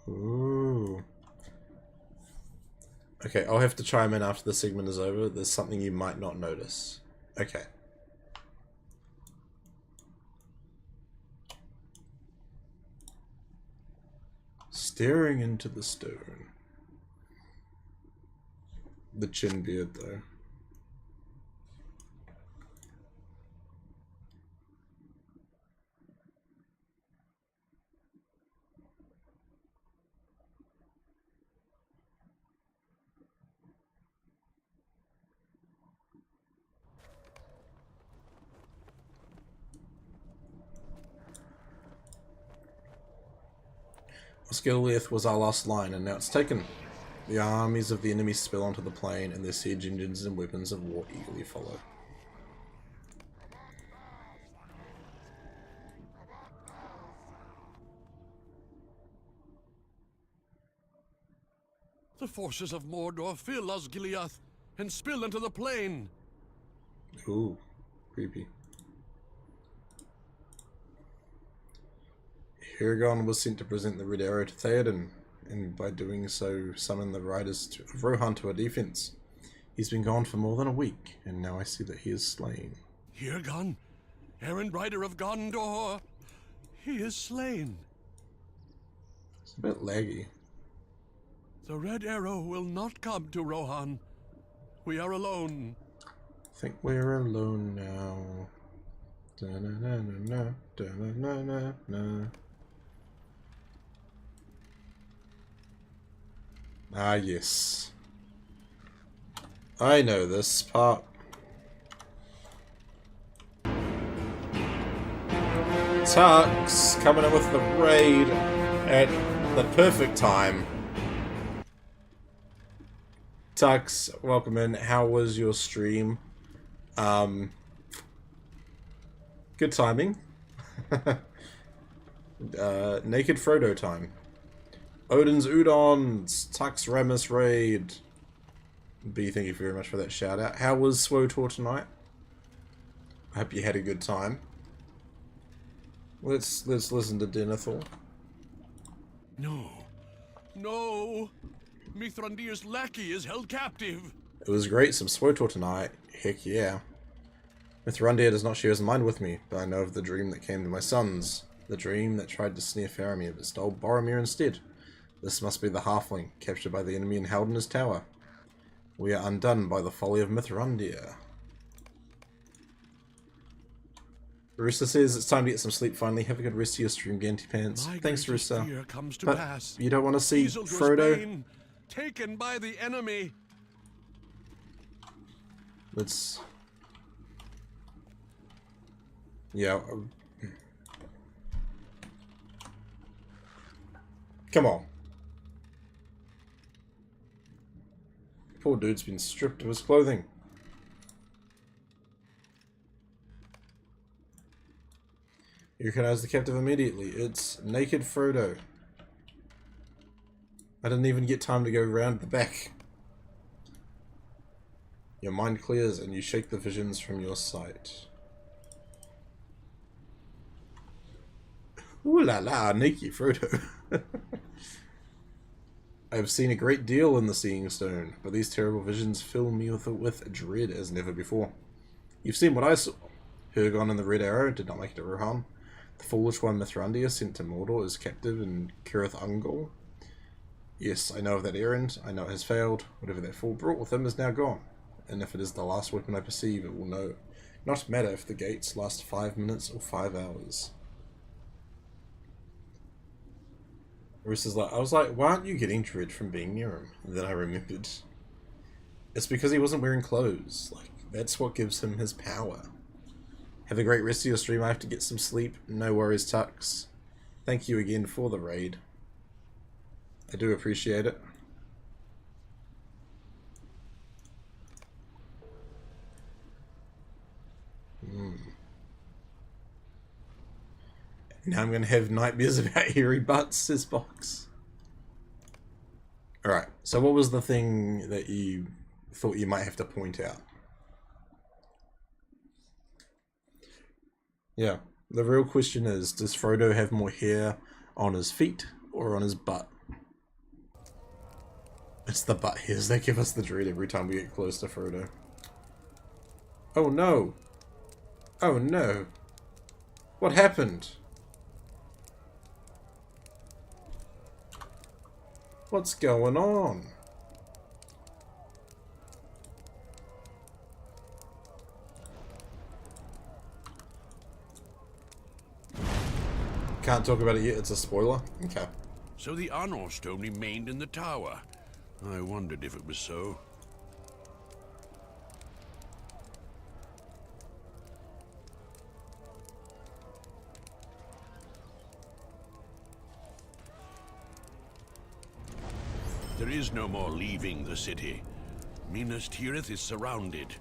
Ooh. Okay, I'll have to chime in after the segment is over. There's something you might not notice. Okay. Staring into the stone. The chin beard, though. Osgiliath was our last line, and now it's taken. The armies of the enemy spill onto the plain, and their siege engines and weapons of war eagerly follow. The forces of Mordor fill Osgiliath and spill into the plain. Ooh, creepy. Hiragon was sent to present the Red Arrow to Theoden, and by doing so summon the riders of Rohan to our defense. He's been gone for more than a week, and now I see that he is slain. Hiragon, errand rider of Gondor, he is slain. It's a bit laggy. The Red Arrow will not come to Rohan. We are alone. I think we're alone now. Da-na-na-na-na, da-na-na-na-na. Ah, yes. I know this part. Tux coming in with the raid at the perfect time. Tux, welcome in. How was your stream? Good timing. Naked Frodo time. Odin's Udons, Tux Ramus raid. B, thank you very much for that shout out. How was SWOTOR tonight? I hope you had a good time. Let's listen to Denethor. No. No. Mithrandir's lackey is held captive. It was great, some SWOTOR tonight. Heck yeah. Mithrandir does not share his mind with me, but I know of the dream that came to my sons. The dream that tried to snare Faramir but stole Boromir instead. This must be the halfling, captured by the enemy and held in his tower. We are undone by the folly of Mithrandir. Rooster says it's time to get some sleep finally. Have a good rest of your stream, Ganty Pants. Thanks, Rooster. But you don't want to see Frodo? Taken by the enemy. Let's... Yeah. Come on. Poor dude's been stripped of his clothing. You recognize the captive immediately. It's naked Frodo. I didn't even get time to go round the back. Your mind clears and you shake the visions from your sight. Ooh la la, naked Frodo. I have seen a great deal in the Seeing Stone, but these terrible visions fill me with dread as never before. You've seen what I saw. Hergon and the Red Arrow did not make it to Rohan. The foolish one Mithrandir sent to Mordor is captive in Cirith Ungol. Yes, I know of that errand. I know it has failed. Whatever that fool brought with him is now gone. And if it is the last weapon I perceive, it will not matter if the gates last 5 minutes or 5 hours. Rooster's like, I was like, why aren't you getting dread from being near him? And then I remembered. It's because he wasn't wearing clothes. Like, that's what gives him his power. Have a great rest of your stream. I have to get some sleep. No worries, Tux. Thank you again for the raid. I do appreciate it. Now I'm going to have nightmares about hairy butts, says Box. Alright, so what was the thing that you thought you might have to point out? Yeah, the real question is, does Frodo have more hair on his feet or on his butt? It's the butt hairs that give us the dread every time we get close to Frodo. Oh no! Oh no! What happened? What's going on? Can't talk about it yet, it's a spoiler. Okay. So the Anor stone remained in the tower. I wondered if it was so. There is no more leaving the city. Minas Tirith is surrounded.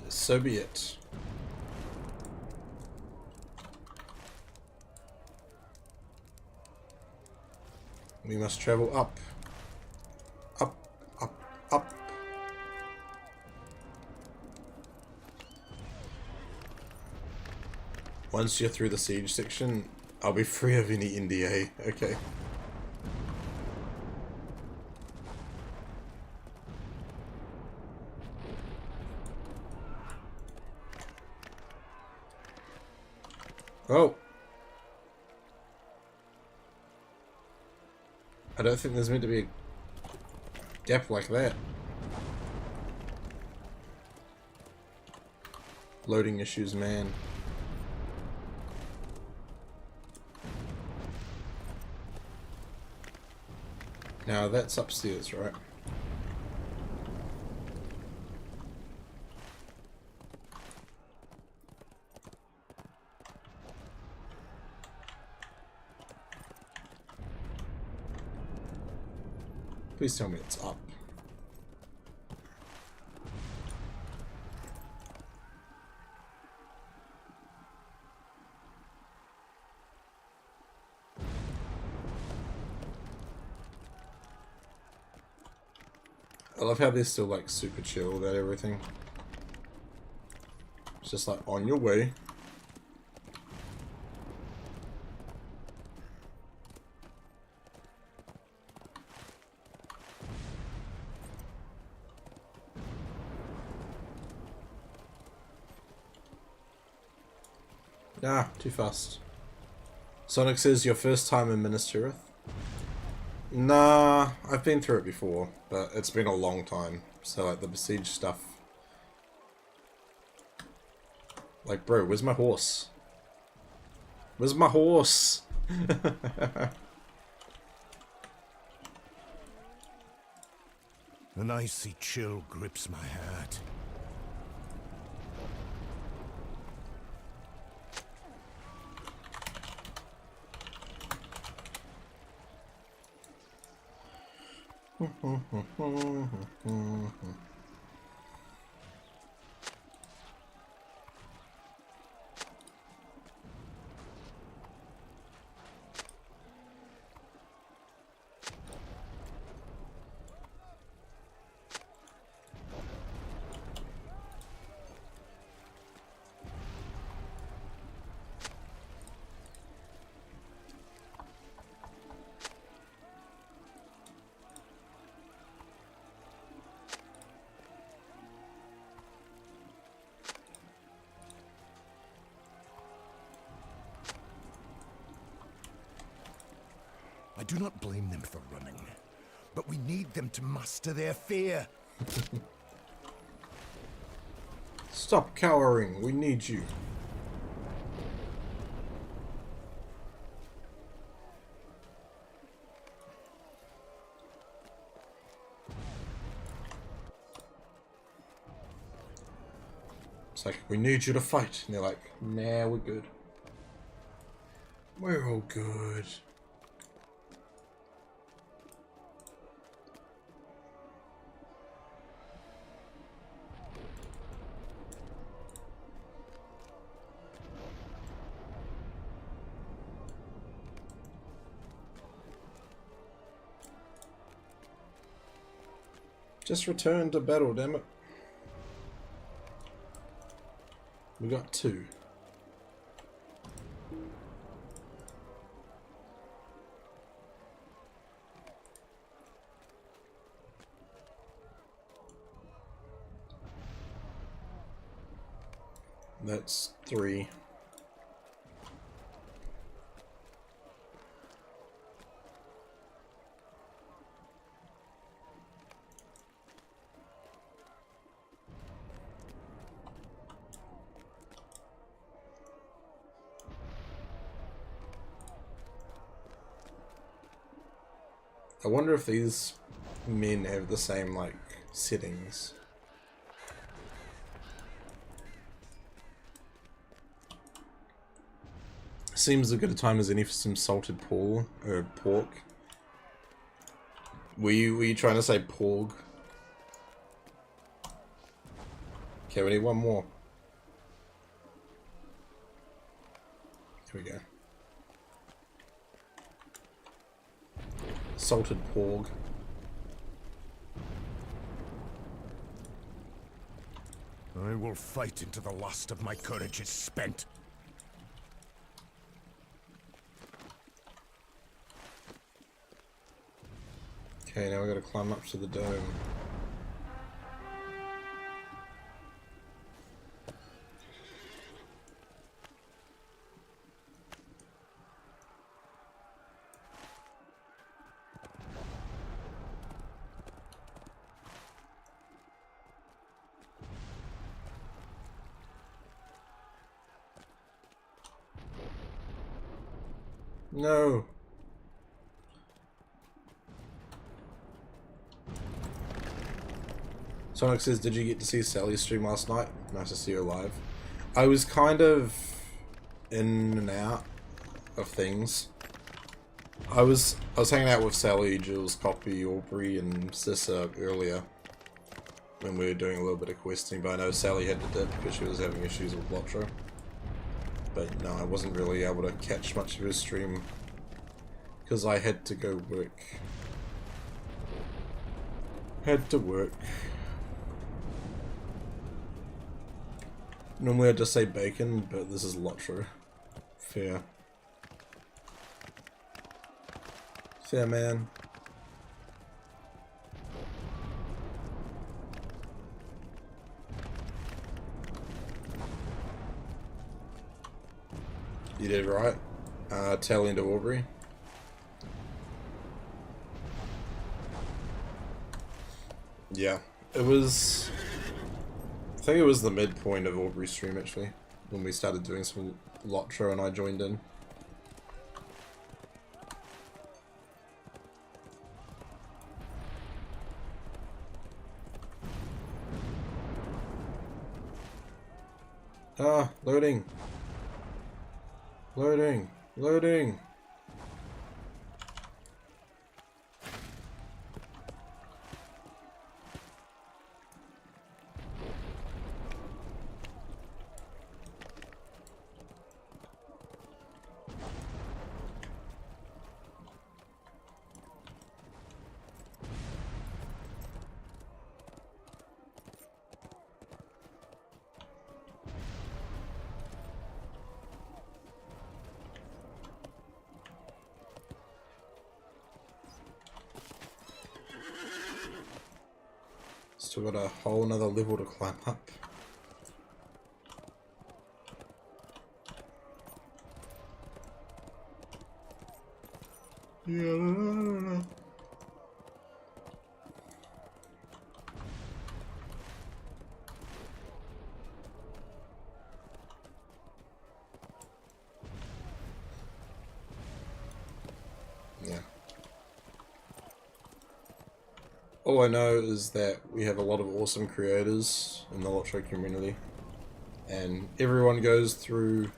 So be it. We must travel up. Up, up, up. Once you're through the siege section, I'll be free of any NDA. Okay. Oh. I don't think there's meant to be a gap like that. Loading issues, man. Now that's upstairs, right? Please tell me it's up. I love how they're still like super chill about everything. It's just like on your way. Ah, too fast. Sonic says your first time in Minas Tirith? Nah, I've been through it before, but it's been a long time. So like the besiege stuff. Like, bro, where's my horse? Where's my horse? An icy chill grips my heart. I do not blame them for running, but we need them to master their fear. Stop cowering, we need you. It's like, we need you to fight. And they're like, nah, we're good. We're all good. Just return to battle, damn it. We got 2. That's 3. I wonder if these men have the same, like, settings. Seems as good a time as any for some salted pork. Were you trying to say porg? Okay, we need one more. Here we go. Salted porg. I will fight until the last of my courage is spent. Okay, now we gotta climb up to the dome. No. Sonic says, did you get to see Sally's stream last night? Nice to see her live. I was kind of in and out of things. I was hanging out with Sally, Jules, Copy, Aubrey, and Sissa earlier when we were doing a little bit of questing, but I know Sally had to dip because she was having issues with LOTRO. But no, I wasn't really able to catch much of her stream because I had to go work. Had to work. Normally I'd just say bacon, but this is LOTRO. Fair. Fair, man. You did right. Tail into Aubrey. Yeah, it was... I think it was the midpoint of Aubrey's stream, actually, when we started doing some LOTRO and I joined in. Ah, loading. Loading. Loading. Still got a whole nother level to climb up. Yeah. All I know is that we have a lot of awesome creators in the LOTRO community, and everyone goes through,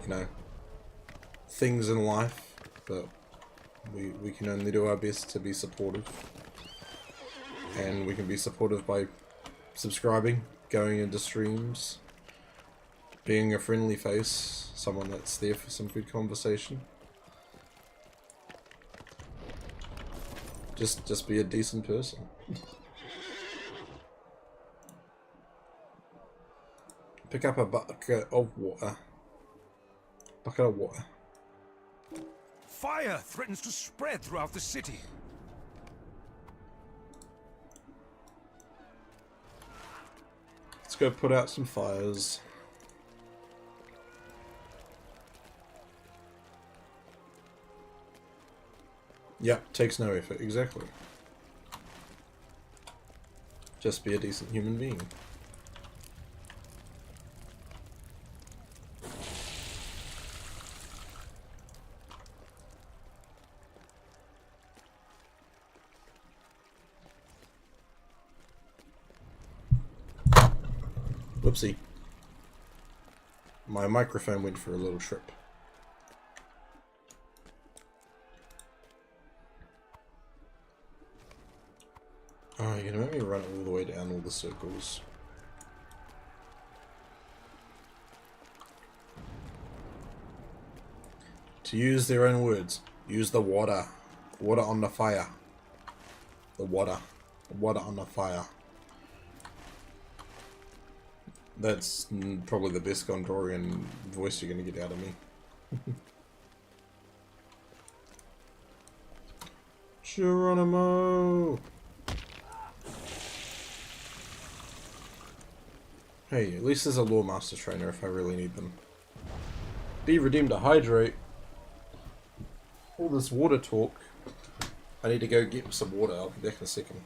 you know, things in life, but we can only do our best to be supportive, and we can be supportive by subscribing, going into streams, being a friendly face, someone that's there for some good conversation. Just be a decent person. Pick up a bucket of water. Bucket of water. Fire threatens to spread throughout the city. Let's go put out some fires. Yep, takes no effort, exactly. Just be a decent human being. Whoopsie. My microphone went for a little trip. Oh, you're gonna make me run all the way down all the circles. To use their own words, use the water. Water on the fire. The water. The water on the fire. That's probably the best Gantoran voice you're gonna get out of me. Geronimo! Hey, at least there's a Lore Master Trainer if I really need them. Be redeemed to hydrate. All this water talk. I need to go get some water. I'll be back in a second.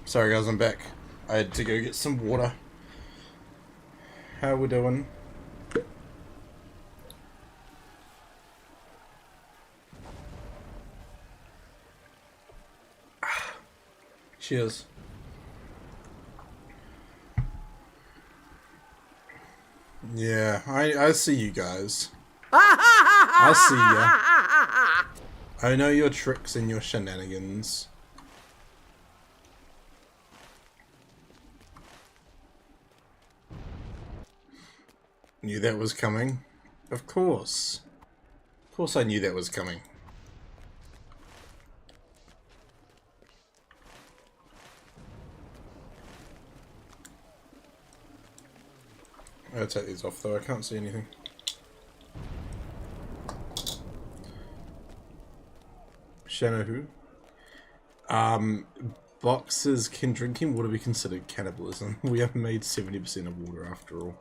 Sorry guys, I'm back. I had to go get some water. How we doing? Cheers. Yeah, I see you guys. I see ya. I know your tricks and your shenanigans. Knew that was coming. Of course. Of course I knew that was coming. I'll take these off though, I can't see anything. Shanahu. Boxes, can drinking water be considered cannibalism? We have made 70% of water after all.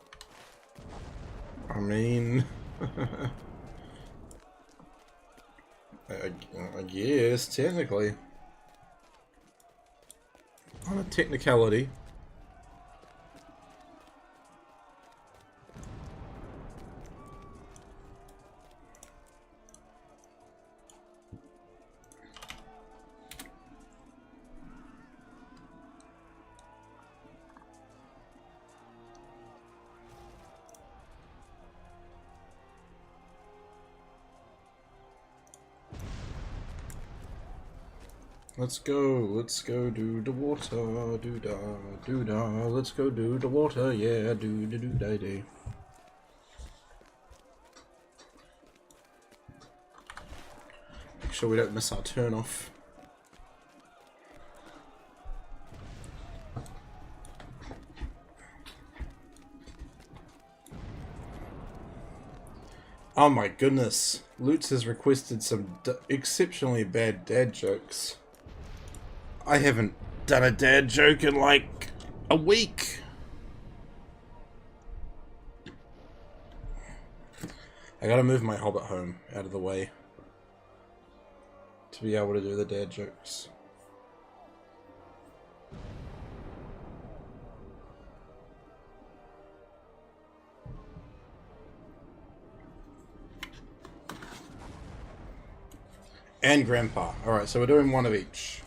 I mean... I guess, technically. On a technicality. Let's go do the water, do da, let's go do the water, yeah, do da day. Make sure we don't miss our turn off. Oh my goodness, Lutz has requested some exceptionally bad dad jokes. I haven't done a dad joke in like a week. I gotta move my hobbit home out of the way to be able to do the dad jokes. And Grandpa. Alright, so we're doing one of each.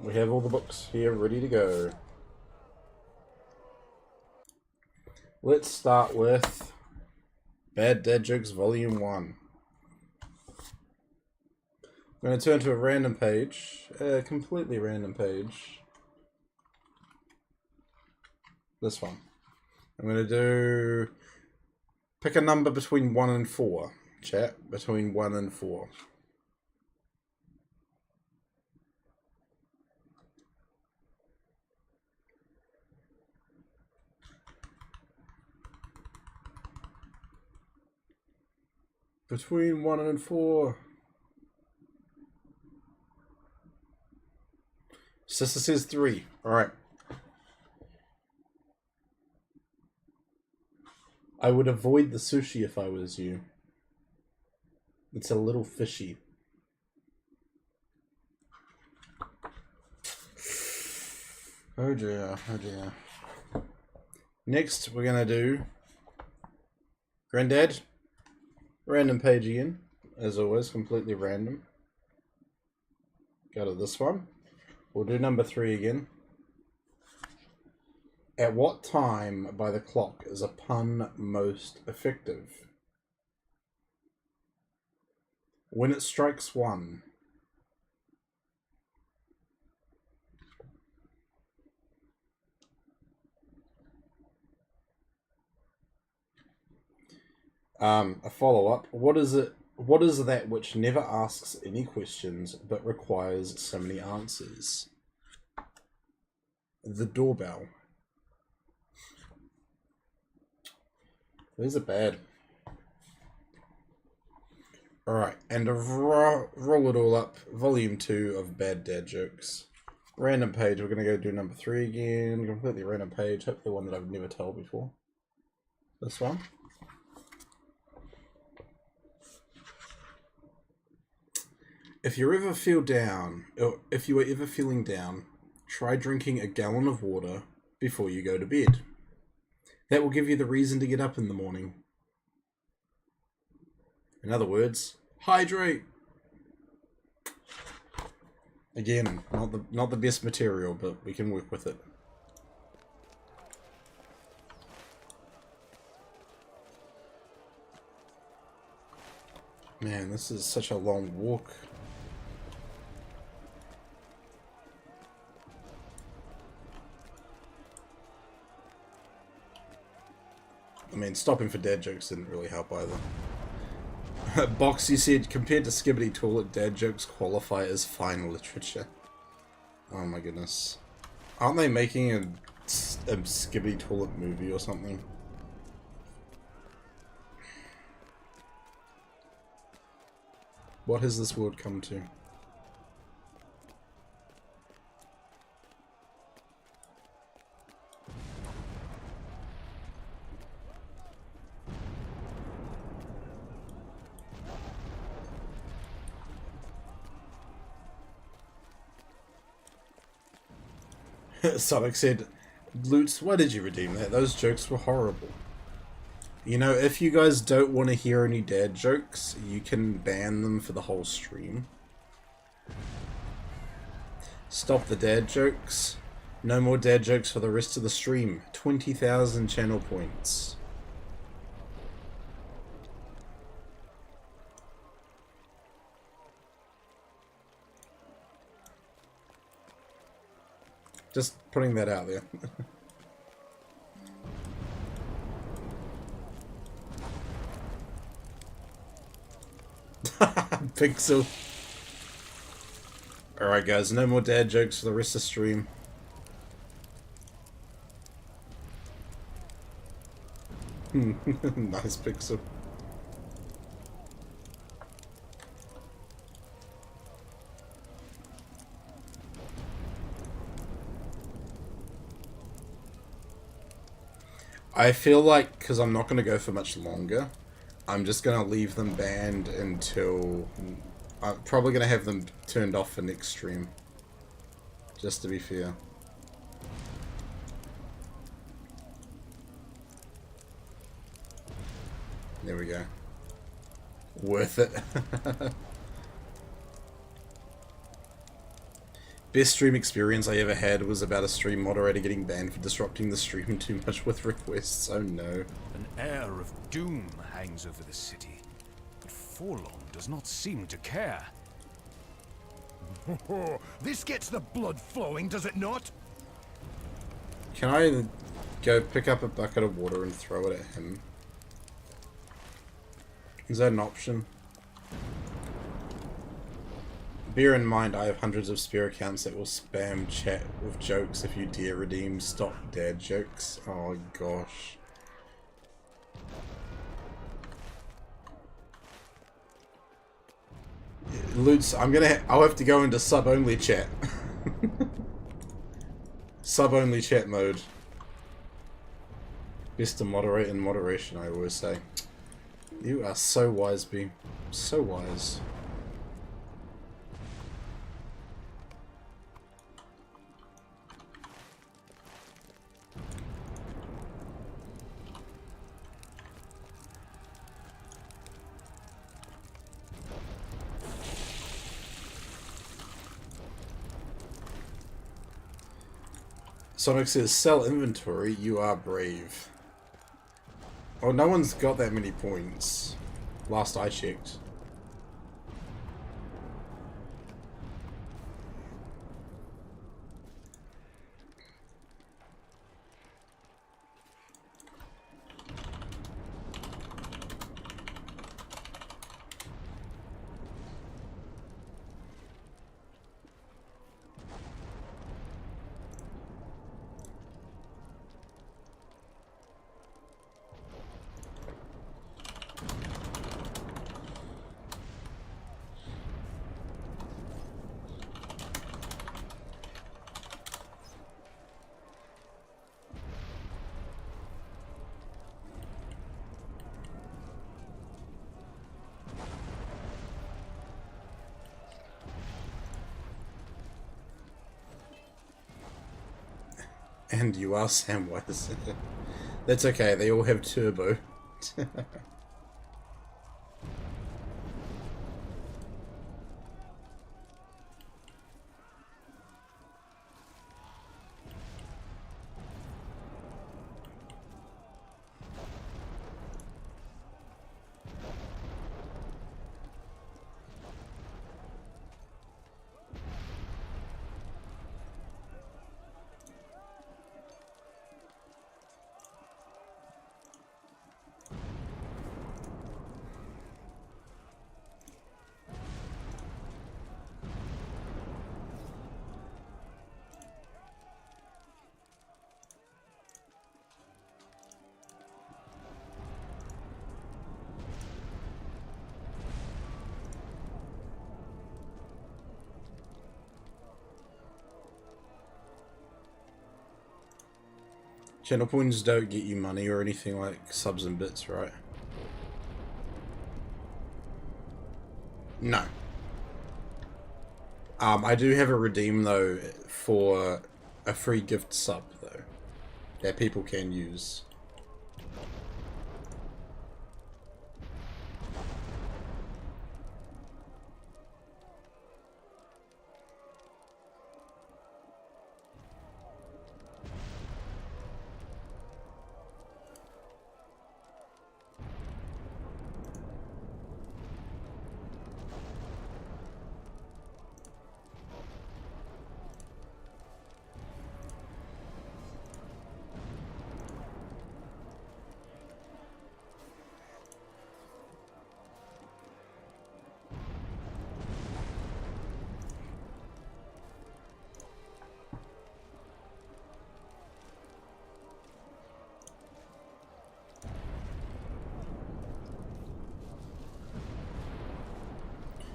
We have all the books here ready to go. Let's start with Bad Dad Jokes Volume 1. I'm going to turn to a random page, a completely random page. This one. I'm going to do... Pick a number between 1 and 4. Chat, between 1 and 4. Between 1 and 4. Sister says 3. Alright. I would avoid the sushi if I was you. It's a little fishy. Oh dear, oh dear. Next, we're gonna do Granddad. Random page again, as always, completely random. Go to this one. We'll do number 3 again. At what time by the clock is a pun most effective? When it strikes 1. A follow-up. What is it? What is that which never asks any questions but requires so many answers? The doorbell. These are bad. Alright, and to roll it all up, volume 2 of Bad Dad Jokes. Random page, we're going to go do number 3 again. Completely random page, hopefully one that I've never told before. This one. If you ever feel down, or if you are ever feeling down, try drinking a gallon of water before you go to bed. That will give you the reason to get up in the morning. In other words, hydrate! Again, not the best material, but we can work with it. Man, this is such a long walk. I mean, stopping for dad jokes didn't really help either. Boxy said, compared to Skibbity Toilet, dad jokes qualify as fine literature. Oh my goodness. Aren't they making a Skibbity Toilet movie or something? What has this world come to? Sonic said, Lutz, why did you redeem that? Those jokes were horrible. You know, if you guys don't want to hear any dad jokes, you can ban them for the whole stream. Stop the dad jokes. No more dad jokes for the rest of the stream. 20,000 channel points. Just putting that out there. Pixel. Alright guys, no more dad jokes for the rest of the stream. Nice Pixel. I feel like, because I'm not going to go for much longer, I'm just going to leave them banned until... I'm probably going to have them turned off for next stream. Just to be fair. There we go. Worth it. Best stream experience I ever had was about a stream moderator getting banned for disrupting the stream too much with requests. Oh no. An air of doom hangs over the city, but Forlorn does not seem to care. This gets the blood flowing, does it not? Can I go pick up a bucket of water and throw it at him? Is that an option? Bear in mind, I have hundreds of spare accounts that will spam chat with jokes if you dare redeem stop dad jokes. Oh gosh. Lutz, I'll have to go into sub-only chat. Sub-only chat mode. Best to moderate in moderation, I always say. You are so wise, B. So wise. Sonic says, sell inventory, you are brave. Oh, no one's got that many points. Last I checked. And you are Samwise. That's okay, they all have turbo. Channel points don't get you money or anything like subs and bits, right? No. I do have a redeem though for a free gift sub though that people can use.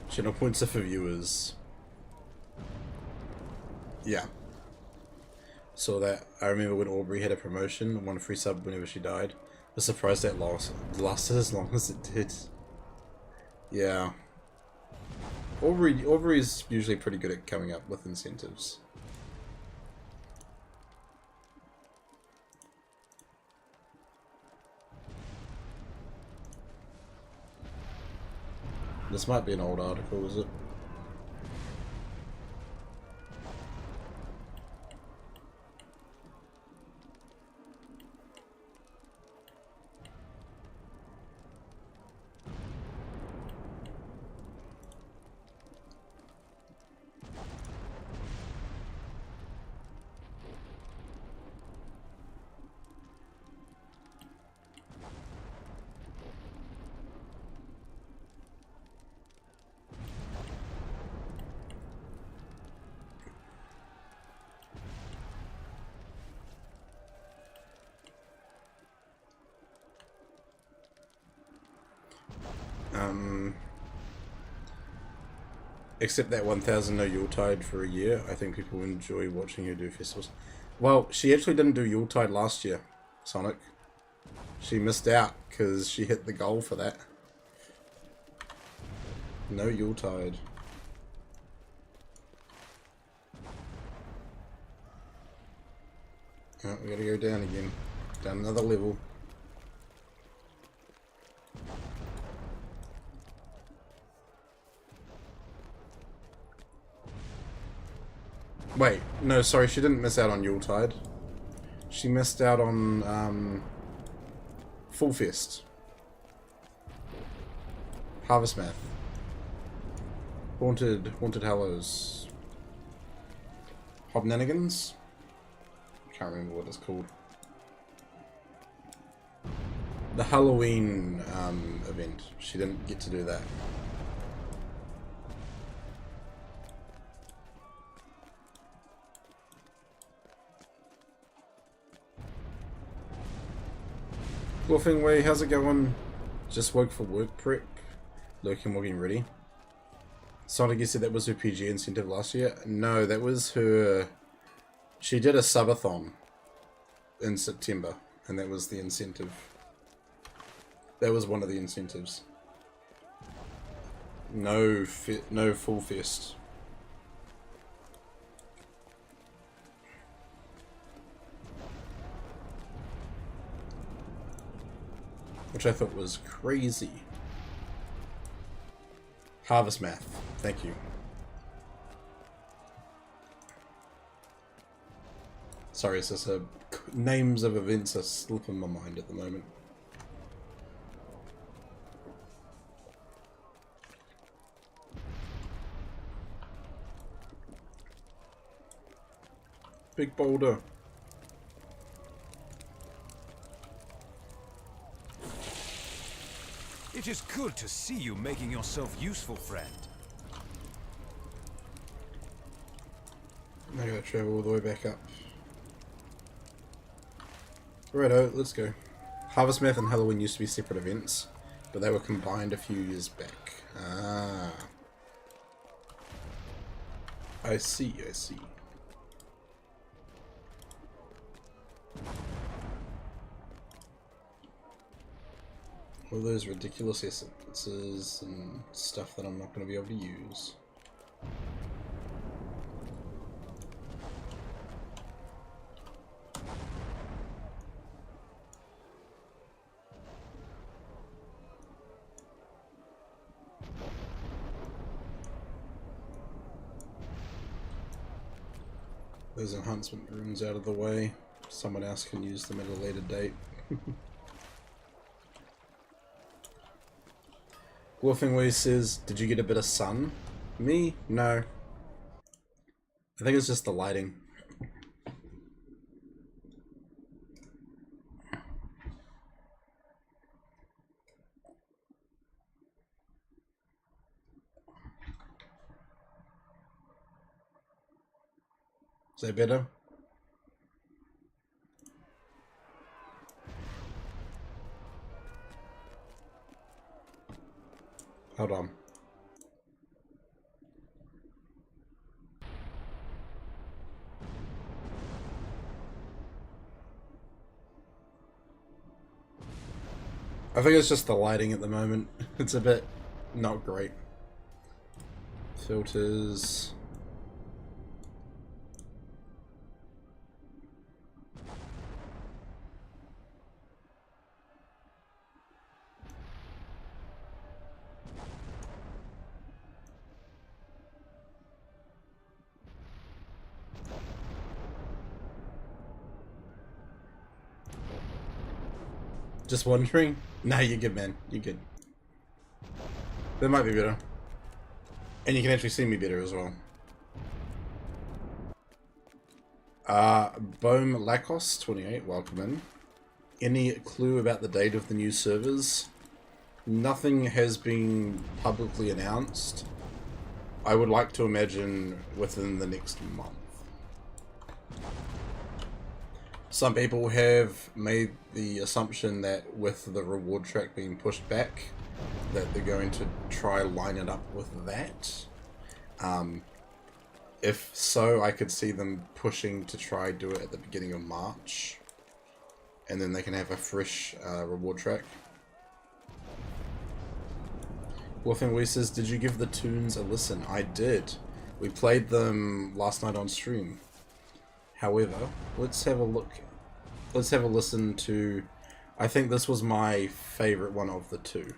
Channel points are for viewers. Yeah. Saw that. I remember when Aubrey had a promotion, won a free sub whenever she died. I was surprised that lasted as long as it did. Yeah. Aubrey's usually pretty good at coming up with incentives. This might be an old article, is it? Except that 1000 no Yuletide for a year. I think people enjoy watching her do festivals. Well, she actually didn't do Yuletide last year, Sonic. She missed out because she hit the goal for that. No Yuletide. Oh, we gotta go down again. Down another level. Wait, no, sorry, she didn't miss out on Yuletide. She missed out on, Full Fest. Harvest Math. Haunted Hallows. Hobnanigans? Can't remember what it's called. The Halloween, event. She didn't get to do that. Wolfing Way, how's it going? Just woke for work prep. Lurking, getting ready. Sonic, you said that was her PG incentive last year? No, that was her... She did a subathon in September, and that was the incentive. That was one of the incentives. No Full Fest. which I thought was crazy. Harvest math, thank you. Sorry, it's just names of events are slipping my mind at the moment. Big boulder. It is good to see you making yourself useful, friend. I gotta travel all the way back up. Righto, let's go. Harvest Math and Halloween used to be separate events, but they were combined a few years back. Ah. I see, I see. All those ridiculous essences and stuff that I'm not going to be able to use. Those enhancement runes out of the way. Someone else can use them at a later date. Wolfingway says, did you get a bit of sun? Me? No. I think it's just the lighting. Is that better? Hold on. I think it's just the lighting at the moment. It's a bit not great. Filters. Just wondering? Nah, you're good, man. You're good. That might be better. And you can actually see me better as well. Bohm Lacoste 28, welcome in. Any clue about the date of the new servers? Nothing has been publicly announced. I would like to imagine within the next month. Some people have made the assumption that with the reward track being pushed back, that they're going to try line it up with that. If so, I could see them pushing to try do it at the beginning of March, and then they can have a fresh reward track. Wolfing Wee says, did you give the tunes a listen? I did. We played them last night on stream. However, let's have a look. Let's have a listen to... I think this was my favorite one of the two.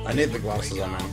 I need the glasses on now.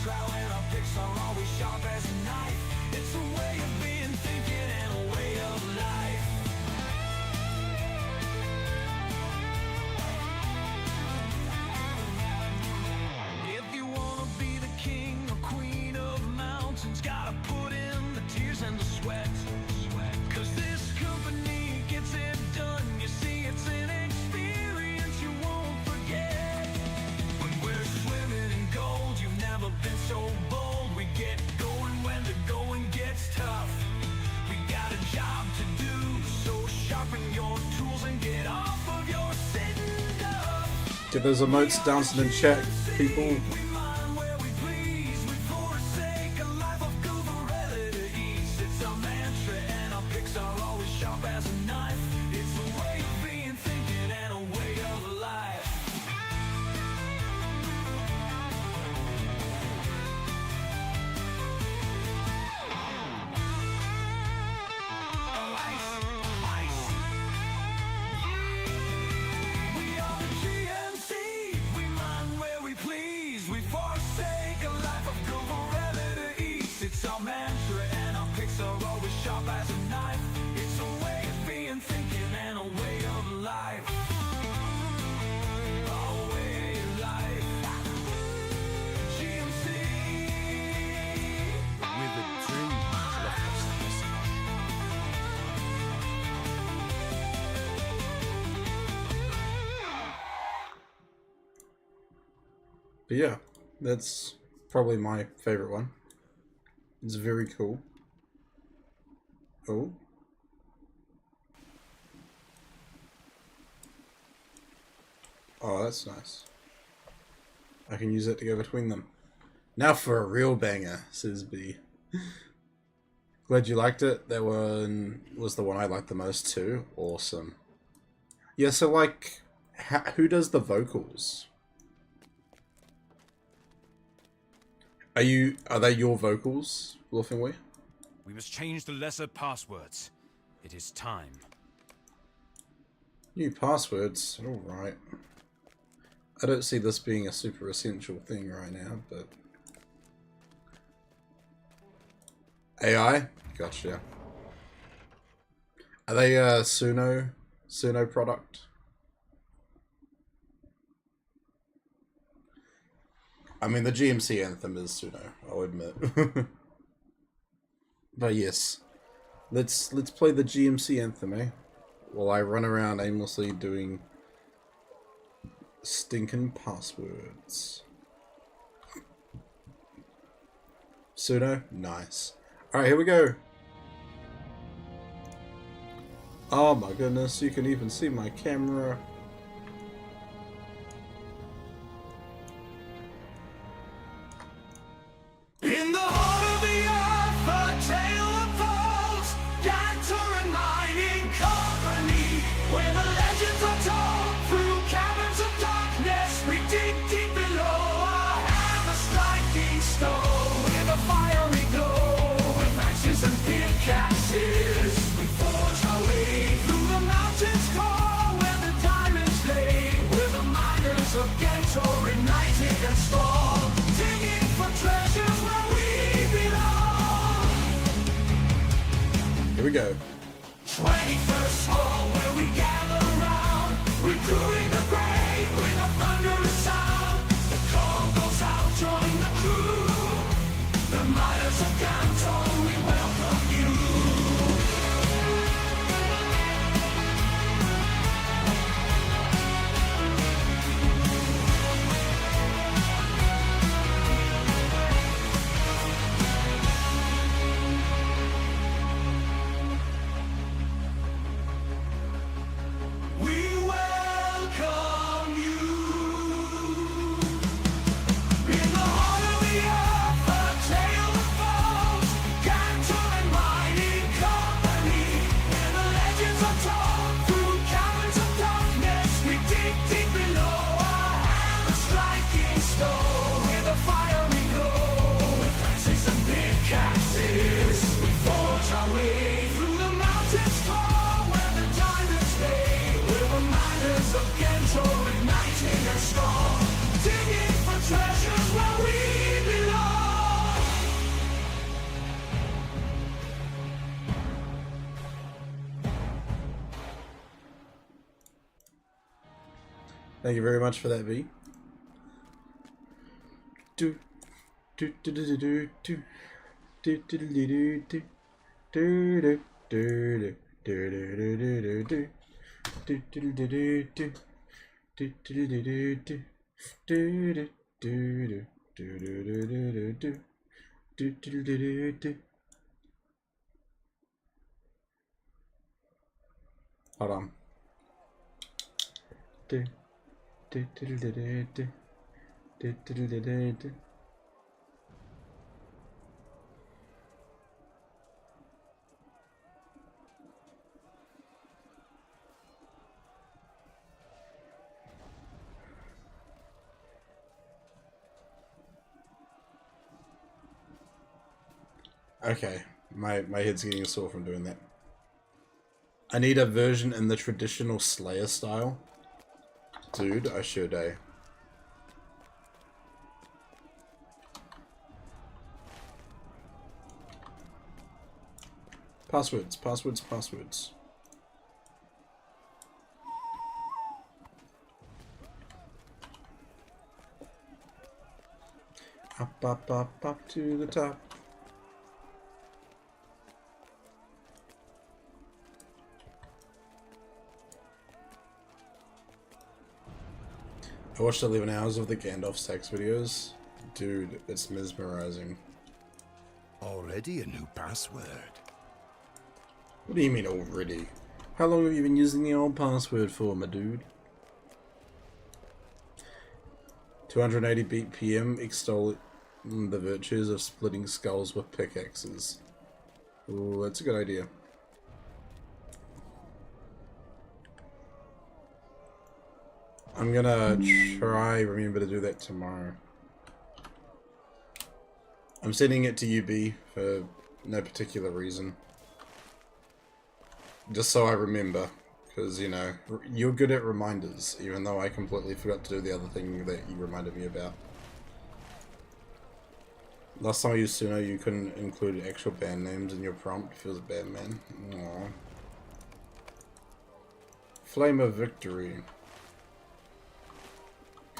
clout and our picks are always sharp as a knife. It's a way of being, thinking, and a way of life. If you wanna be the king or queen of mountains, gotta put in the tears and the sweat. Cause this company gets it done. You see, it's an experience you won't forget. When we're swimming in gold, you've never been so bold. We get going when the going gets tough. We got a job to do, so sharpen your tools and get off of your sitting duff. Get those emotes dancing in chat, people. We mind where we please. We forsake a life of Gantoran to ease. It's our mantra and our picks are always sharp as a knife. It's a way of being, thinking, and a way of life. We are the GMC. We mind where we please. We forsake a life of Gantoran to ease. It's our mantra and our picks are always sharp as a knife. It's a way of being, thinking, and a way of life. A way of life. GMC. With a dream left us missing. But yeah, that's probably my favorite one. It's very cool. Oh. Oh, that's nice. I can use it to go between them. Now for a real banger, says B. Glad you liked it. That one was the one I liked the most too. Awesome. Yeah, so like, who does the vocals? Are they your vocals, Wolfingway? We must change the lesser passwords. It is time. New passwords, alright. I don't see this being a super essential thing right now, but... AI? Gotcha. Are they a Suno product? I mean, the GMC anthem is Suno, I'll admit. But yes, let's play the GMC anthem, eh? While I run around aimlessly doing stinking passwords. Suno? Nice. Alright, here we go. Oh my goodness, you can even see my camera. In the heart of the earth, a tale unfolds. Gantoran mining company, where the legends are told. Through caverns of darkness, we dig deep below. Our hammer striking stone, with a fiery glow. With axes and pickaxes, we forge our way through the mountains core, where the diamonds lay. Where the miners of Gantoran united and strong, digging for treasures where we belong. Here we go. 21st hall where we gather round, recruiting the brave with a thunderous sound. The call goes out, join the crew. The miners of Gantoran, we welcome you. Thank you very much for that, V. Do do do do do do do do do do do do do do do Hold on. Okay, my head's getting sore from doing that. I need a version in the traditional Slayer style. Dude, I sure do. Passwords, passwords, passwords. Up, up, up, up to the top. I watched 11 hours of the Gandalf sex videos. Dude, it's mesmerizing. Already a new password. What do you mean already? How long have you been using the old password for, my dude? 280 BPM extol the virtues of splitting skulls with pickaxes. Ooh, that's a good idea. I'm gonna try remember to do that tomorrow. I'm sending it to UB for no particular reason. Just so I remember. Because, you know, you're good at reminders, even though I completely forgot to do the other thing that you reminded me about. Last time I used Suno, you couldn't include actual band names in your prompt. Feels bad, man. Aww. Flame of Victory.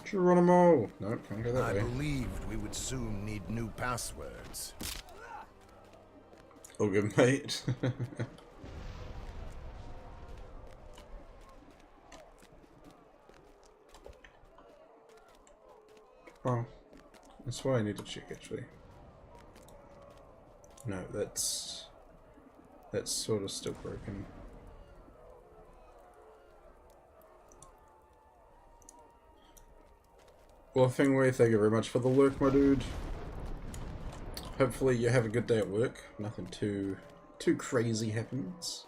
Geronimo! Nope, can't go that way. I believed we would soon need new passwords. All good, mate. Oh, that's why I need to check, actually. No, that's sort of still broken. Well, Fingway, thank you very much for the lurk, my dude. Hopefully you have a good day at work. Nothing too crazy happens.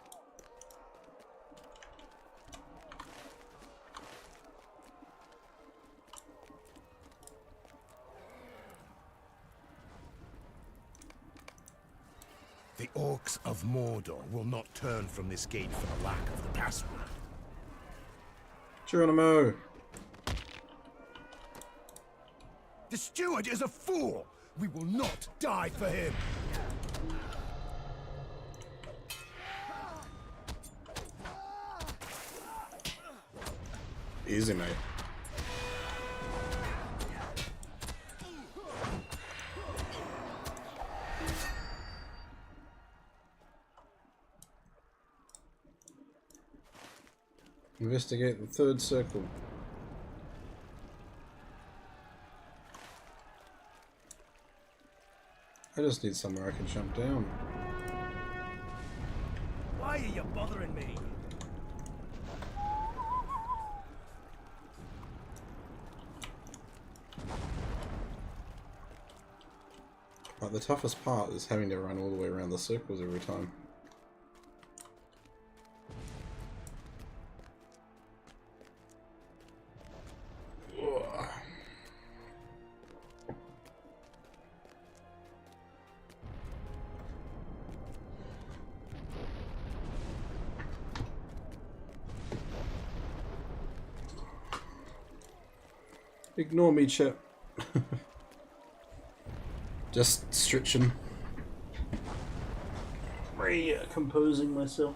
The orcs of Mordor will not turn from this gate for the lack of the password. Geronimo! The steward is a fool! We will not die for him! Easy, mate. Investigate the third circle. I just need somewhere I can jump down. Why are you bothering me? But the toughest part is having to run all the way around the circles every time. Ignore me, chap. Just stretching. Composing myself.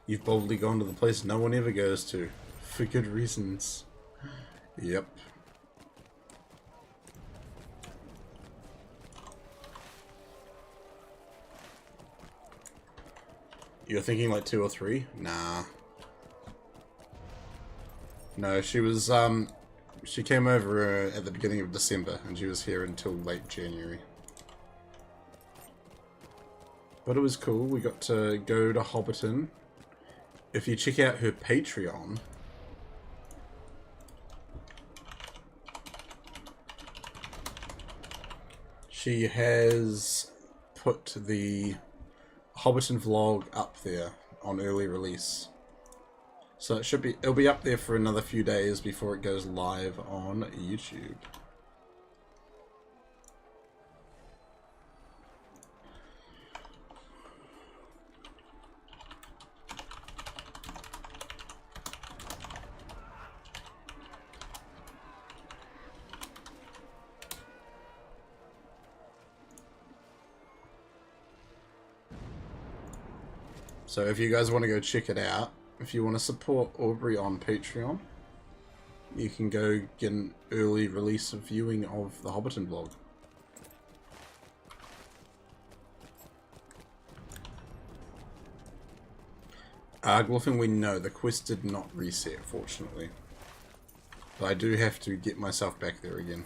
You've boldly gone to the place no one ever goes to. For good reasons. Yep. You're thinking like 2 or 3? Nah. No, she was, she came over at the beginning of December, and she was here until late January. But it was cool, we got to go to Hobbiton. If you check out her Patreon, she has put the Hobbiton vlog up there on early release. So it'll be up there for another few days before it goes live on YouTube. So if you guys want to go check it out, if you want to support Aubrey on Patreon, you can go get an early release of viewing of the Hobbiton vlog. Glyphing, no, the quest did not reset, fortunately. But I do have to get myself back there again.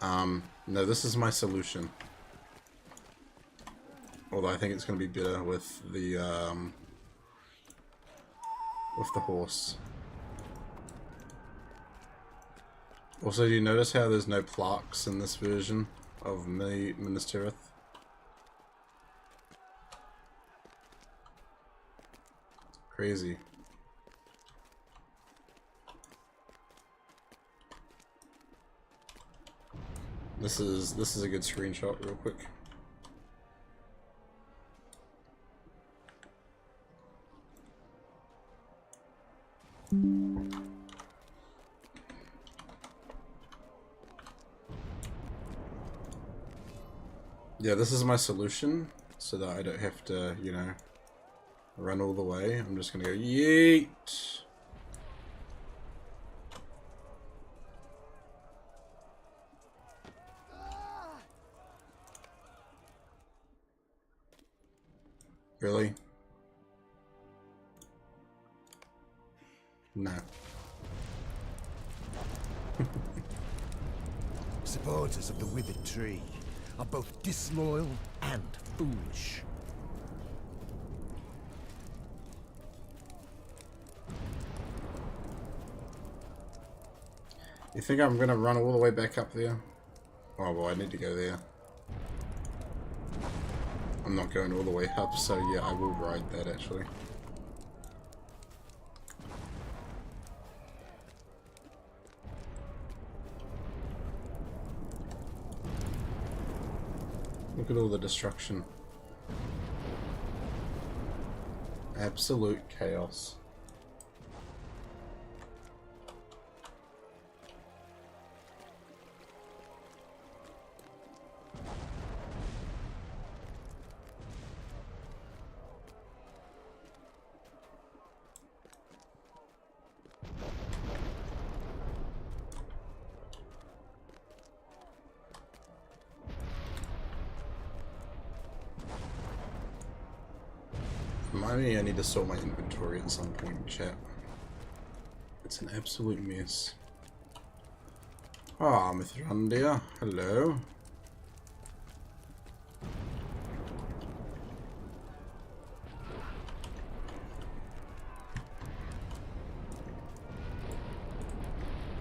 No, this is my solution. Although I think it's going to be better with the horse. Also, do you notice how there's no plaques in this version of Minas Tirith? Crazy. This is a good screenshot, real quick. Yeah, this is my solution, so that I don't have to, you know, run all the way. I'm just gonna go yeet. Really? No. Supporters of the withered tree are both disloyal and foolish. You think I'm gonna run all the way back up there? Oh well, I need to go there. I'm not going all the way up, so yeah, I will ride that actually. Look at all the destruction. Absolute chaos. I need to sort my inventory at some point, chat. It's an absolute mess. Ah, Mithrandir, hello.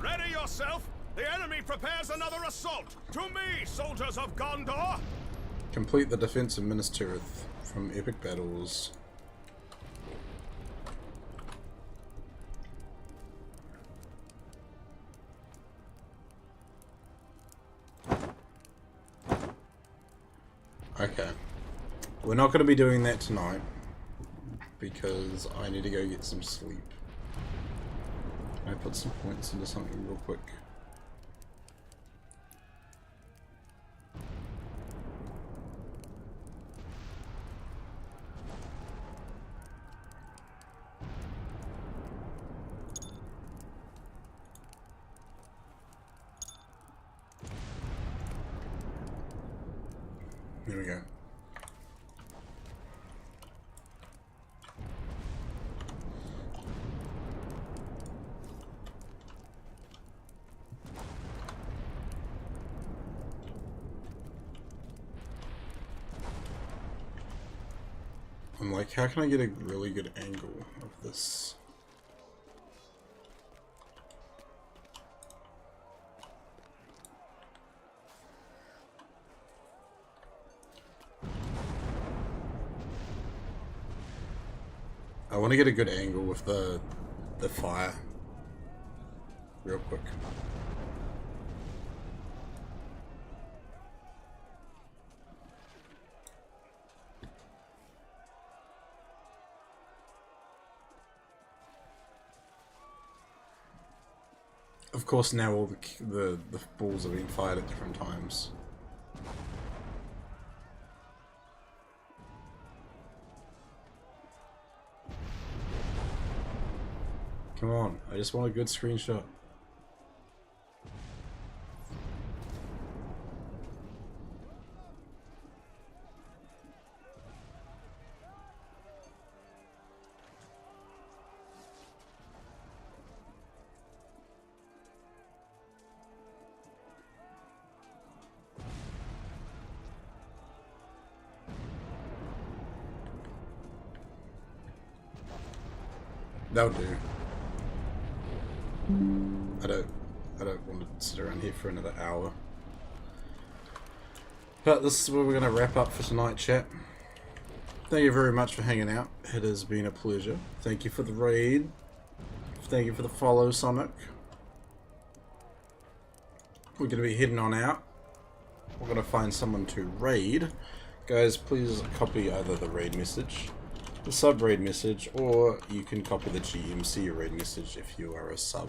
Ready yourself! The enemy prepares another assault! To me, soldiers of Gondor! Complete the defense of Minas Tirith from epic battles. Okay. We're not going to be doing that tonight because I need to go get some sleep. Can I put some points into something real quick? There we go. I'm like, how can I get a really good angle of this? I want to get a good angle with the fire real quick. Of course, now all the balls are being fired at different times. Come on, I just want a good screenshot. That'll do. I don't want to sit around here for another hour. But this is where we're going to wrap up for tonight, chat. Thank you very much for hanging out. It has been a pleasure. Thank you for the raid. Thank you for the follow, Sonic. We're going to be heading on out. We're going to find someone to raid. Guys, please copy either the raid message, the sub raid message, or you can copy the GMC raid message if you are a sub.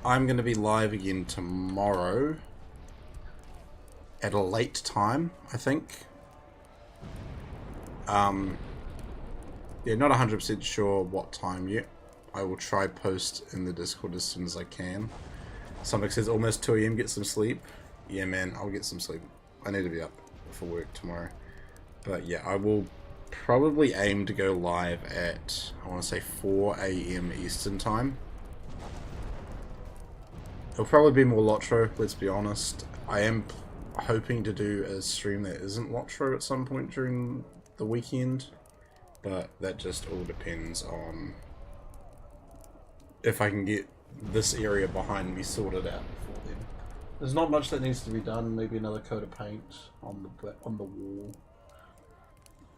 I'm going to be live again tomorrow at a late time, I think. Yeah, not 100% sure what time yet. I will try post in the Discord as soon as I can. Sonic says almost 2 AM, get some sleep. Yeah man, I'll get some sleep. I need to be up for work tomorrow. But yeah, I will probably aim to go live at, I want to say 4 AM Eastern time. It'll probably be more LOTRO, let's be honest. I am hoping to do a stream that isn't LOTRO at some point during the weekend, but that just all depends on if I can get this area behind me sorted out before then. There's not much that needs to be done, maybe another coat of paint on the wall.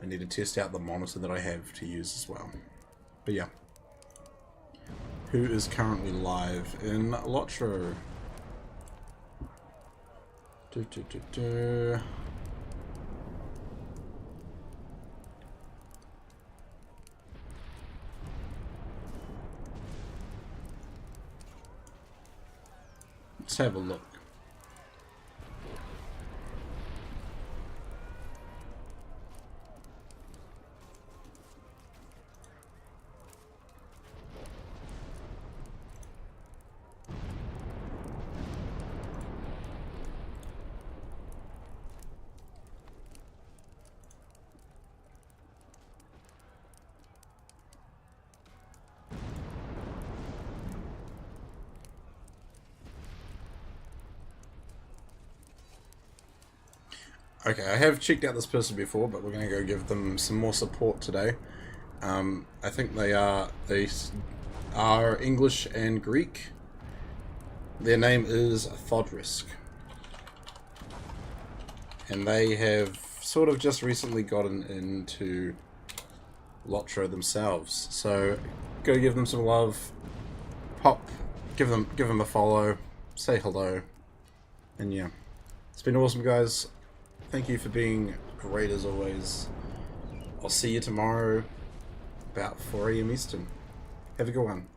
I need to test out the monitor that I have to use as well. But yeah. Who is currently live in LOTRO? Let's have a look. Okay, I have checked out this person before, but we're going to go give them some more support today. I think they are English and Greek. Their name is Thodrisk. And they have sort of just recently gotten into LOTRO themselves. So go give them some love. Give them a follow, say hello. And yeah. It's been awesome, guys. Thank you for being great as always. I'll see you tomorrow about 4 AM Eastern. Have a good one.